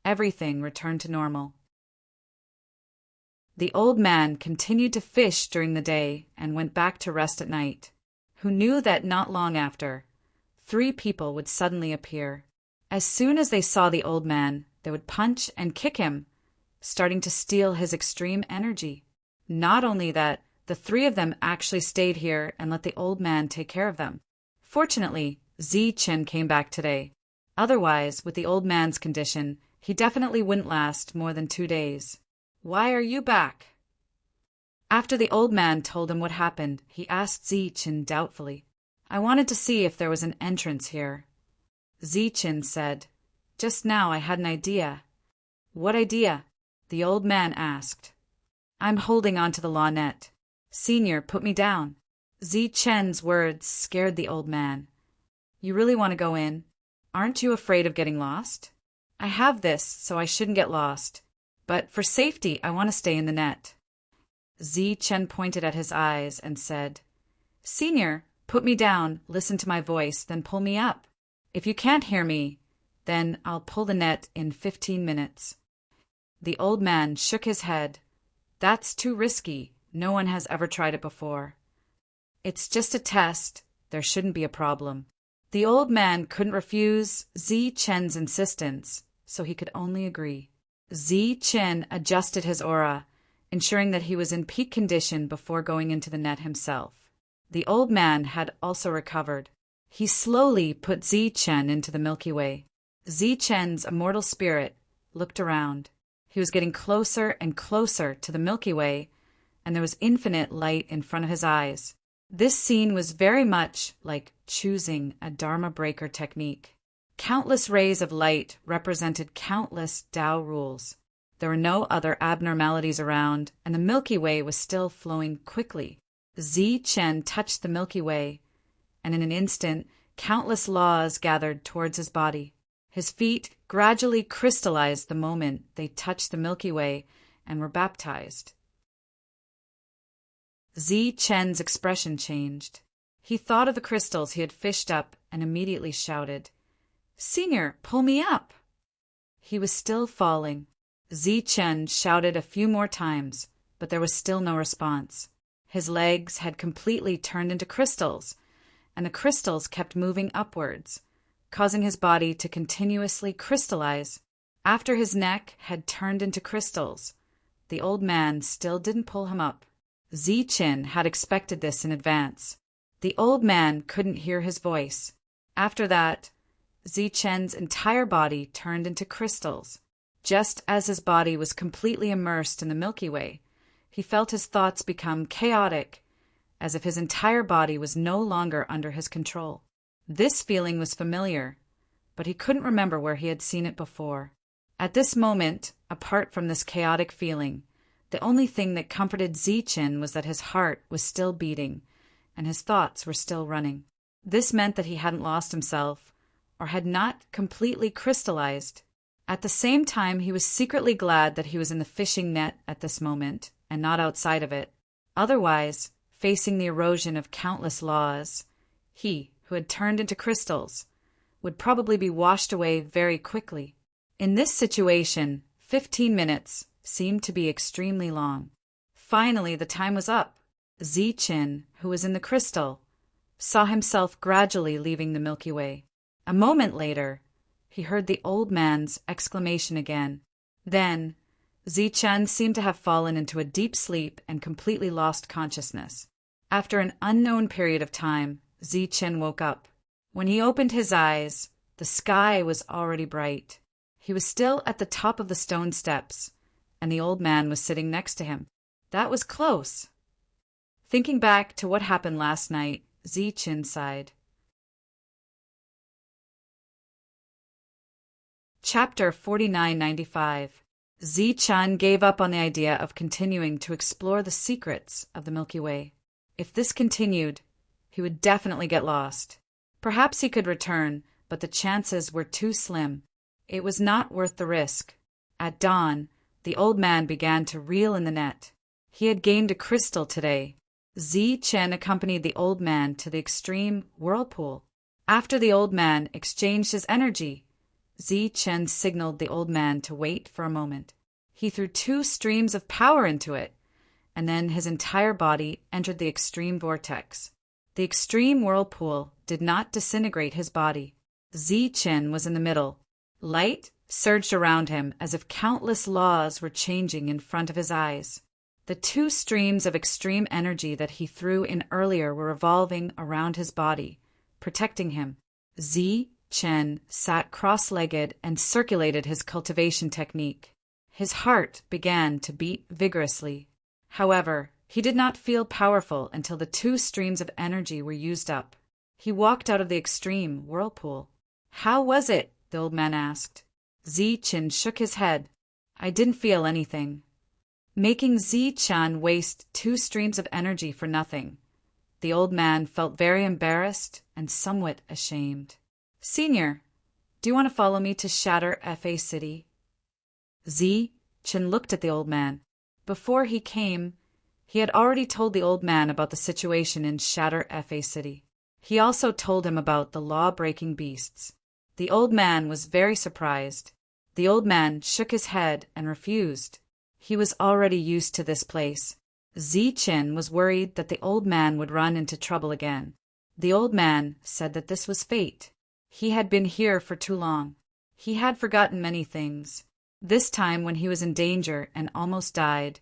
A: everything returned to normal. The old man continued to fish during the day and went back to rest at night. Who knew that not long after, 3 people would suddenly appear. As soon as they saw the old man, they would punch and kick him, starting to steal his extreme energy. Not only that, the 3 of them actually stayed here and let the old man take care of them. Fortunately, Chen came back today. Otherwise, with the old man's condition, he definitely wouldn't last more than 2 days. Why are you back? After the old man told him what happened, he asked Chen doubtfully. I wanted to see if there was an entrance here. Chen said, Just now I had an idea. What idea? The old man asked. I'm holding onto the law net. Senior, put me down. Chen's words scared the old man. You really want to go in? Aren't you afraid of getting lost? I have this, so I shouldn't get lost. But for safety, I want to stay in the net. Chen pointed at his eyes and said, Senior, put me down, listen to my voice, then pull me up. If you can't hear me, then I'll pull the net in 15 minutes. The old man shook his head. That's too risky. No one has ever tried it before. It's just a test. There shouldn't be a problem. The old man couldn't refuse Chen's insistence, so he could only agree. Chen adjusted his aura, ensuring that he was in peak condition before going into the net himself. The old man had also recovered. He slowly put Chen into the Milky Way. Chen's immortal spirit looked around. He was getting closer and closer to the Milky Way, and there was infinite light in front of his eyes. This scene was very much like choosing a Dharma breaker technique. Countless rays of light represented countless Tao rules. There were no other abnormalities around, and the Milky Way was still flowing quickly. Chen touched the Milky Way, and in an instant, countless laws gathered towards his body. His feet gradually crystallized the moment they touched the Milky Way and were baptized. Chen's expression changed. He thought of the crystals he had fished up and immediately shouted, Senior, pull me up! He was still falling. Chen shouted a few more times, but there was still no response. His legs had completely turned into crystals, and the crystals kept moving upwards, causing his body to continuously crystallize. After his neck had turned into crystals, the old man still didn't pull him up. Chen had expected this in advance. The old man couldn't hear his voice. After that, Chen's entire body turned into crystals. Just as his body was completely immersed in the Milky Way, he felt his thoughts become chaotic, as if his entire body was no longer under his control. This feeling was familiar, but he couldn't remember where he had seen it before. At this moment, apart from this chaotic feeling, the only thing that comforted Chen was that his heart was still beating, and his thoughts were still running. This meant that he hadn't lost himself, or had not completely crystallized. At the same time, he was secretly glad that he was in the fishing net at this moment, and not outside of it. Otherwise, facing the erosion of countless laws, he, who had turned into crystals, would probably be washed away very quickly. In this situation, 15 minutes seemed to be extremely long. Finally, the time was up. Chen, who was in the crystal, saw himself gradually leaving the Milky Way. A moment later, he heard the old man's exclamation again. Then, Chen seemed to have fallen into a deep sleep and completely lost consciousness. After an unknown period of time, Chen woke up. When he opened his eyes, the sky was already bright. He was still at the top of the stone steps, and the old man was sitting next to him. That was close. Thinking back to what happened last night, Chen sighed. Chapter 4995. Chen gave up on the idea of continuing to explore the secrets of the Milky Way. If this continued, he would definitely get lost. Perhaps he could return, but the chances were too slim. It was not worth the risk. At dawn, the old man began to reel in the net. He had gained a crystal today. Chen accompanied the old man to the extreme whirlpool. After the old man exchanged his energy, Chen signaled the old man to wait for a moment. He threw 2 streams of power into it, and then his entire body entered the extreme vortex. The extreme whirlpool did not disintegrate his body. Chen was in the middle. Light surged around him as if countless laws were changing in front of his eyes. The 2 streams of extreme energy that he threw in earlier were revolving around his body, protecting him. Chen sat cross-legged and circulated his cultivation technique. His heart began to beat vigorously. However, he did not feel powerful until the 2 streams of energy were used up. He walked out of the extreme whirlpool. "How was it?" the old man asked. Chen shook his head. "I didn't feel anything." Making Chen waste 2 streams of energy for nothing. The old man felt very embarrassed and somewhat ashamed. "Senior, do you want to follow me to Shatter Fa City?" Chen looked at the old man. Before he came, he had already told the old man about the situation in Shatter Fa City. He also told him about the law-breaking beasts. The old man was very surprised. The old man shook his head and refused. He was already used to this place. Chen was worried that the old man would run into trouble again. The old man said that this was fate. He had been here for too long. He had forgotten many things. This time, when he was in danger and almost died,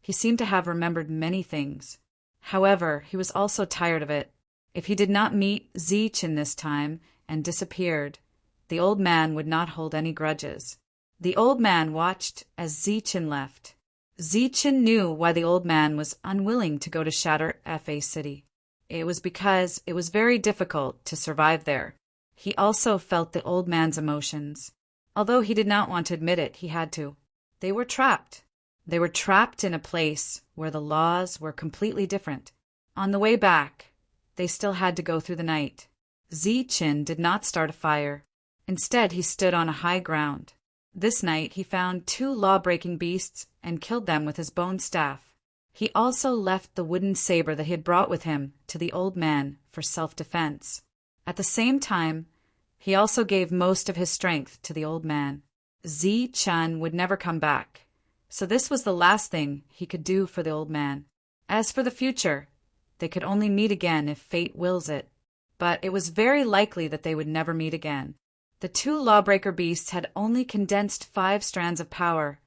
A: he seemed to have remembered many things. However, he was also tired of it. If he did not meet Chen this time and disappeared, the old man would not hold any grudges. The old man watched as Chen left. Chen knew why the old man was unwilling to go to Shatter Fa City. It was because it was very difficult to survive there. He also felt the old man's emotions. Although he did not want to admit it, he had to. They were trapped. They were trapped in a place where the laws were completely different. On the way back, they still had to go through the night. Chen did not start a fire. Instead, he stood on a high ground. This night, he found 2 law-breaking beasts and killed them with his bone staff. He also left the wooden saber that he had brought with him to the old man for self-defense. At the same time, he also gave most of his strength to the old man. Chen would never come back, so this was the last thing he could do for the old man. As for the future, they could only meet again if fate wills it, but it was very likely that they would never meet again. The 2 lawbreaker beasts had only condensed 5 strands of power,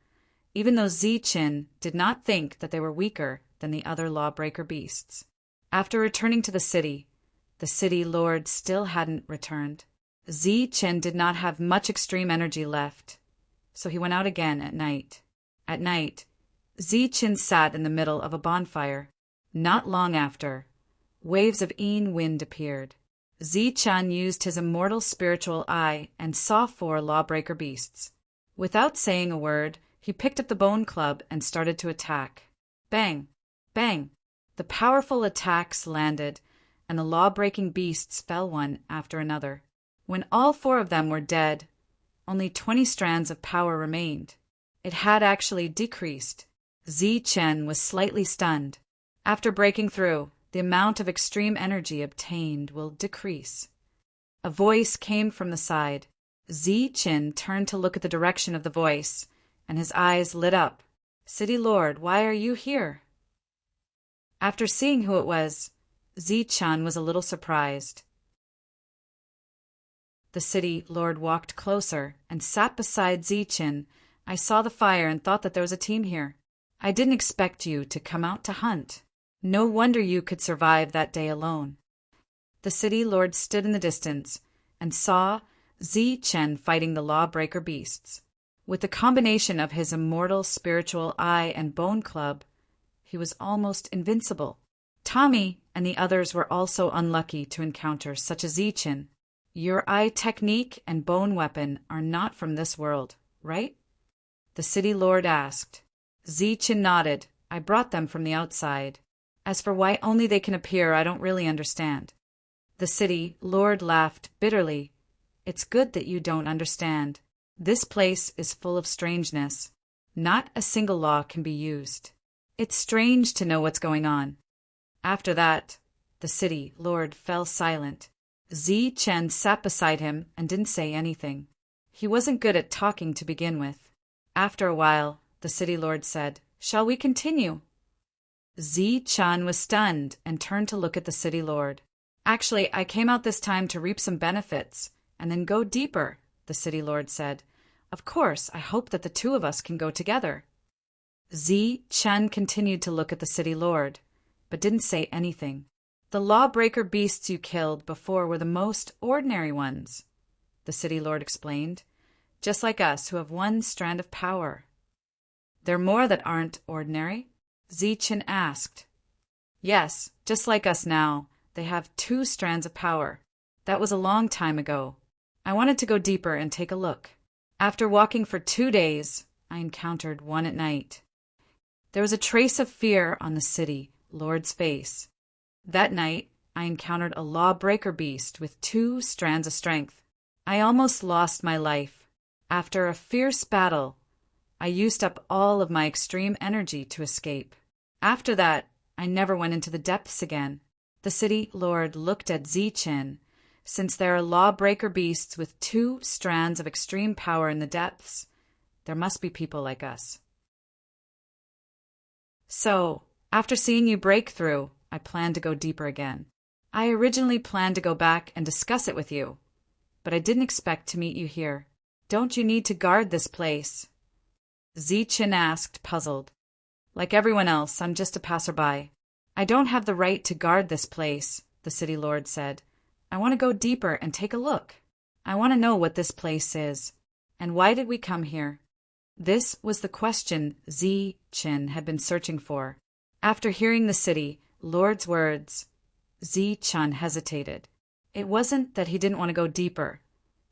A: even though Chen did not think that they were weaker than the other lawbreaker beasts. After returning to the city lord still hadn't returned. Chen did not have much extreme energy left, so he went out again at night. At night, Chen sat in the middle of a bonfire. Not long after, waves of wind appeared. Chen used his immortal spiritual eye and saw 4 lawbreaker beasts. Without saying a word, he picked up the bone club and started to attack. Bang! Bang! The powerful attacks landed, and the law-breaking beasts fell one after another. When all 4 of them were dead, only 20 strands of power remained. It had actually decreased. Chen was slightly stunned. After breaking through, the amount of extreme energy obtained will decrease. A voice came from the side. Chen turned to look at the direction of the voice, and his eyes lit up. "City Lord, why are you here?" After seeing who it was, Chen was a little surprised. The city lord walked closer and sat beside Chen. "I saw the fire and thought that there was a team here. I didn't expect you to come out to hunt. No wonder you could survive that day alone." The city lord stood in the distance and saw Chen fighting the lawbreaker beasts. With the combination of his immortal spiritual eye and bone club, he was almost invincible. Tommy and the others were also unlucky to encounter such a Chen. "Your eye technique and bone weapon are not from this world, right?" the city lord asked. Chen nodded. "I brought them from the outside. As for why only they can appear, I don't really understand." The city lord laughed bitterly. "It's good that you don't understand. This place is full of strangeness. Not a single law can be used. It's strange to know what's going on." After that, the city lord fell silent. Chen sat beside him and didn't say anything. He wasn't good at talking to begin with. After a while, the city lord said, "Shall we continue?" Zi-chan was stunned and turned to look at the city lord. "Actually, I came out this time to reap some benefits and then go deeper," the city lord said. "Of course, I hope that the two of us can go together." Zi-chan continued to look at the city lord, but didn't say anything. "The lawbreaker beasts you killed before were the most ordinary ones," the city lord explained. "Just like us who have one strand of power." "There are more that aren't ordinary?" Zi-chan asked. "Yes, just like us now. They have 2 strands of power. That was a long time ago. I wanted to go deeper and take a look. After walking for 2 days, I encountered one at night. There was a trace of fear on the city lord's face. That night, I encountered a lawbreaker beast with 2 strands of strength. I almost lost my life. After a fierce battle, I used up all of my extreme energy to escape. After that, I never went into the depths again." The city lord looked at Zi-chan. "Since there are lawbreaker beasts with 2 strands of extreme power in the depths, there must be people like us. So, after seeing you break through, I plan to go deeper again. I originally planned to go back and discuss it with you, but I didn't expect to meet you here. Don't you need to guard this place?" Zi-chan asked, puzzled. "Like everyone else, I'm just a passerby. I don't have the right to guard this place," the city lord said. "I want to go deeper and take a look. I want to know what this place is. And why did we come here?" This was the question Zi-chan had been searching for. After hearing the city lord's words, Zi-chan hesitated. It wasn't that he didn't want to go deeper,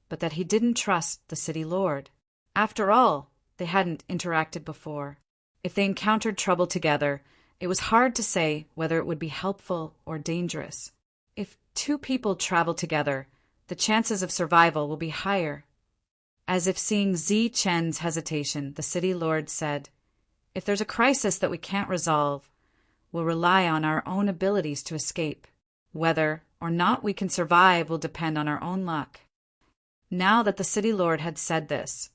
A: but that he didn't trust the city lord. After all, they hadn't interacted before. If they encountered trouble together, it was hard to say whether it would be helpful or dangerous. If 2 people travel together, the chances of survival will be higher. As if seeing Zi-chan's hesitation, the city lord said, "If there's a crisis that we can't resolve, we'll rely on our own abilities to escape. Whether or not we can survive will depend on our own luck." Now that the city lord had said this,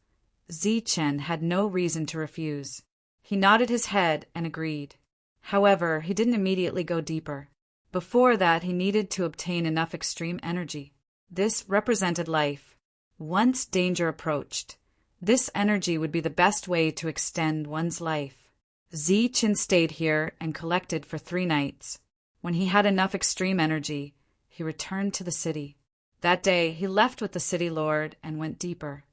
A: Zi-chan had no reason to refuse. He nodded his head and agreed. However, he didn't immediately go deeper. Before that, he needed to obtain enough extreme energy. This represented life. Once danger approached, this energy would be the best way to extend one's life. Zi-chan stayed here and collected for 3 nights. When he had enough extreme energy, he returned to the city. That day, he left with the city lord and went deeper.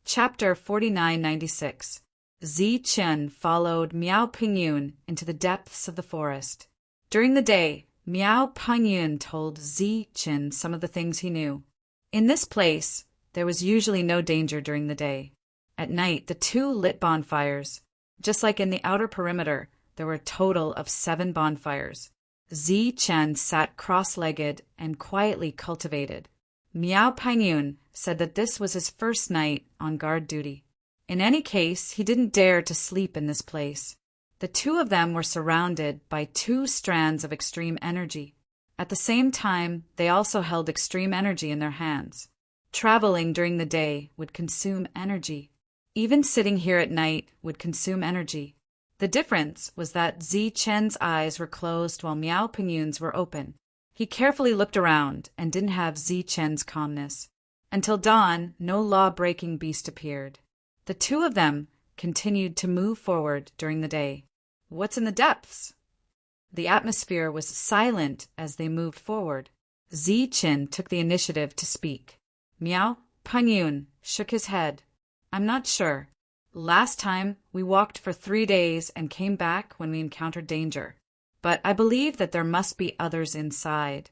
A: Chapter 4996. Zi-chan followed Miao Pingyun into the depths of the forest. During the day, Miao Pingyun told Zi-chan some of the things he knew. In this place, there was usually no danger during the day. At night, the 2 lit bonfires. Just like in the outer perimeter, there were a total of 7 bonfires. Zi-chan sat cross-legged and quietly cultivated. Miao Pingyun said that this was his first night on guard duty. In any case, he didn't dare to sleep in this place. The 2 of them were surrounded by 2 strands of extreme energy. At the same time, they also held extreme energy in their hands. Traveling during the day would consume energy. Even sitting here at night would consume energy. The difference was that Zi-chan's eyes were closed while Miao Pingyun's were open. He carefully looked around and didn't have Zi-chan's calmness. Until dawn, no law-breaking beast appeared. The 2 of them continued to move forward during the day. What's in the depths? The atmosphere was silent as they moved forward. Zi-chan took the initiative to speak. Miao Pingyun shook his head. "I'm not sure. Last time, we walked for 3 days and came back when we encountered danger. But I believe that there must be others inside."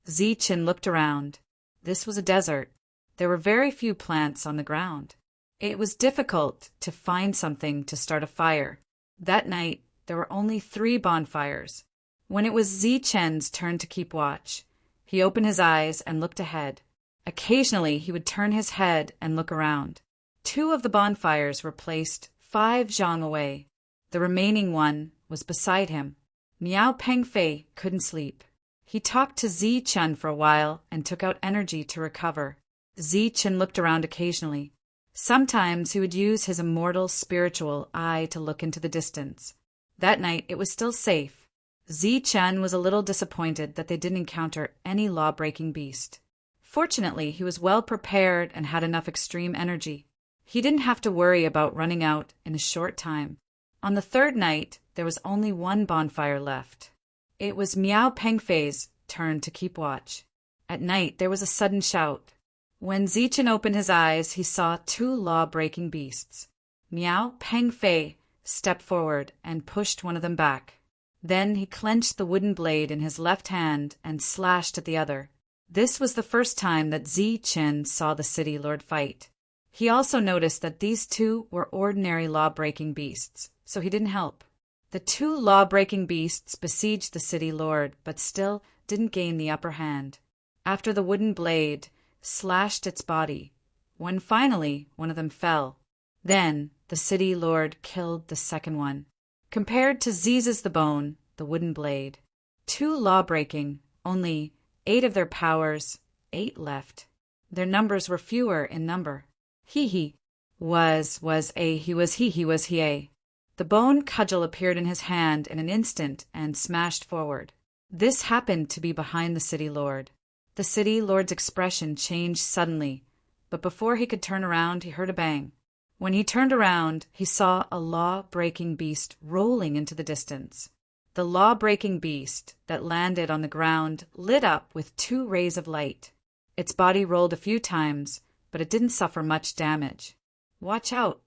A: Zi-chan looked around. This was a desert. There were very few plants on the ground. It was difficult to find something to start a fire. That night, there were only 3 bonfires. When it was Zi-chan's turn to keep watch, he opened his eyes and looked ahead. Occasionally, he would turn his head and look around. 2 of the bonfires were placed 5 zhang away. The remaining one was beside him. Miao Pengfei couldn't sleep. He talked to Zi-Chen for a while and took out energy to recover. Zi-Chen looked around occasionally. Sometimes he would use his immortal spiritual eye to look into the distance. That night it was still safe. Zi-Chen was a little disappointed that they didn't encounter any law-breaking beast. Fortunately, he was well prepared and had enough extreme energy. He didn't have to worry about running out in a short time. On the third night, there was only one bonfire left. It was Miao Pengfei's turn to keep watch. At night, there was a sudden shout. When Zi-Chen opened his eyes, he saw two law-breaking beasts. Miao Pengfei stepped forward and pushed one of them back. Then he clenched the wooden blade in his left hand and slashed at the other. This was the first time that Zi-Chen saw the city lord fight. He also noticed that these two were ordinary law-breaking beasts, so he didn't help. The two law-breaking beasts besieged the city lord, but still didn't gain the upper hand. After the wooden blade slashed its body, when finally one of them fell, then the city lord killed the second one. Compared to Ziz's the bone, the wooden blade, two law-breaking, only 8 of their powers, 8 left. Their numbers were fewer in number. He was he. The bone cudgel appeared in his hand in an instant and smashed forward. This happened to be behind the city lord. The city lord's expression changed suddenly, but before he could turn around, he heard a bang. When he turned around, he saw a law-breaking beast rolling into the distance. The law-breaking beast that landed on the ground lit up with 2 rays of light. Its body rolled a few times, but it didn't suffer much damage. "Watch out!"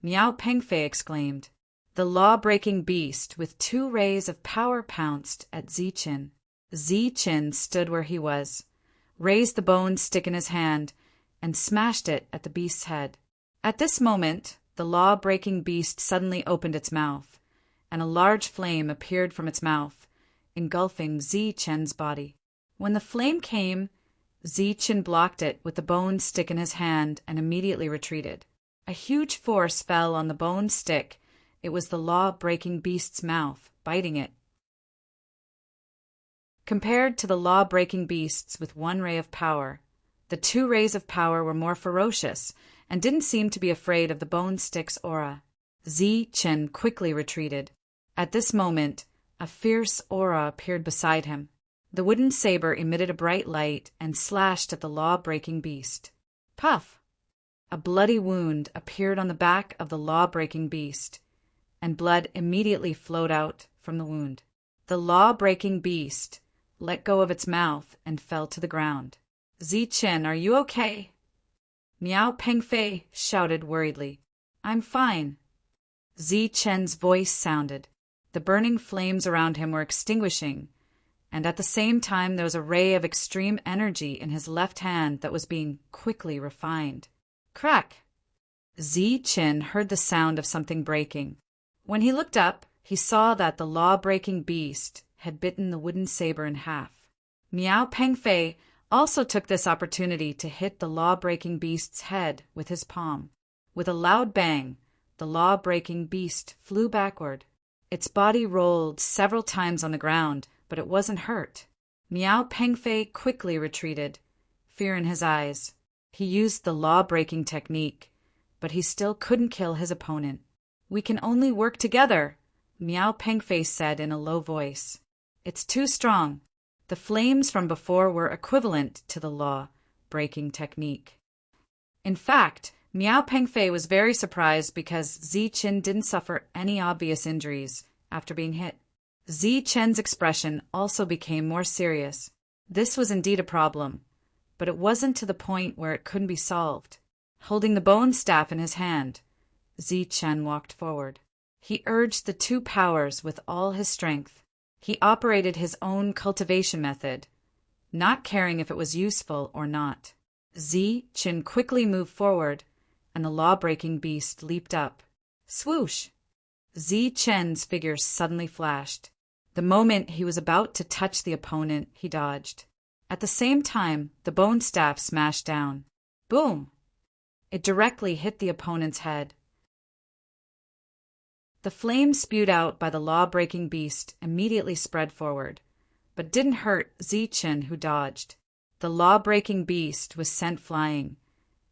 A: Miao Pengfei exclaimed. The law-breaking beast with 2 rays of power pounced at Zi-Chen. Zi-Chen stood where he was, raised the bone stick in his hand, and smashed it at the beast's head. At this moment, the law-breaking beast suddenly opened its mouth, and a large flame appeared from its mouth, engulfing Zi-Chen's body. When the flame came, Zi-Chen blocked it with the bone stick in his hand and immediately retreated. A huge force fell on the bone stick. It was the law-breaking beast's mouth, biting it. Compared to the law-breaking beasts with 1 ray of power, the 2 rays of power were more ferocious and didn't seem to be afraid of the bone stick's aura. Zi-Chen quickly retreated. At this moment, a fierce aura appeared beside him. The wooden saber emitted a bright light and slashed at the law-breaking beast. Puff! A bloody wound appeared on the back of the law-breaking beast, and blood immediately flowed out from the wound. The law-breaking beast let go of its mouth and fell to the ground. "Zi-Chen, are you okay?" Miao Pengfei shouted worriedly. "I'm fine." Zi-Chen's voice sounded. The burning flames around him were extinguishing, and at the same time there was a ray of extreme energy in his left hand that was being quickly refined. Crack! Zi-Chen heard the sound of something breaking. When he looked up, he saw that the law-breaking beast had bitten the wooden saber in half. Miao Pengfei also took this opportunity to hit the law-breaking beast's head with his palm. With a loud bang, the law-breaking beast flew backward. Its body rolled several times on the ground, but it wasn't hurt. Miao Pengfei quickly retreated, fear in his eyes. He used the law-breaking technique, but he still couldn't kill his opponent. "We can only work together," Miao Pengfei said in a low voice. "It's too strong." The flames from before were equivalent to the law-breaking technique. In fact, Miao Pengfei was very surprised because Zi-Chen didn't suffer any obvious injuries after being hit. Zi-Chen's expression also became more serious. This was indeed a problem, but it wasn't to the point where it couldn't be solved. Holding the bone staff in his hand, Zi-Chen walked forward. He urged the 2 powers with all his strength. He operated his own cultivation method, not caring if it was useful or not. Zi-Chen quickly moved forward, and the law-breaking beast leaped up. Swoosh! Zi-Chen's figure suddenly flashed. The moment he was about to touch the opponent, he dodged. At the same time, the bone staff smashed down. Boom! It directly hit the opponent's head. The flame spewed out by the law-breaking beast immediately spread forward. but didn't hurt Zichen, who dodged. The law-breaking beast was sent flying,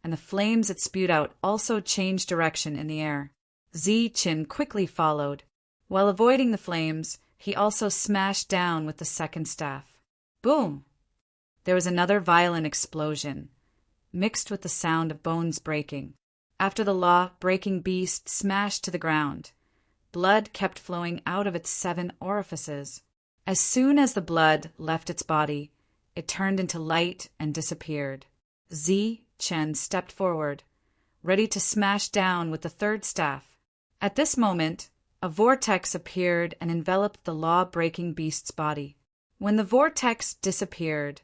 A: and the flames it spewed out also changed direction in the air. Zichen quickly followed. While avoiding the flames, he also smashed down with the second staff. Boom! There was another violent explosion, mixed with the sound of bones breaking. After the law-breaking beast smashed to the ground, blood kept flowing out of its 7 orifices. As soon as the blood left its body, it turned into light and disappeared. Zichen stepped forward, ready to smash down with the third staff. At this moment, a vortex appeared and enveloped the law-breaking beast's body. When the vortex disappeared,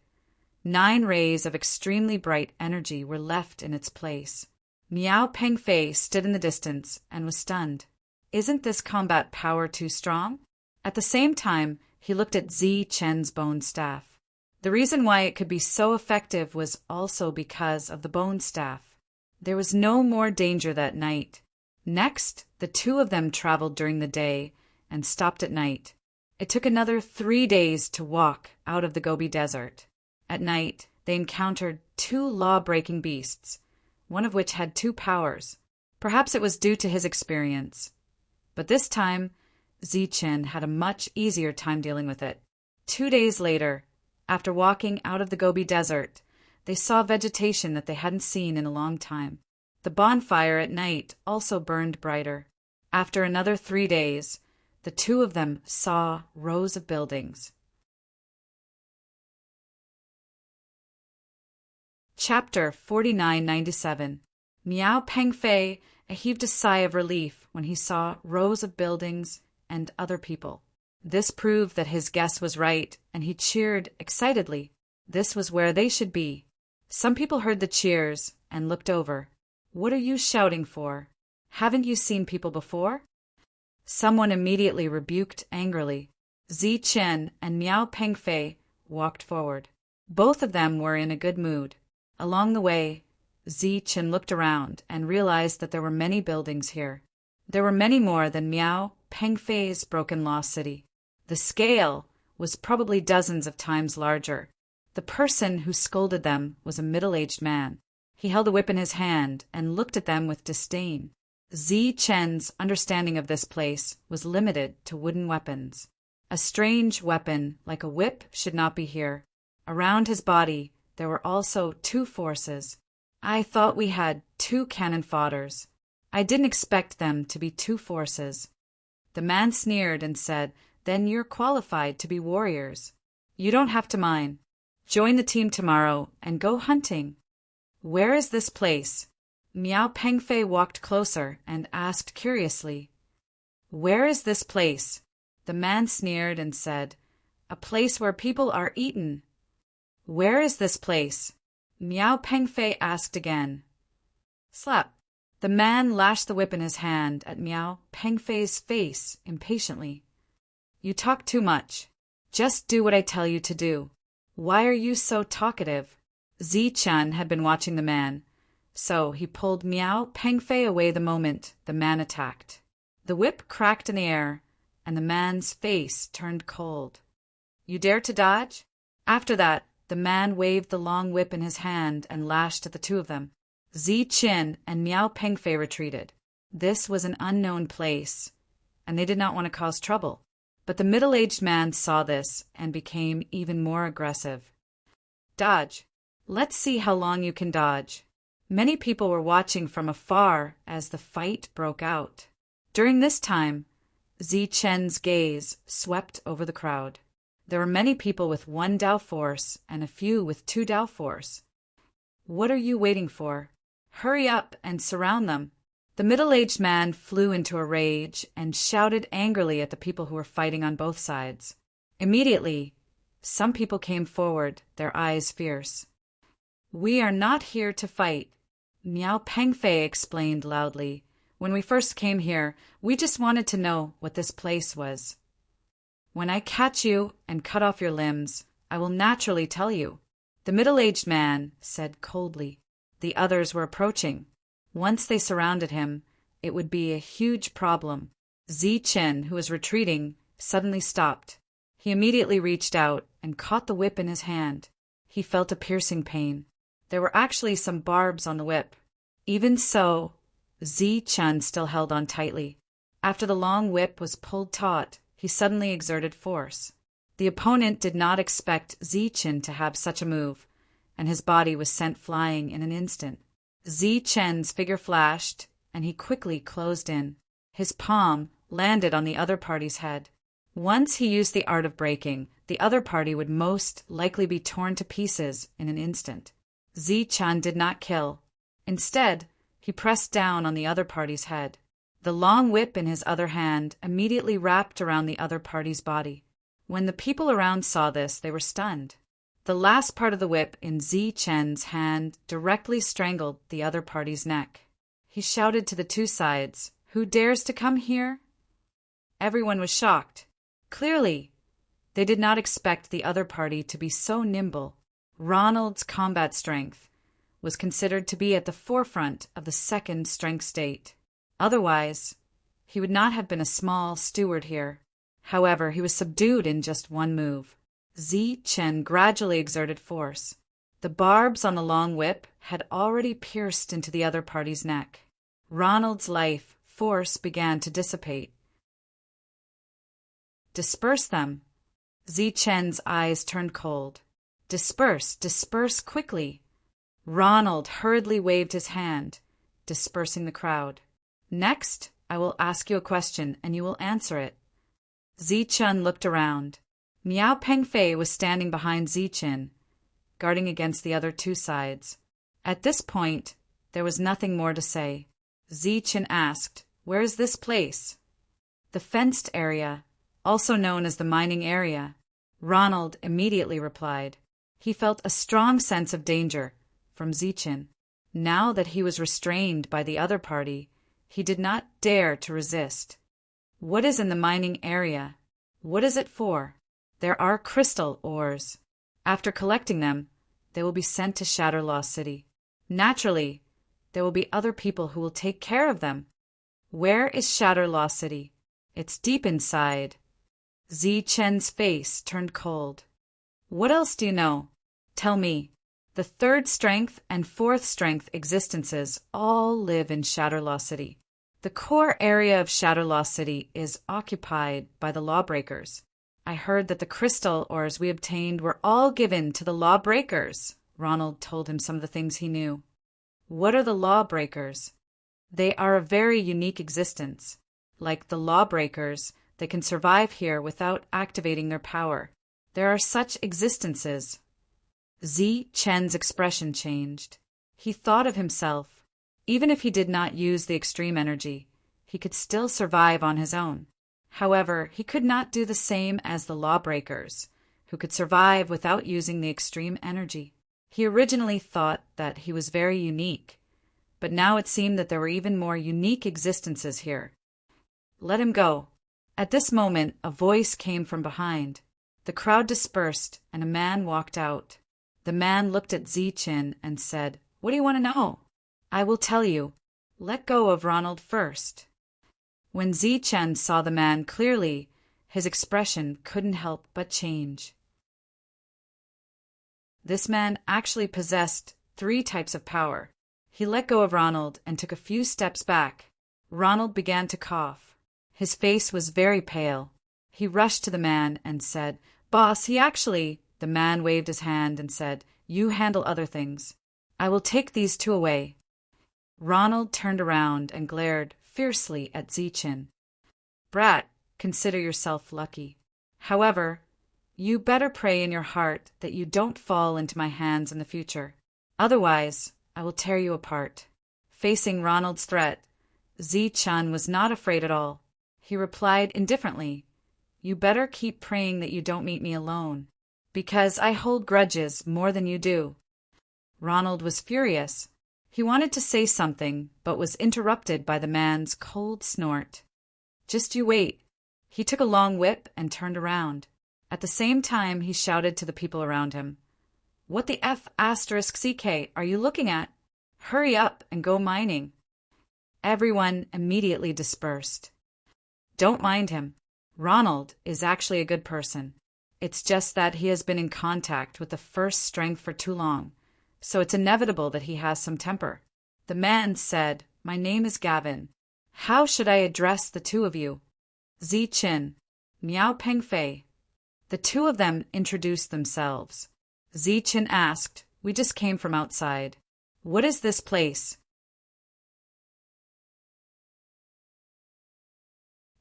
A: 9 rays of extremely bright energy were left in its place. Miao Pengfei stood in the distance and was stunned. Isn't this combat power too strong? At the same time, he looked at Zichen's bone staff. The reason why it could be so effective was also because of the bone staff. There was no more danger that night. Next, the 2 of them traveled during the day and stopped at night. It took another 3 days to walk out of the Gobi Desert. At night, they encountered 2 law-breaking beasts, one of which had 2 powers. Perhaps it was due to his experience. But this time, Zichen had a much easier time dealing with it. 2 days later, after walking out of the Gobi Desert, they saw vegetation that they hadn't seen in a long time. The bonfire at night also burned brighter. After another 3 days, the 2 of them saw rows of buildings. Chapter 4997. Miao Pengfei heaved a sigh of relief when he saw rows of buildings and other people. This proved that his guess was right, and he cheered excitedly. This was where they should be. Some people heard the cheers and looked over. What are you shouting for? Haven't you seen people before? Someone immediately rebuked angrily. Zichen and Miao Pengfei walked forward. Both of them were in a good mood. Along the way, Zichen looked around and realized that there were many buildings here. There were many more than Miao Pengfei's broken lost city. The scale was probably dozens of times larger. The person who scolded them was a middle-aged man. He held a whip in his hand and looked at them with disdain. Zichen's understanding of this place was limited to wooden weapons. A strange weapon like a whip should not be here. Around his body there were also 2 forces. I thought we had 2 cannon fodders. I didn't expect them to be 2 forces. The man sneered and said, Then you're qualified to be warriors. You don't have to mine. Join the team tomorrow and go hunting. Where is this place? Miao Pengfei walked closer and asked curiously. Where is this place? The man sneered and said, A place where people are eaten. Where is this place? Miao Pengfei asked again. Slap. The man lashed the whip in his hand at Miao Pengfei's face impatiently. You talk too much. Just do what I tell you to do. Why are you so talkative? Zichen had been watching the man, so he pulled Miao Pengfei away the moment the man attacked. The whip cracked in the air, and the man's face turned cold. You dare to dodge? After that, the man waved the long whip in his hand and lashed at the 2 of them. Zichen and Miao Pengfei retreated. This was an unknown place, and they did not want to cause trouble. But the middle-aged man saw this and became even more aggressive. Dodge. Let's see how long you can dodge. Many people were watching from afar as the fight broke out. During this time, Zichen's gaze swept over the crowd. There were many people with 1 Dao force and a few with 2 Dao force. What are you waiting for? Hurry up and surround them. The middle-aged man flew into a rage and shouted angrily at the people who were fighting on both sides. Immediately, some people came forward, their eyes fierce. We are not here to fight, Miao Pengfei explained loudly. When we first came here, we just wanted to know what this place was. When I catch you and cut off your limbs, I will naturally tell you, the middle-aged man said coldly. The others were approaching. Once they surrounded him, it would be a huge problem. Zichen, who was retreating, suddenly stopped. He immediately reached out and caught the whip in his hand. He felt a piercing pain. There were actually some barbs on the whip. Even so, Zi-Chun still held on tightly. After the long whip was pulled taut, he suddenly exerted force. The opponent did not expect Zi-Chun to have such a move, and his body was sent flying in an instant. Zi-Chen's figure flashed, and he quickly closed in. His palm landed on the other party's head. Once he used the art of breaking, the other party would most likely be torn to pieces in an instant. Zi-Chun did not kill. Instead, he pressed down on the other party's head. The long whip in his other hand immediately wrapped around the other party's body. When the people around saw this, they were stunned. The last part of the whip in Zi-Chen's hand directly strangled the other party's neck. He shouted to the two sides, "Who dares to come here?" Everyone was shocked. Clearly, they did not expect the other party to be so nimble. Ronald's combat strength was considered to be at the forefront of the second strength state. Otherwise, he would not have been a small steward here. However, he was subdued in just one move. Zi-Chen gradually exerted force. The barbs on the long whip had already pierced into the other party's neck. Ronald's life force began to dissipate. "Disperse them." Zi-Chen's eyes turned cold. "Disperse, disperse quickly." Ronald hurriedly waved his hand, dispersing the crowd. "Next, I will ask you a question, and you will answer it." Zi-Chun looked around. Miao Pengfei was standing behind Zi-Chen, guarding against the other two sides. At this point, there was nothing more to say. Zi-Chen asked, "Where is this place?" "The fenced area, also known as the mining area." Ronald immediately replied. He felt a strong sense of danger from Zi-Chen. Now that he was restrained by the other party, he did not dare to resist. "What is in the mining area? What is it for?" "There are crystal ores. After collecting them, they will be sent to Shatterlaw City. Naturally, there will be other people who will take care of them." "Where is Shatterlaw City?" "It's deep inside." Zi-Chen's face turned cold. "What else do you know? Tell me." "The third strength and fourth strength existences all live in Shatterlaw City. The core area of Shatterlaw City is occupied by the lawbreakers." "I heard that the crystal ores we obtained were all given to the lawbreakers." Ronald told him some of the things he knew. "What are the lawbreakers?" "They are a very unique existence. Like the lawbreakers, they can survive here without activating their power. There are such existences." Zi-Chen's expression changed. He thought of himself. Even if he did not use the extreme energy, he could still survive on his own. However, he could not do the same as the lawbreakers, who could survive without using the extreme energy. He originally thought that he was very unique, but now it seemed that there were even more unique existences here. "Let him go." At this moment, a voice came from behind. The crowd dispersed, and a man walked out. The man looked at Zi-Chen and said, "What do you want to know?" "I will tell you. Let go of Ronald first." When Zi-Chen saw the man clearly, his expression couldn't help but change. This man actually possessed 3 types of power. He let go of Ronald and took a few steps back. Ronald began to cough. His face was very pale. He rushed to the man and said, "Boss, he actually—" The man waved his hand and said, "You handle other things. I will take these 2 away." Ronald turned around and glared fiercely at Zi-Chen. "Brat, consider yourself lucky. However, you better pray in your heart that you don't fall into my hands in the future. Otherwise, I will tear you apart." Facing Ronald's threat, Zi-Chen was not afraid at all. He replied indifferently, "You better keep praying that you don't meet me alone, because I hold grudges more than you do." Ronald was furious. He wanted to say something, but was interrupted by the man's cold snort. "Just you wait." He took a long whip and turned around. At the same time, he shouted to the people around him, "What the F***CK are you looking at? Hurry up and go mining." Everyone immediately dispersed. "Don't mind him. Ronald is actually a good person. It's just that he has been in contact with the first strength for too long, so it's inevitable that he has some temper. The man said, "My name is Gavin. How should I address the two of you?" Zi Qin, Miao Pengfei. The two of them introduced themselves. Zi Qin asked, "We just came from outside. What is this place?"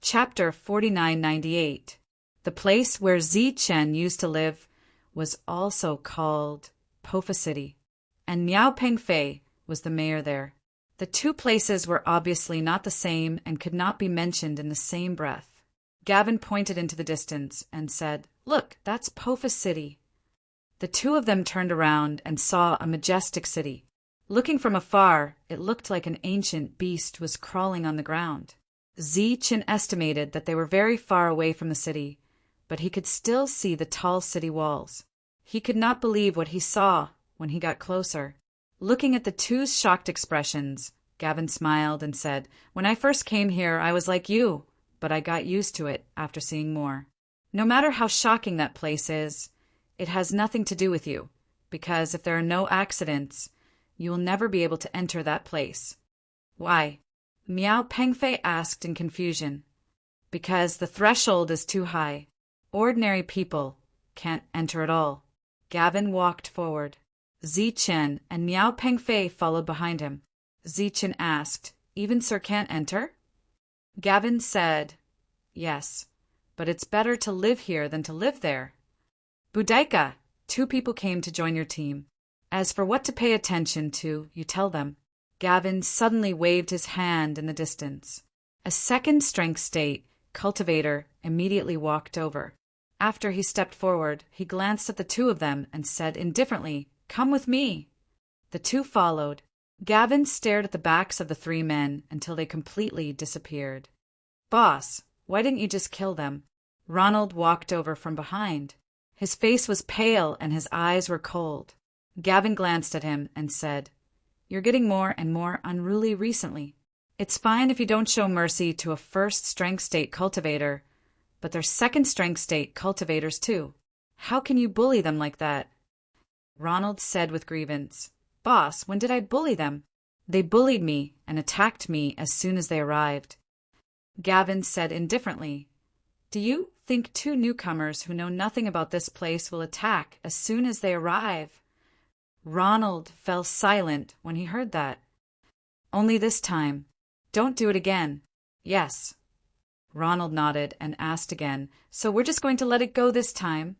A: Chapter 4998. The place where Zi Chen used to live was also called Pofa City, and Miao Pengfei was the mayor there. The two places were obviously not the same and could not be mentioned in the same breath. Gavin pointed into the distance and said, "Look, that's Pofa City." The two of them turned around and saw a majestic city. Looking from afar, it looked like an ancient beast was crawling on the ground. Zi Qin estimated that they were very far away from the city, but he could still see the tall city walls. He could not believe what he saw when he got closer. Looking at the two's shocked expressions, Gavin smiled and said, "When I first came here, I was like you, but I got used to it after seeing more. No matter how shocking that place is, it has nothing to do with you, because if there are no accidents, you will never be able to enter that place." "Why?" Miao Pengfei asked in confusion. "Because the threshold is too high. Ordinary people can't enter at all." Gavin walked forward. Zi Chen and Miao Pengfei followed behind him. Zi Chen asked, "Even Sir can't enter?" Gavin said, "Yes, but it's better to live here than to live there." "Budaika, 2 people came to join your team. As for what to pay attention to, you tell them." Gavin suddenly waved his hand in the distance. A second strength state cultivator immediately walked over. After he stepped forward, he glanced at the two of them and said indifferently, "Come with me." The two followed. Gavin stared at the backs of the 3 men until they completely disappeared. "Boss, why didn't you just kill them?" Ronald walked over from behind. His face was pale and his eyes were cold. Gavin glanced at him and said, "You're getting more and more unruly recently. It's fine if you don't show mercy to a first strength state cultivator, but they're second strength state cultivators too. How can you bully them like that?" Ronald said with grievance, "Boss, when did I bully them? They bullied me and attacked me as soon as they arrived." Gavin said indifferently, "Do you think 2 newcomers who know nothing about this place will attack as soon as they arrive?" Ronald fell silent when he heard that. "Only this time. Don't do it again." "Yes." Ronald nodded and asked again, "So we're just going to let it go this time?"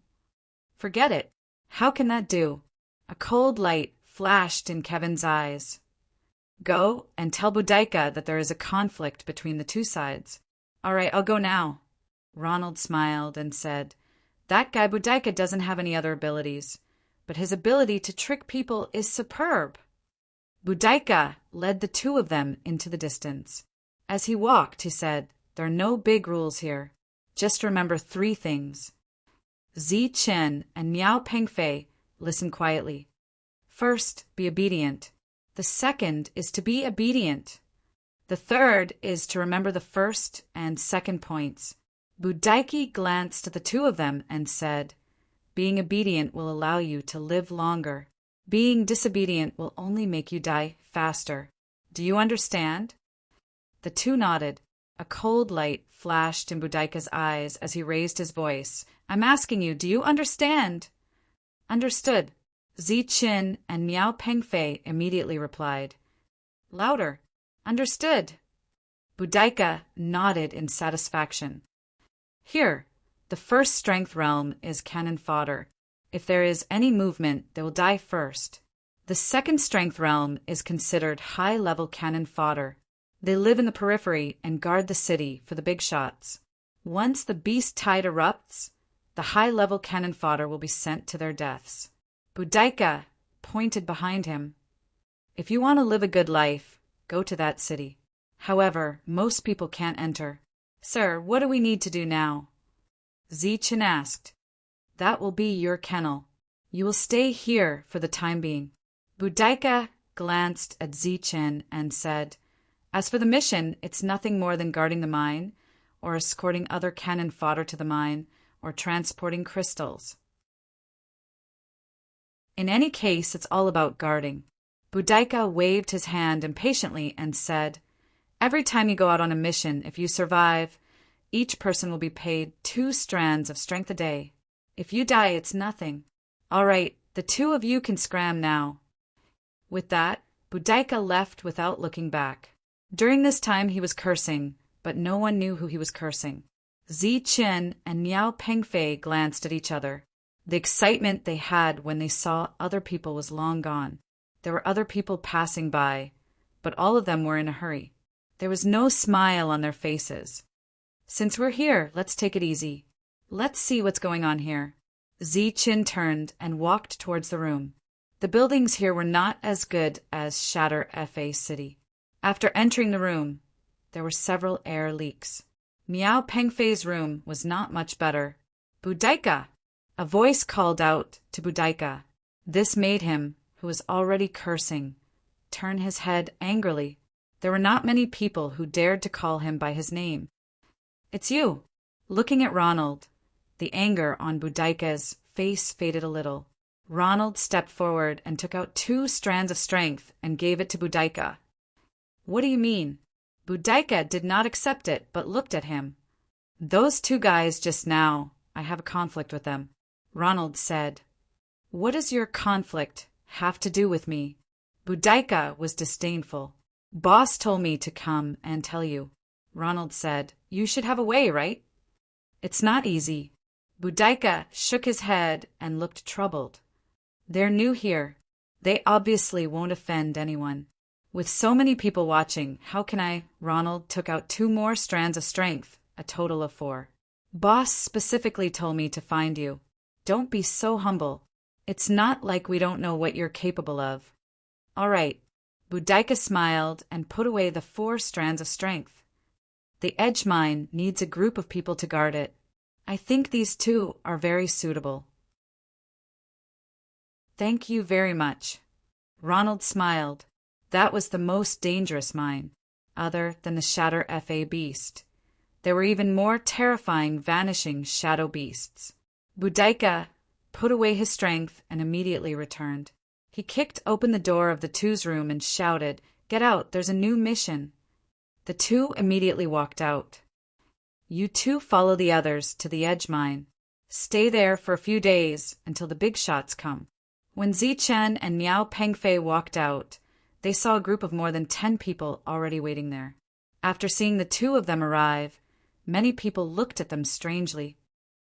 A: "Forget it. How can that do?" A cold light flashed in Kevin's eyes. "Go and tell Budaika that there is a conflict between the 2 sides." "All right, I'll go now." Ronald smiled and said, "That guy Budaika doesn't have any other abilities, but his ability to trick people is superb." Budaika led the 2 of them into the distance. As he walked, he said, "There are no big rules here. Just remember 3 things." Zi Chen and Miao Pengfei listened quietly. "First, be obedient. The second is to be obedient. The third is to remember the first and second points." Budaiki glanced at the 2 of them and said, "Being obedient will allow you to live longer. Being disobedient will only make you die faster. Do you understand?" The 2 nodded. A cold light flashed in Budaika's eyes as he raised his voice. "I'm asking you, do you understand?" "Understood." Zi Qin and Miao Pengfei immediately replied. "Louder." "Understood." Budaika nodded in satisfaction. "Here, the first strength realm is cannon fodder. If there is any movement, they will die first. The second strength realm is considered high-level cannon fodder. They live in the periphery and guard the city for the big shots. Once the beast tide erupts, the high-level cannon fodder will be sent to their deaths." Budaika pointed behind him. "If you want to live a good life, go to that city. However, most people can't enter." "Sir, what do we need to do now?" Zi Chen asked. "That will be your kennel. You will stay here for the time being." Budaika glanced at Zi Chen and said, "As for the mission, it's nothing more than guarding the mine, or escorting other cannon fodder to the mine, or transporting crystals. In any case, it's all about guarding. Boudica waved his hand impatiently and said, "Every time you go out on a mission, if you survive, each person will be paid 2 strands of strength a day. If you die, it's nothing. All right, the 2 of you can scram now." With that, Boudica left without looking back. During this time he was cursing, but no one knew who he was cursing. Zichen and Miao Pengfei glanced at each other. The excitement they had when they saw other people was long gone. There were other people passing by, but all of them were in a hurry. There was no smile on their faces. "Since we're here, let's take it easy. Let's see what's going on here." Zichen turned and walked towards the room. The buildings here were not as good as Shatter Fa City. After entering the room, there were several air leaks. Miao Pengfei's room was not much better. "Boudica!" A voice called out to Boudica. This made him, who was already cursing, turn his head angrily. There were not many people who dared to call him by his name. "It's you." Looking at Ronald, the anger on Boudica's face faded a little. Ronald stepped forward and took out 2 strands of strength and gave it to Boudica. "What do you mean?" Boudica did not accept it, but looked at him. "Those 2 guys just now, I have a conflict with them." Ronald said, "What does your conflict have to do with me?" Boudica was disdainful. "Boss told me to come and tell you." Ronald said, "You should have a way, right?" "It's not easy." Boudica shook his head and looked troubled. "They're new here. They obviously won't offend anyone. With so many people watching, how can I?" Ronald took out 2 more strands of strength, a total of 4. "Boss specifically told me to find you. Don't be so humble. It's not like we don't know what you're capable of." "All right." Boudica smiled and put away the 4 strands of strength. "The edge mine needs a group of people to guard it. I think these 2 are very suitable." "Thank you very much." Ronald smiled. That was the most dangerous mine, other than the Shatter Fa beast. There were even more terrifying vanishing shadow beasts. Boudica put away his strength and immediately returned. He kicked open the door of the 2's room and shouted, "Get out, there's a new mission." The 2 immediately walked out. "You 2 follow the others to the edge mine. Stay there for a few days until the big shots come." When Zichen and Miao Pengfei walked out, they saw a group of more than 10 people already waiting there. After seeing the 2 of them arrive, many people looked at them strangely.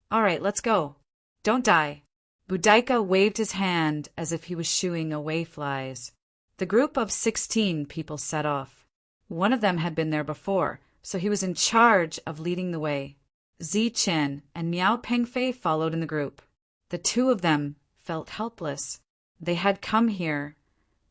A: "All right, let's go. Don't die." Boudica waved his hand as if he was shooing away flies. The group of 16 people set off. One of them had been there before, so he was in charge of leading the way. Zichen and Miao Pengfei followed in the group. The 2 of them felt helpless. They had come here,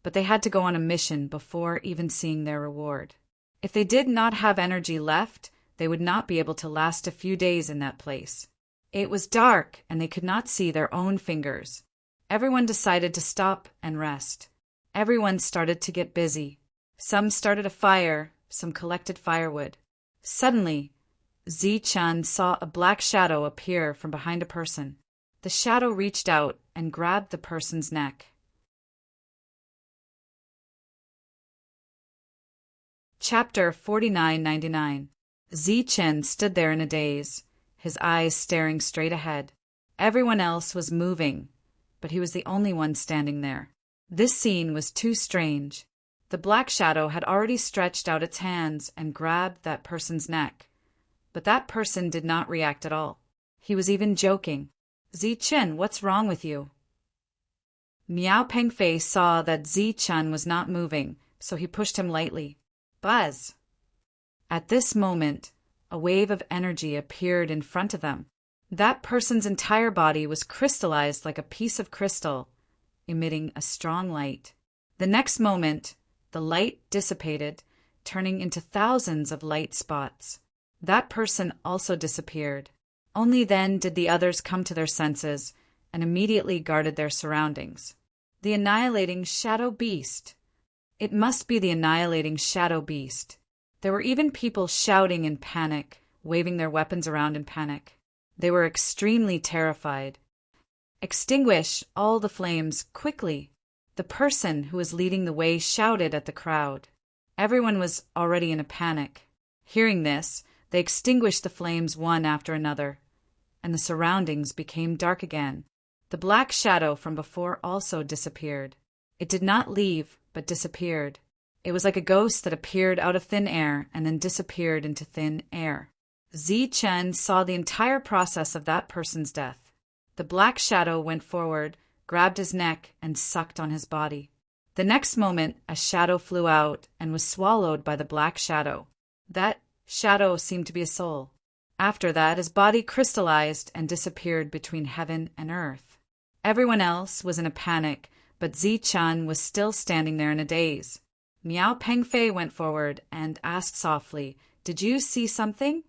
A: but they had to go on a mission before even seeing their reward. If they did not have energy left, they would not be able to last a few days in that place. It was dark, and they could not see their own fingers. Everyone decided to stop and rest. Everyone started to get busy. Some started a fire, some collected firewood. Suddenly, Zichen saw a black shadow appear from behind a person. The shadow reached out and grabbed the person's neck. Chapter 4999. Zichen stood there in a daze, his eyes staring straight ahead. Everyone else was moving, but he was the only one standing there. This scene was too strange. The black shadow had already stretched out its hands and grabbed that person's neck, but that person did not react at all. He was even joking. "Zichen, what's wrong with you?" Miao Pengfei saw that Zichen was not moving, so he pushed him lightly. "Buzz!" At this moment, a wave of energy appeared in front of them. That person's entire body was crystallized like a piece of crystal, emitting a strong light. The next moment, the light dissipated, turning into thousands of light spots. That person also disappeared. Only then did the others come to their senses and immediately guarded their surroundings. The annihilating shadow beast. It must be the annihilating shadow beast. There were even people shouting in panic, waving their weapons around in panic. They were extremely terrified. "Extinguish all the flames, quickly!" The person who was leading the way shouted at the crowd. Everyone was already in a panic. Hearing this, they extinguished the flames one after another, and the surroundings became dark again. The black shadow from before also disappeared. It did not leave, but disappeared. It was like a ghost that appeared out of thin air and then disappeared into thin air. Zichen saw the entire process of that person's death. The black shadow went forward, grabbed his neck, and sucked on his body. The next moment, a shadow flew out and was swallowed by the black shadow. That shadow seemed to be a soul. After that, his body crystallized and disappeared between heaven and earth. Everyone else was in a panic, but Zichen was still standing there in a daze. Miao Pengfei went forward and asked softly, "Did you see something?"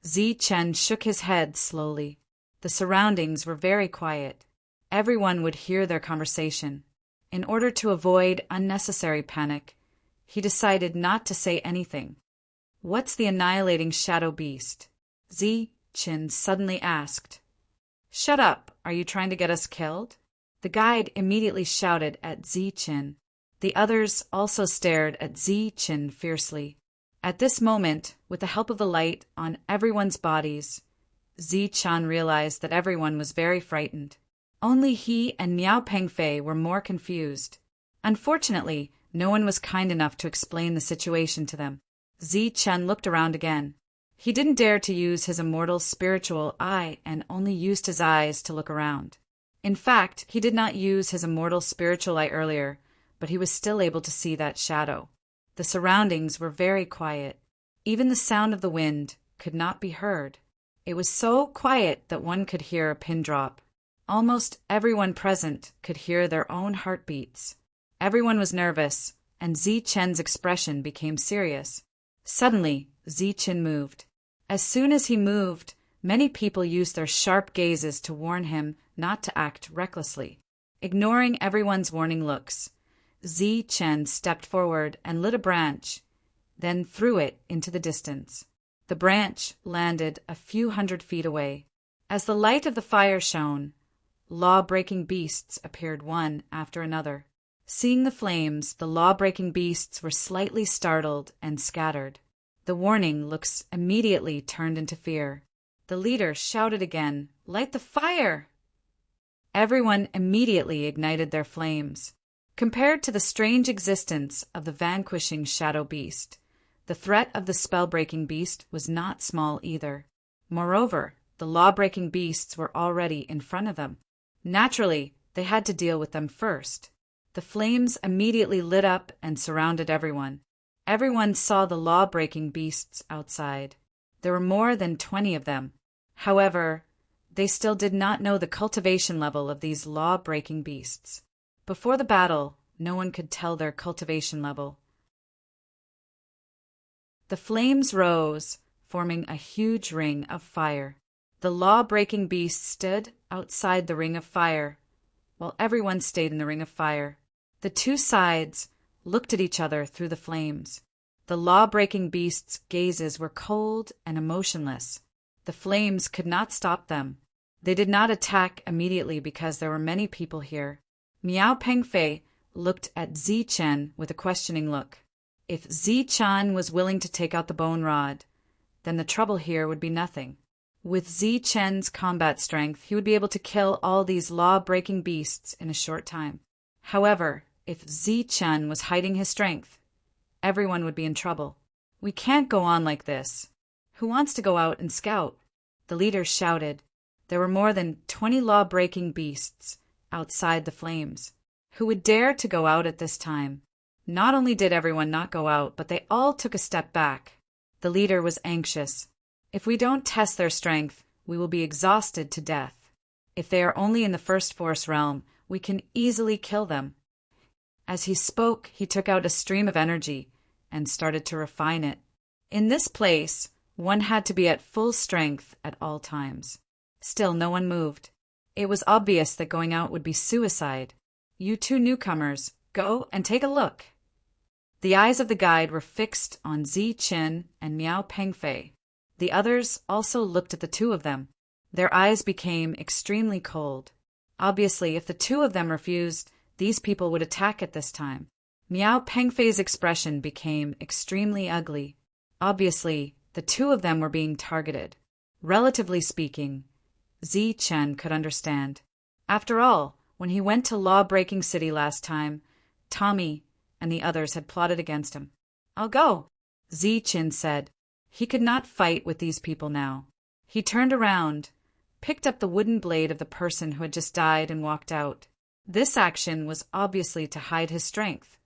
A: Zichen shook his head slowly. The surroundings were very quiet. Everyone would hear their conversation. In order to avoid unnecessary panic, he decided not to say anything. "What's the annihilating shadow beast?" Zichen suddenly asked. "Shut up! Are you trying to get us killed?" The guide immediately shouted at Zichen. The others also stared at Zichen fiercely. At this moment, with the help of the light on everyone's bodies, Zichen realized that everyone was very frightened. Only he and Miao Pengfei were more confused. Unfortunately, no one was kind enough to explain the situation to them. Zichen looked around again. He didn't dare to use his immortal spiritual eye and only used his eyes to look around. In fact, he did not use his immortal spiritual eye earlier, but he was still able to see that shadow. The surroundings were very quiet. Even the sound of the wind could not be heard. It was so quiet that one could hear a pin drop. Almost everyone present could hear their own heartbeats. Everyone was nervous, and Zichen's expression became serious. Suddenly, Zichen moved. As soon as he moved, many people used their sharp gazes to warn him not to act recklessly. Ignoring everyone's warning looks, Zichen stepped forward and lit a branch, then threw it into the distance. The branch landed a few hundred feet away. As the light of the fire shone, law-breaking beasts appeared one after another. Seeing the flames, the law-breaking beasts were slightly startled and scattered. The warning looks immediately turned into fear. The leader shouted again, "Light the fire!" Everyone immediately ignited their flames. Compared to the strange existence of the vanquishing shadow beast, the threat of the spell-breaking beast was not small either. Moreover, the law-breaking beasts were already in front of them. Naturally, they had to deal with them first. The flames immediately lit up and surrounded everyone. Everyone saw the law-breaking beasts outside. There were more than 20 of them. However, they still did not know the cultivation level of these law-breaking beasts. Before the battle, no one could tell their cultivation level. The flames rose, forming a huge ring of fire. The law-breaking beasts stood outside the ring of fire, while everyone stayed in the ring of fire. The two sides looked at each other through the flames. The law-breaking beasts' gazes were cold and emotionless. The flames could not stop them. They did not attack immediately because there were many people here. Miao Pengfei looked at Zichen with a questioning look. If Zichen was willing to take out the bone rod, then the trouble here would be nothing. With Zichen's combat strength, he would be able to kill all these law-breaking beasts in a short time. However, if Zichen was hiding his strength, everyone would be in trouble. "We can't go on like this. Who wants to go out and scout?" The leader shouted. There were more than 20 law-breaking beasts outside the flames. Who would dare to go out at this time? Not only did everyone not go out, but they all took a step back. The leader was anxious. If we don't test their strength, we will be exhausted to death. If they are only in the first force realm, we can easily kill them. As he spoke, he took out a stream of energy and started to refine it. In this place, one had to be at full strength at all times. Still, no one moved. It was obvious that going out would be suicide. "You two newcomers, go and take a look." The eyes of the guide were fixed on Zichen and Miao Pengfei. The others also looked at the two of them. Their eyes became extremely cold. Obviously, if the two of them refused, these people would attack at this time. Miao Pengfei's expression became extremely ugly. Obviously, the two of them were being targeted. Relatively speaking, Zi Chen could understand. After all, when he went to Law-Breaking City last time, Tommy and the others had plotted against him. "I'll go," Zi Chen said. He could not fight with these people now. He turned around, picked up the wooden blade of the person who had just died, and walked out. This action was obviously to hide his strength.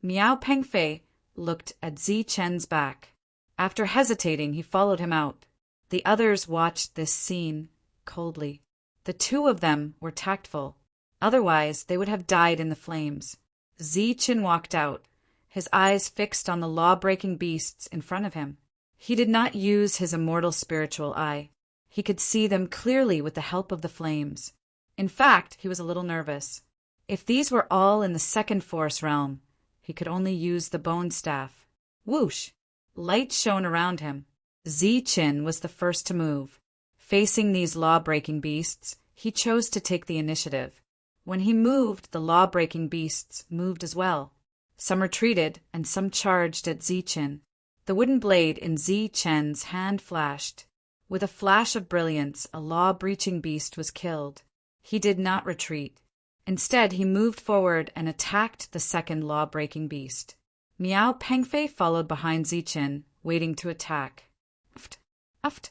A: Miao Pengfei looked at Zi Chen's back. After hesitating, he followed him out. The others watched this scene coldly. The two of them were tactful. Otherwise, they would have died in the flames. Zi Chen walked out, his eyes fixed on the law-breaking beasts in front of him. He did not use his immortal spiritual eye. He could see them clearly with the help of the flames. In fact, he was a little nervous. If these were all in the second force realm, he could only use the bone staff. Whoosh! Light shone around him. Zi Chen was the first to move. Facing these law-breaking beasts, he chose to take the initiative. When he moved, the law-breaking beasts moved as well. Some retreated, and some charged at Zi Chen. The wooden blade in Zi Chen's hand flashed. With a flash of brilliance, a law-breaching beast was killed. He did not retreat. Instead, he moved forward and attacked the second law-breaking beast. Miao Pengfei followed behind Zi Chen, waiting to attack. Uft, uft.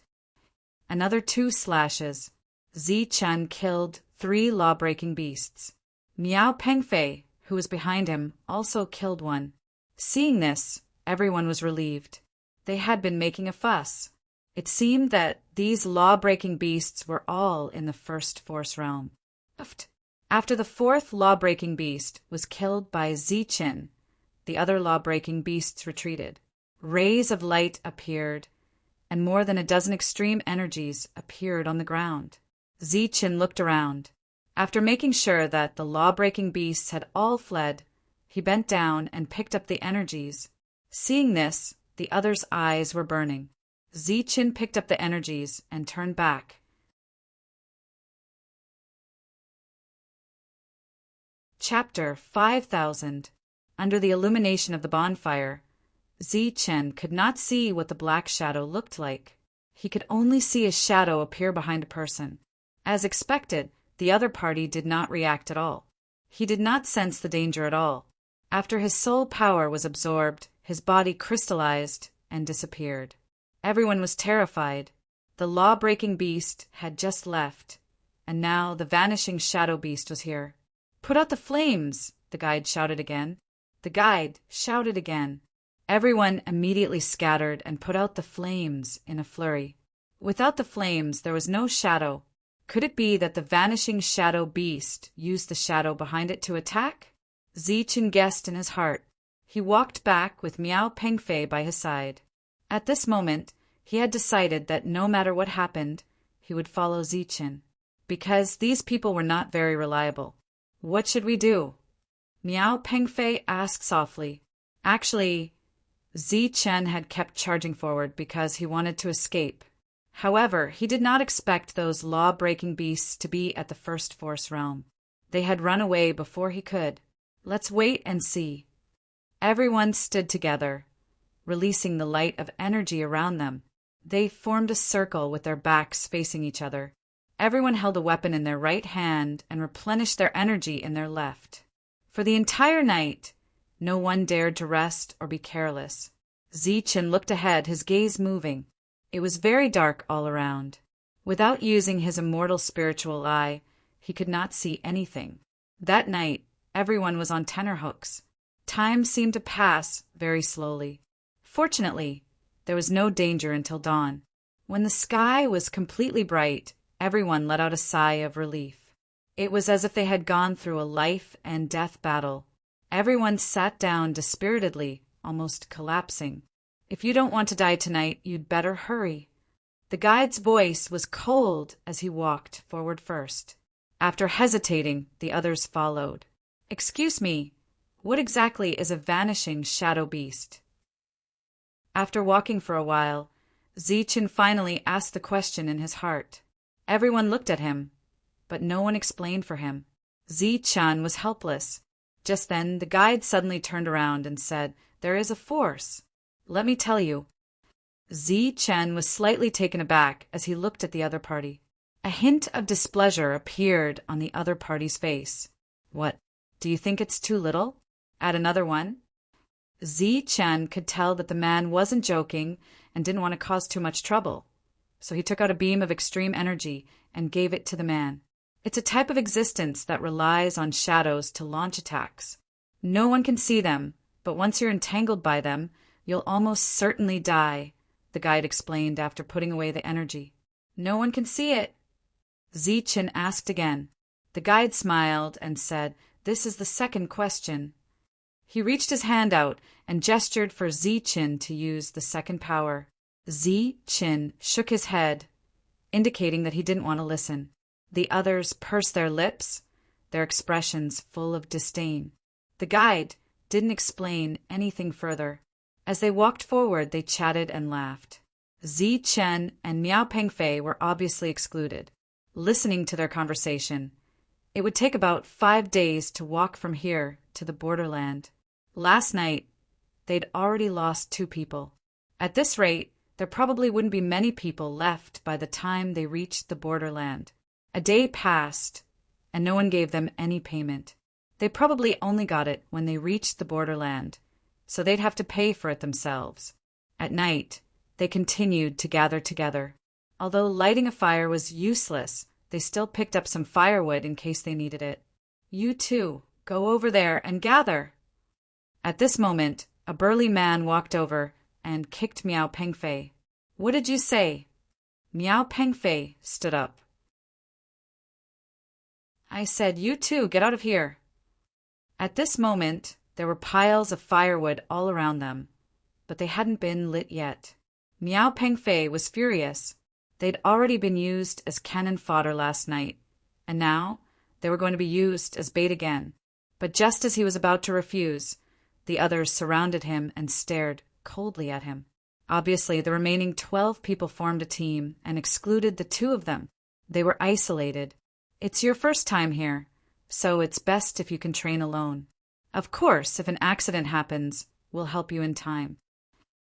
A: Another 2 slashes. Zi Chen killed 3 law-breaking beasts. Miao Pengfei, who was behind him, also killed one. Seeing this, everyone was relieved. They had been making a fuss. It seemed that these law-breaking beasts were all in the first force realm. Uft. After the 4th law-breaking beast was killed by Zi Chen, the other law-breaking beasts retreated. Rays of light appeared, and more than a dozen extreme energies appeared on the ground. Zi Chen looked around. After making sure that the law-breaking beasts had all fled, he bent down and picked up the energies. Seeing this, the others' eyes were burning. Zi Chen picked up the energies and turned back. Chapter 5000. Under the illumination of the bonfire, Zi Chen could not see what the black shadow looked like. He could only see a shadow appear behind a person. As expected, the other party did not react at all. He did not sense the danger at all. After his soul power was absorbed, his body crystallized and disappeared. Everyone was terrified. The law-breaking beast had just left, and now the vanishing shadow beast was here. "Put out the flames!" the guide shouted again. The guide shouted again. Everyone immediately scattered and put out the flames in a flurry. Without the flames, there was no shadow. Could it be that the vanishing shadow beast used the shadow behind it to attack? Zi Chen guessed in his heart. He walked back with Miao Pengfei by his side. At this moment, he had decided that no matter what happened, he would follow Zi Chen, because these people were not very reliable. "What should we do?" Miao Pengfei asked softly. Actually, Zi Chen had kept charging forward because he wanted to escape. However, he did not expect those law-breaking beasts to be at the first force realm. They had run away before he could. Let's wait and see. Everyone stood together, releasing the light of energy around them. They formed a circle with their backs facing each other. Everyone held a weapon in their right hand and replenished their energy in their left. For the entire night, no one dared to rest or be careless. Zi Chen looked ahead, his gaze moving. It was very dark all around. Without using his immortal spiritual eye, he could not see anything. That night, everyone was on tenterhooks. Time seemed to pass very slowly. Fortunately, there was no danger until dawn. When the sky was completely bright, everyone let out a sigh of relief. It was as if they had gone through a life and death battle. Everyone sat down dispiritedly, almost collapsing. "If you don't want to die tonight, you'd better hurry." The guide's voice was cold as he walked forward first. After hesitating, the others followed. "Excuse me, what exactly is a vanishing shadow beast?" After walking for a while, Zichen finally asked the question in his heart. Everyone looked at him, but no one explained for him. Zichen was helpless. Just then, the guide suddenly turned around and said, "There is a force. Let me tell you." Zichen was slightly taken aback as he looked at the other party. A hint of displeasure appeared on the other party's face. "What, do you think it's too little?" add another one. Zichen could tell that the man wasn't joking and didn't want to cause too much trouble. So he took out a beam of extreme energy and gave it to the man. It's a type of existence that relies on shadows to launch attacks. No one can see them, but once you're entangled by them, you'll almost certainly die, the guide explained after putting away the energy. "No one can see it?" Zichen asked again. The guide smiled and said, "This is the second question." He reached his hand out and gestured for Zichen to use the second power. Zichen shook his head, indicating that he didn't want to listen. The others pursed their lips, their expressions full of disdain. The guide didn't explain anything further. As they walked forward, they chatted and laughed. Zichen and Miao Pengfei were obviously excluded. Listening to their conversation, it would take about 5 days to walk from here to the borderland. Last night, they'd already lost 2 people. At this rate, there probably wouldn't be many people left by the time they reached the borderland. A day passed, and no one gave them any payment. They probably only got it when they reached the borderland, so they'd have to pay for it themselves. At night, they continued to gather together. Although lighting a fire was useless, they still picked up some firewood in case they needed it. "You two, go over there and gather." At this moment, a burly man walked over and kicked Miao Pengfei. "What did you say?" Miao Pengfei stood up. "I said, you two, get out of here." At this moment, there were piles of firewood all around them, but they hadn't been lit yet. Miao Pengfei was furious. They'd already been used as cannon fodder last night, and now they were going to be used as bait again. But just as he was about to refuse, the others surrounded him and stared coldly at him. Obviously, the remaining 12 people formed a team and excluded the 2 of them. They were isolated. "It's your first time here, so it's best if you can train alone. Of course, if an accident happens, we'll help you in time."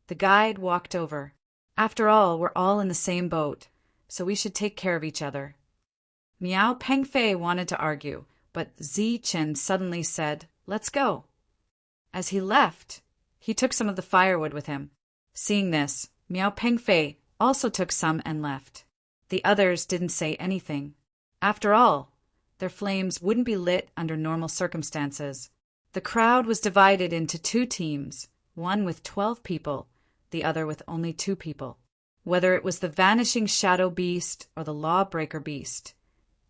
A: The guide walked over. "After all, we're all in the same boat, so we should take care of each other." Miao Pengfei wanted to argue, but Zichen suddenly said, "Let's go." As he left, he took some of the firewood with him. Seeing this, Miao Pengfei also took some and left. The others didn't say anything. After all, their flames wouldn't be lit under normal circumstances. The crowd was divided into 2 teams, one with 12 people, the other with only 2 people. Whether it was the vanishing shadow beast or the lawbreaker beast,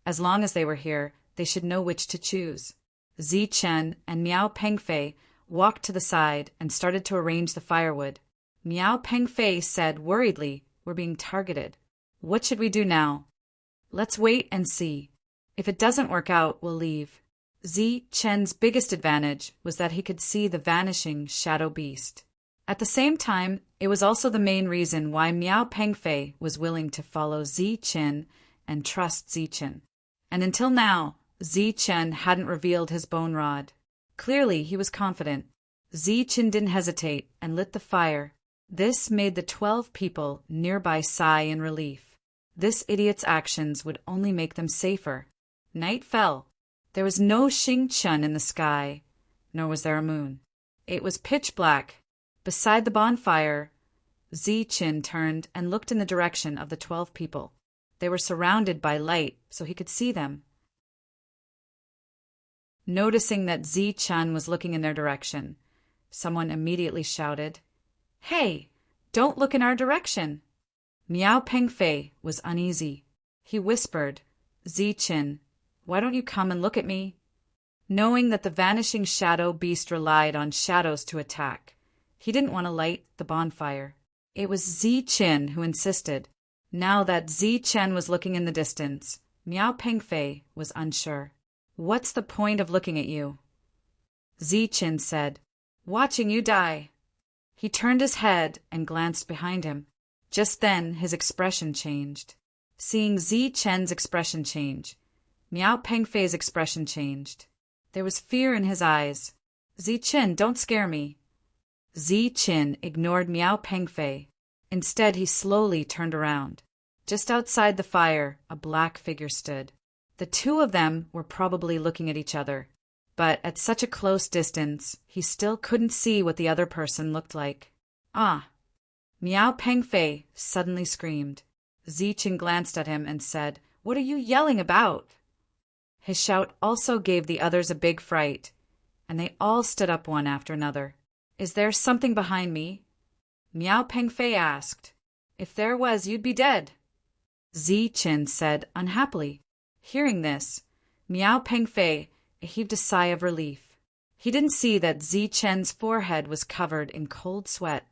A: as long as they were here, they should know which to choose. Zichen and Miao Pengfei walked to the side and started to arrange the firewood. Miao Pengfei said worriedly, "We're being targeted. What should we do now?" "Let's wait and see. If it doesn't work out, we'll leave." Zichen's biggest advantage was that he could see the vanishing shadow beast. At the same time, it was also the main reason why Miao Pengfei was willing to follow Zichen and trust Zichen. And until now, Zichen hadn't revealed his bone rod. Clearly, he was confident. Zichen didn't hesitate and lit the fire. This made the 12 people nearby sigh in relief. This idiot's actions would only make them safer. Night fell. There was no Xingchun in the sky, nor was there a moon. It was pitch black. Beside the bonfire, Zichen turned and looked in the direction of the 12 people. They were surrounded by light, so he could see them. Noticing that Zichen was looking in their direction, someone immediately shouted, "Hey, don't look in our direction." Miao Pengfei was uneasy. He whispered, "Zichen, why don't you come and look at me?" Knowing that the vanishing shadow beast relied on shadows to attack, he didn't want to light the bonfire. It was Zichen who insisted. Now that Zichen was looking in the distance, Miao Pengfei was unsure. "What's the point of looking at you?" Zichen said, "Watching you die." He turned his head and glanced behind him. Just then, his expression changed. Seeing Zi Chen's expression change, Miao Pengfei's expression changed. There was fear in his eyes. Zi Chen, don't scare me. Zi Chen ignored Miao Pengfei. Instead, he slowly turned around. Just outside the fire, a black figure stood. The two of them were probably looking at each other, but at such a close distance, he still couldn't see what the other person looked like. Ah! Miao Pengfei suddenly screamed. Zi Chen glanced at him and said, "What are you yelling about?" His shout also gave the others a big fright, and they all stood up one after another. "Is there something behind me?" Miao Pengfei asked. "If there was, you'd be dead," Zi Chen said unhappily. Hearing this, Miao Pengfei heaved a sigh of relief. He didn't see that Zi Chen's forehead was covered in cold sweat.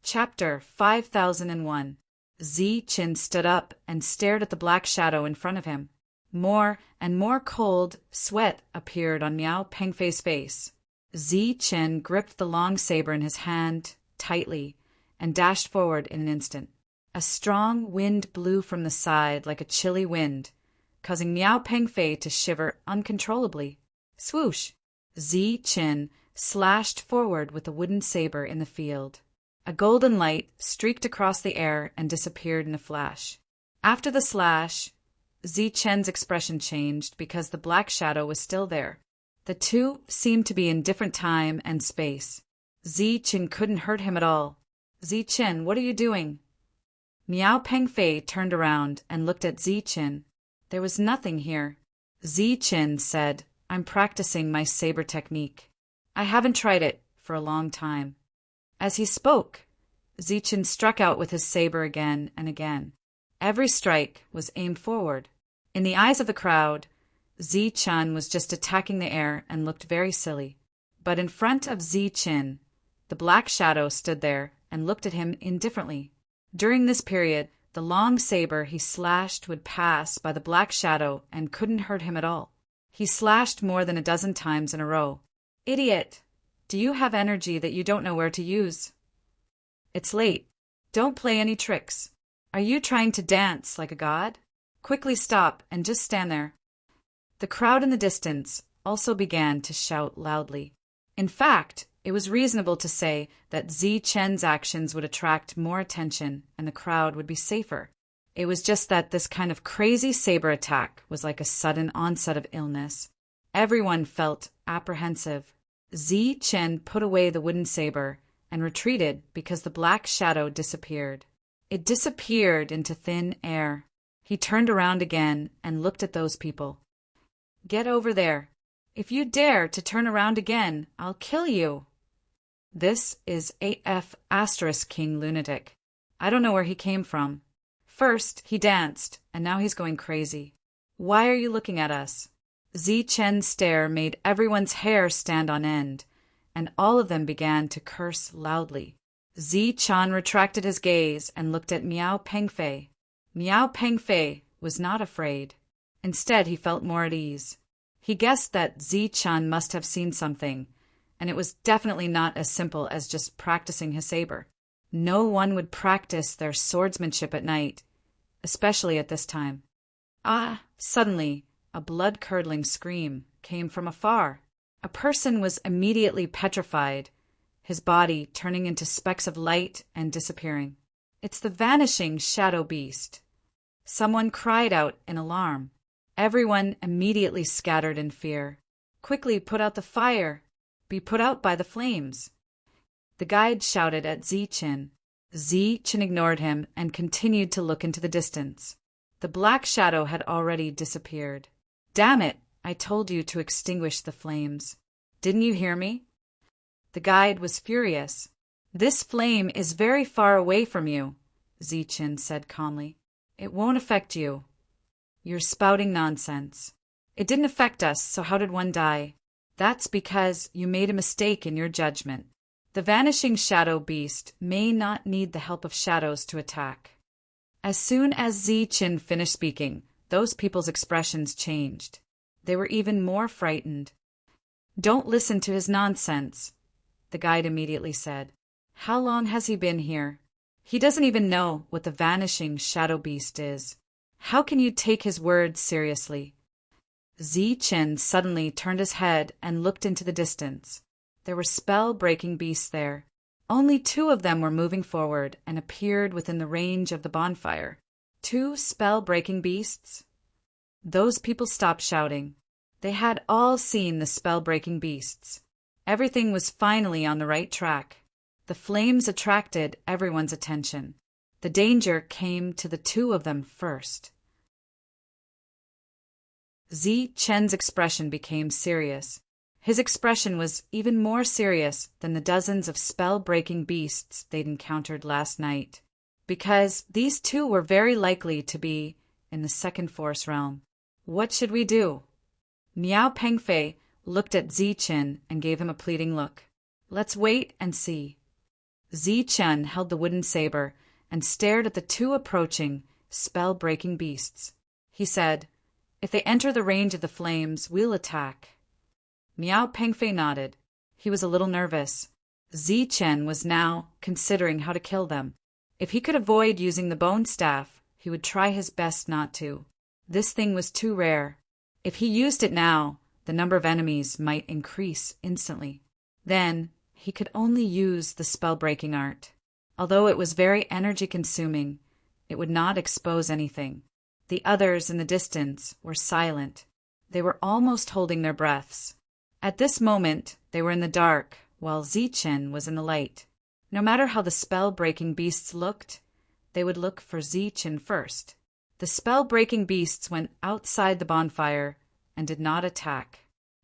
A: Chapter 5001. Zi Chen stood up and stared at the black shadow in front of him. More and more cold sweat appeared on Miao Pengfei's face. Zi Chen gripped the long saber in his hand tightly and dashed forward in an instant. A strong wind blew from the side like a chilly wind, causing Miao Pengfei to shiver uncontrollably. Swoosh! Zi Chen slashed forward with the wooden saber in the field. A golden light streaked across the air and disappeared in a flash. After the slash, Zi Chen's expression changed because the black shadow was still there. The two seemed to be in different time and space. Zi Chen couldn't hurt him at all. "Zi Chen, what are you doing?" Miao Pengfei turned around and looked at Zi Chen. There was nothing here. Zi Chen said, "I'm practicing my saber technique. I haven't tried it for a long time." As he spoke, Zi Chen struck out with his saber again and again. Every strike was aimed forward. In the eyes of the crowd, Zi Chen was just attacking the air and looked very silly. But in front of Zi Chen, the black shadow stood there and looked at him indifferently. During this period, the long saber he slashed would pass by the black shadow and couldn't hurt him at all. He slashed more than a dozen times in a row. "Idiot! Do you have energy that you don't know where to use? It's late. Don't play any tricks. Are you trying to dance like a god? Quickly stop and just stand there." The crowd in the distance also began to shout loudly. In fact, it was reasonable to say that Zi Chen's actions would attract more attention and the crowd would be safer. It was just that this kind of crazy saber attack was like a sudden onset of illness. Everyone felt apprehensive. Zi Chen put away the wooden saber and retreated because the black shadow disappeared. It disappeared into thin air. He turned around again and looked at those people. "Get over there. If you dare to turn around again, I'll kill you." This is AF * King Lunatic. I don't know where he came from. First, he danced, and now he's going crazy. Why are you looking at us? Zi Chen's stare made everyone's hair stand on end, and all of them began to curse loudly. Zi Chen retracted his gaze and looked at Miao Pengfei. Miao Pengfei was not afraid. Instead, he felt more at ease. He guessed that Zi Chen must have seen something, and it was definitely not as simple as just practicing his saber. No one would practice their swordsmanship at night, especially at this time. Suddenly, a blood-curdling scream came from afar. A person was immediately petrified, his body turning into specks of light and disappearing. "It's the vanishing shadow beast." Someone cried out in alarm. Everyone immediately scattered in fear. "Quickly put out the fire! Be put out by the flames!" The guide shouted at Zi Chen. Zi Chen ignored him and continued to look into the distance. The black shadow had already disappeared. "Damn it! I told you to extinguish the flames. Didn't you hear me?" The guide was furious. "This flame is very far away from you," Zi Chen said calmly. "It won't affect you. You're spouting nonsense. It didn't affect us, so how did one die? That's because you made a mistake in your judgment. The vanishing shadow beast may not need the help of shadows to attack." As soon as Zi Chen finished speaking, those people's expressions changed. They were even more frightened. "Don't listen to his nonsense. the guide immediately said. How long has he been here? He doesn't even know what the vanishing shadow beast is. How can you take his words seriously? Zichen suddenly turned his head and looked into the distance. There were spell-breaking beasts there. Only 2 of them were moving forward and appeared within the range of the bonfire. 2 spell-breaking beasts? Those people stopped shouting. They had all seen the spell-breaking beasts. Everything was finally on the right track. The flames attracted everyone's attention. The danger came to the 2 of them first. Zichen's expression became serious. His expression was even more serious than the dozens of spell-breaking beasts they'd encountered last night, because these 2 were very likely to be in the second force realm. What should we do? Miao Pengfei looked at Zichen and gave him a pleading look. Let's wait and see. Zichen held the wooden saber and stared at the 2 approaching, spell-breaking beasts. He said, If they enter the range of the flames, we'll attack. Miao Pengfei nodded. He was a little nervous. Zichen was now considering how to kill them. If he could avoid using the bone staff, he would try his best not to. This thing was too rare. If he used it now, the number of enemies might increase instantly. Then, he could only use the spell-breaking art. Although it was very energy-consuming, it would not expose anything. The others in the distance were silent. They were almost holding their breaths. At this moment, they were in the dark, while Zichen was in the light. No matter how the spell-breaking beasts looked, they would look for Zichen first. The spell-breaking beasts went outside the bonfire and did not attack.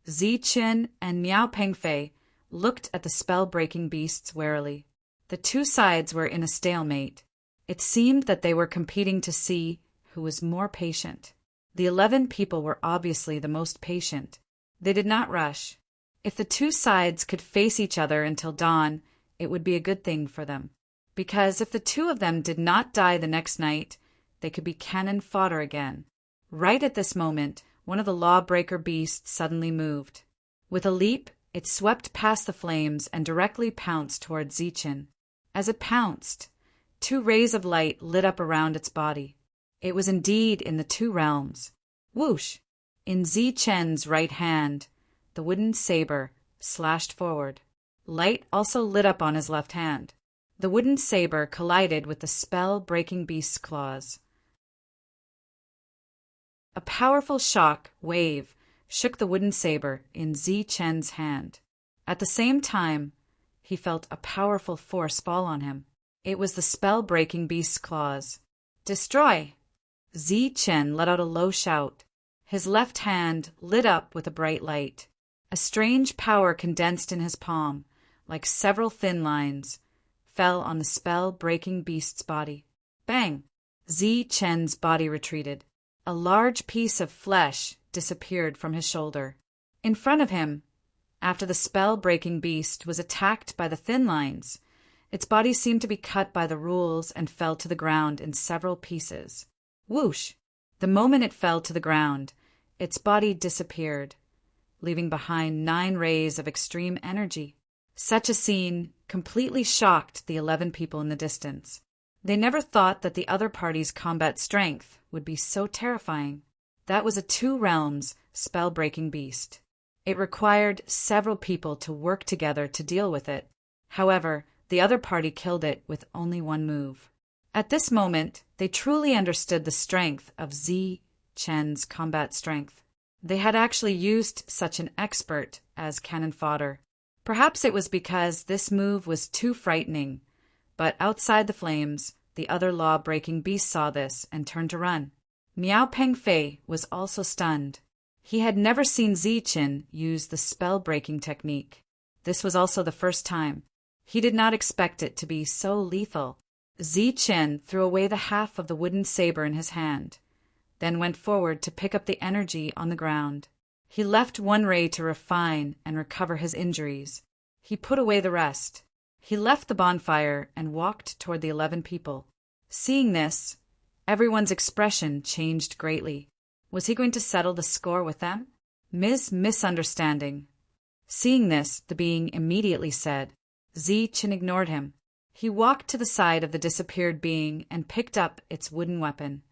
A: Zichen and Miao Pengfei looked at the spell-breaking beasts warily. The 2 sides were in a stalemate. It seemed that they were competing to see who was more patient. The 11 people were obviously the most patient. They did not rush. If the 2 sides could face each other until dawn, it would be a good thing for them. Because if the 2 of them did not die the next night, they could be cannon fodder again. Right at this moment, one of the lawbreaker beasts suddenly moved. With a leap, it swept past the flames and directly pounced toward Zichen. As it pounced, 2 rays of light lit up around its body. It was indeed in the 2 realms. Whoosh! In Zichen's right hand, the wooden saber slashed forward. Light also lit up on his left hand. The wooden saber collided with the spell-breaking beast's claws. A powerful shock wave shook the wooden saber in Zichen's hand. At the same time, he felt a powerful force fall on him. It was the spell-breaking beast's claws. Destroy! Zichen let out a low shout. His left hand lit up with a bright light. A strange power condensed in his palm, like several thin lines, fell on the spell-breaking beast's body. Bang! Zichen's body retreated. A large piece of flesh disappeared from his shoulder. In front of him, after the spell-breaking beast was attacked by the thin lines, its body seemed to be cut by the rules and fell to the ground in several pieces. Whoosh! The moment it fell to the ground, its body disappeared, leaving behind 9 rays of extreme energy. Such a scene completely shocked the 11 people in the distance. They never thought that the other party's combat strength would be so terrifying. That was a 2 realms spell-breaking beast. It required several people to work together to deal with it. However, the other party killed it with only 1 move. At this moment, they truly understood the strength of Zichen's combat strength. They had actually used such an expert as cannon fodder. Perhaps it was because this move was too frightening, but outside the flames, the other law-breaking beast saw this and turned to run. Miao Pengfei was also stunned. He had never seen Zichen use the spell-breaking technique. This was also the first time. He did not expect it to be so lethal. Zichen threw away the half of the wooden saber in his hand, then went forward to pick up the energy on the ground. He left 1 ray to refine and recover his injuries. He put away the rest. He left the bonfire and walked toward the 11 people. Seeing this, everyone's expression changed greatly. Was he going to settle the score with them? Misunderstanding. Seeing this, the being immediately said, Chen ignored him. He walked to the side of the disappeared being and picked up its wooden weapon.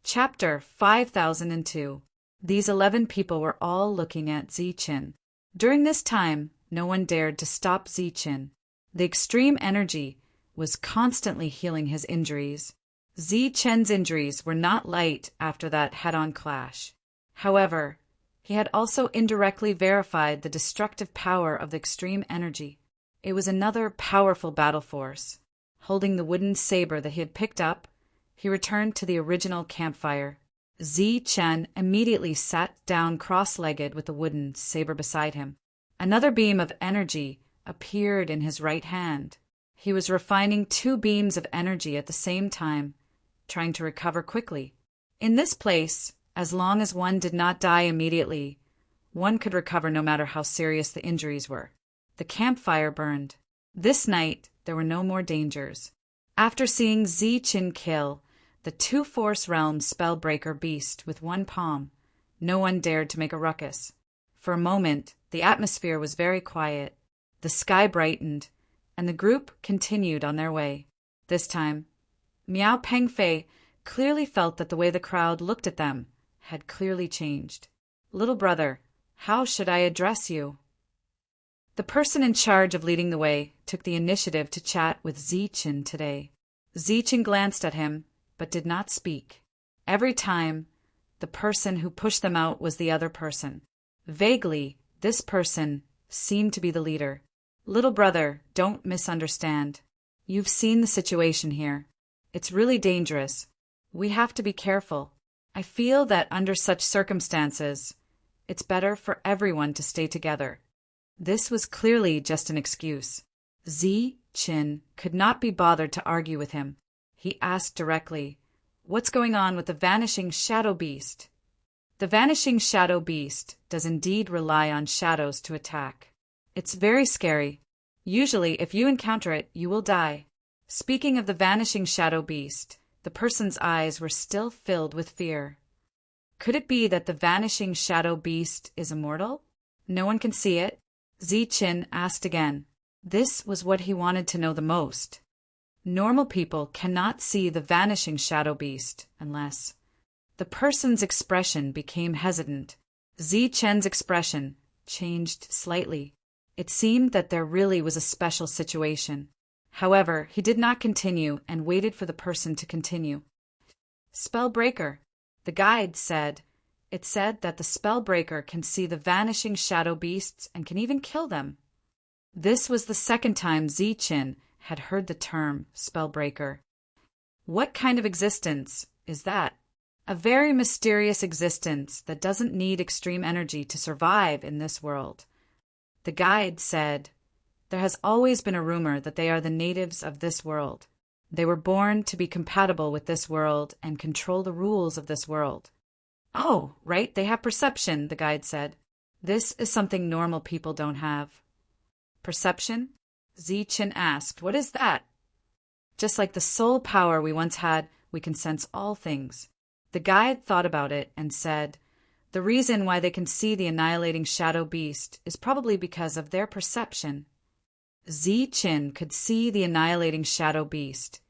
A: Chapter 5002. These 11 people were all looking at Chen. During this time, no one dared to stop Chen. The extreme energy was constantly healing his injuries. Chen's injuries were not light after that head-on clash. However, he had also indirectly verified the destructive power of the extreme energy. It was another powerful battle force. Holding the wooden saber that he had picked up, he returned to the original campfire. Chen immediately sat down cross-legged with the wooden saber beside him. Another beam of energy appeared in his right hand. He was refining 2 beams of energy at the same time, trying to recover quickly. In this place, as long as one did not die immediately, one could recover no matter how serious the injuries were. The campfire burned. This night, there were no more dangers. After seeing Chen kill the 2-Force Realm Spellbreaker beast with one palm, no one dared to make a ruckus. For a moment, the atmosphere was very quiet. The sky brightened, and the group continued on their way. This time, Miao Pengfei clearly felt that the way the crowd looked at them had clearly changed. "Little brother, how should I address you?" The person in charge of leading the way took the initiative to chat with Chen today. Chen glanced at him, but did not speak. Every time, the person who pushed them out was the other person. Vaguely, this person seemed to be the leader. "Little brother, don't misunderstand. You've seen the situation here. It's really dangerous. We have to be careful. I feel that under such circumstances, it's better for everyone to stay together." This was clearly just an excuse. Chen could not be bothered to argue with him. He asked directly, "What's going on with the Vanishing Shadow Beast?" The Vanishing Shadow Beast does indeed rely on shadows to attack. It's very scary. Usually, if you encounter it, you will die. Speaking of the Vanishing Shadow Beast, the person's eyes were still filled with fear. Could it be that the Vanishing Shadow Beast is immortal? No one can see it? Chen asked again. This was what he wanted to know the most. Normal people cannot see the Vanishing Shadow Beast unless... The person's expression became hesitant. Chen's expression changed slightly. It seemed that there really was a special situation. However, he did not continue and waited for the person to continue. "Spellbreaker," the guide said. It said that the Spellbreaker can see the Vanishing Shadow Beasts and can even kill them. This was the second time Chen had heard the term Spellbreaker. What kind of existence is that? A very mysterious existence that doesn't need extreme energy to survive in this world. The guide said, "There has always been a rumor that they are the natives of this world. They were born to be compatible with this world and control the rules of this world." "Oh, right, they have perception," the guide said. "This is something normal people don't have." "Perception?" Chen asked. "What is that?" "Just like the soul power we once had, we can sense all things." The guide thought about it and said, "The reason why they can see the annihilating shadow beast is probably because of their perception." Chen could see the annihilating shadow beast,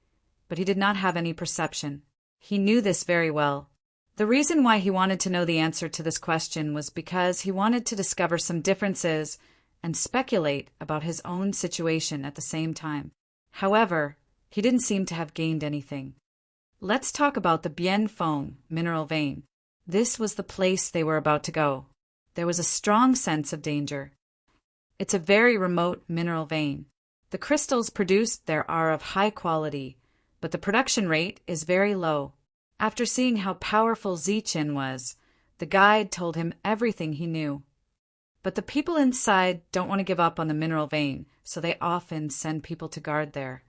A: but he did not have any perception. He knew this very well. The reason why he wanted to know the answer to this question was because he wanted to discover some differences and speculate about his own situation at the same time. However, he didn't seem to have gained anything. Let's talk about the Bien Fong mineral vein. This was the place they were about to go. There was a strong sense of danger. It's a very remote mineral vein. The crystals produced there are of high quality, but the production rate is very low. After seeing how powerful Chen was, the guide told him everything he knew. But the people inside don't want to give up on the mineral vein, so they often send people to guard there.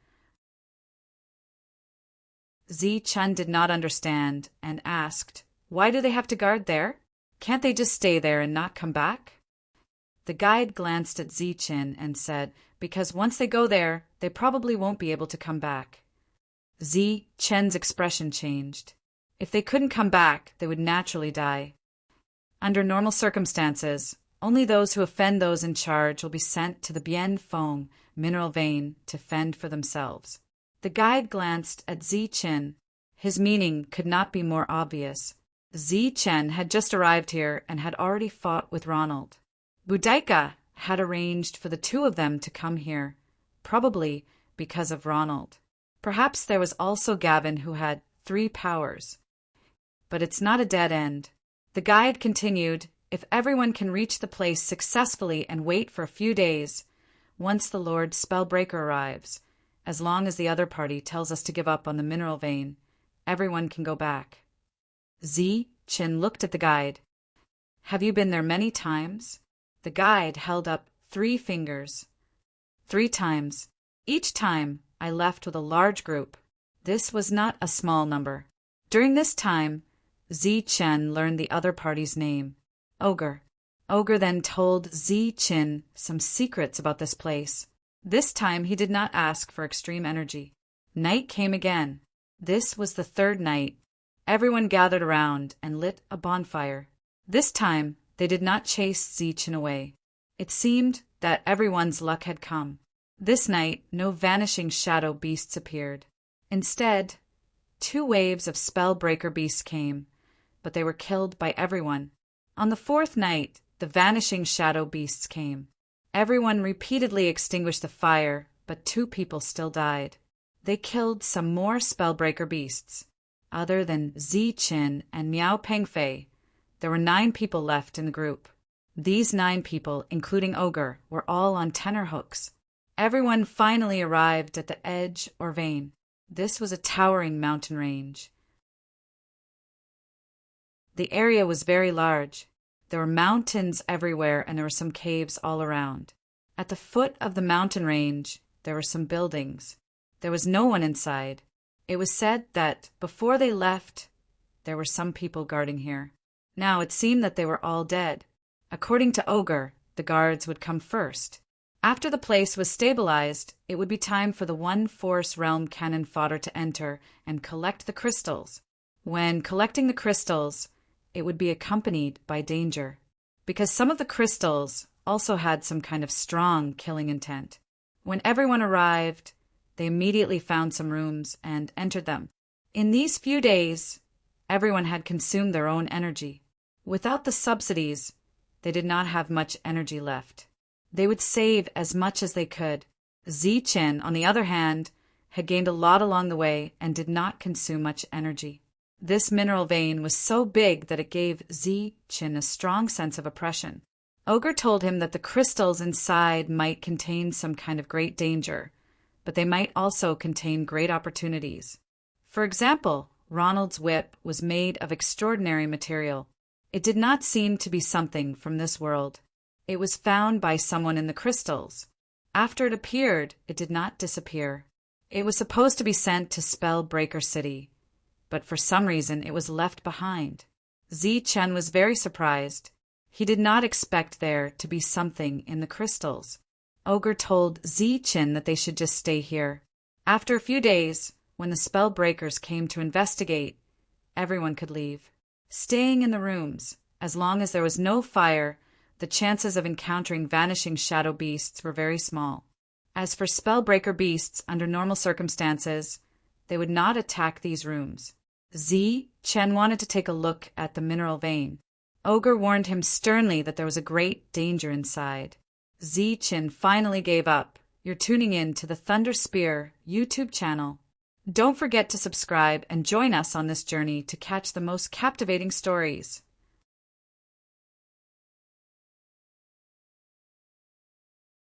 A: Chen did not understand and asked, "Why do they have to guard there? Can't they just stay there and not come back?" The guide glanced at Chen and said, "Because once they go there, they probably won't be able to come back." Chen's expression changed. If they couldn't come back, they would naturally die. Under normal circumstances, only those who offend those in charge will be sent to the Bien Fong mineral vein to fend for themselves. The guide glanced at Zichen. His meaning could not be more obvious. Zichen had just arrived here and had already fought with Ronald. Boudica had arranged for the two of them to come here, probably because of Ronald. Perhaps there was also Gavin, who had 3 powers. But it's not a dead end. The guide continued, if everyone can reach the place successfully and wait for a few days, once the Lord Spellbreaker arrives, as long as the other party tells us to give up on the mineral vein, everyone can go back. Chin looked at the guide. Have you been there many times? The guide held up 3 fingers. 3 times. Each time, I left with a large group. This was not a small number. During this time, Chen learned the other party's name, Ogre. Ogre then told Chin some secrets about this place. This time he did not ask for extreme energy. Night came again. This was the 3rd night. Everyone gathered around and lit a bonfire. This time, they did not chase Chin away. It seemed that everyone's luck had come. This night, no vanishing shadow beasts appeared. Instead, 2 waves of Spellbreaker beasts came, but they were killed by everyone. On the 4th night, the vanishing shadow beasts came. Everyone repeatedly extinguished the fire, but 2 people still died. They killed some more Spellbreaker beasts. Other than Chin and Miao Pengfei, there were 9 people left in the group. These 9 people, including Ogre, were all on tenterhooks. Everyone finally arrived at the edge or vein. This was a towering mountain range. The area was very large. There were mountains everywhere, and there were some caves all around. At the foot of the mountain range, there were some buildings. There was no one inside. It was said that before they left, there were some people guarding here. Now it seemed that they were all dead. According to Ogre, the guards would come first. After the place was stabilized, it would be time for the 1-Force Realm cannon fodder to enter and collect the crystals. When collecting the crystals, it would be accompanied by danger, because some of the crystals also had some kind of strong killing intent. When everyone arrived, they immediately found some rooms and entered them. In these few days, everyone had consumed their own energy. Without the subsidies, they did not have much energy left. They would save as much as they could. Chen, on the other hand, had gained a lot along the way and did not consume much energy. This mineral vein was so big that it gave Chen a strong sense of oppression. Ogre told him that the crystals inside might contain some kind of great danger, but they might also contain great opportunities. For example, Ronald's whip was made of extraordinary material. It did not seem to be something from this world. It was found by someone in the crystals. After it appeared, it did not disappear. It was supposed to be sent to Spellbreaker City, but for some reason it was left behind. Chen was very surprised. He did not expect there to be something in the crystals. Ogre told Chen that they should just stay here. After a few days, when the Spellbreakers came to investigate, everyone could leave. Staying in the rooms, as long as there was no fire, the chances of encountering vanishing shadow beasts were very small. As for Spellbreaker beasts, under normal circumstances, they would not attack these rooms. Chen wanted to take a look at the mineral vein. Ogre warned him sternly that there was a great danger inside. Chen finally gave up. You're tuning in to the Thunder Spear YouTube channel. Don't forget to subscribe and join us on this journey to catch the most captivating stories.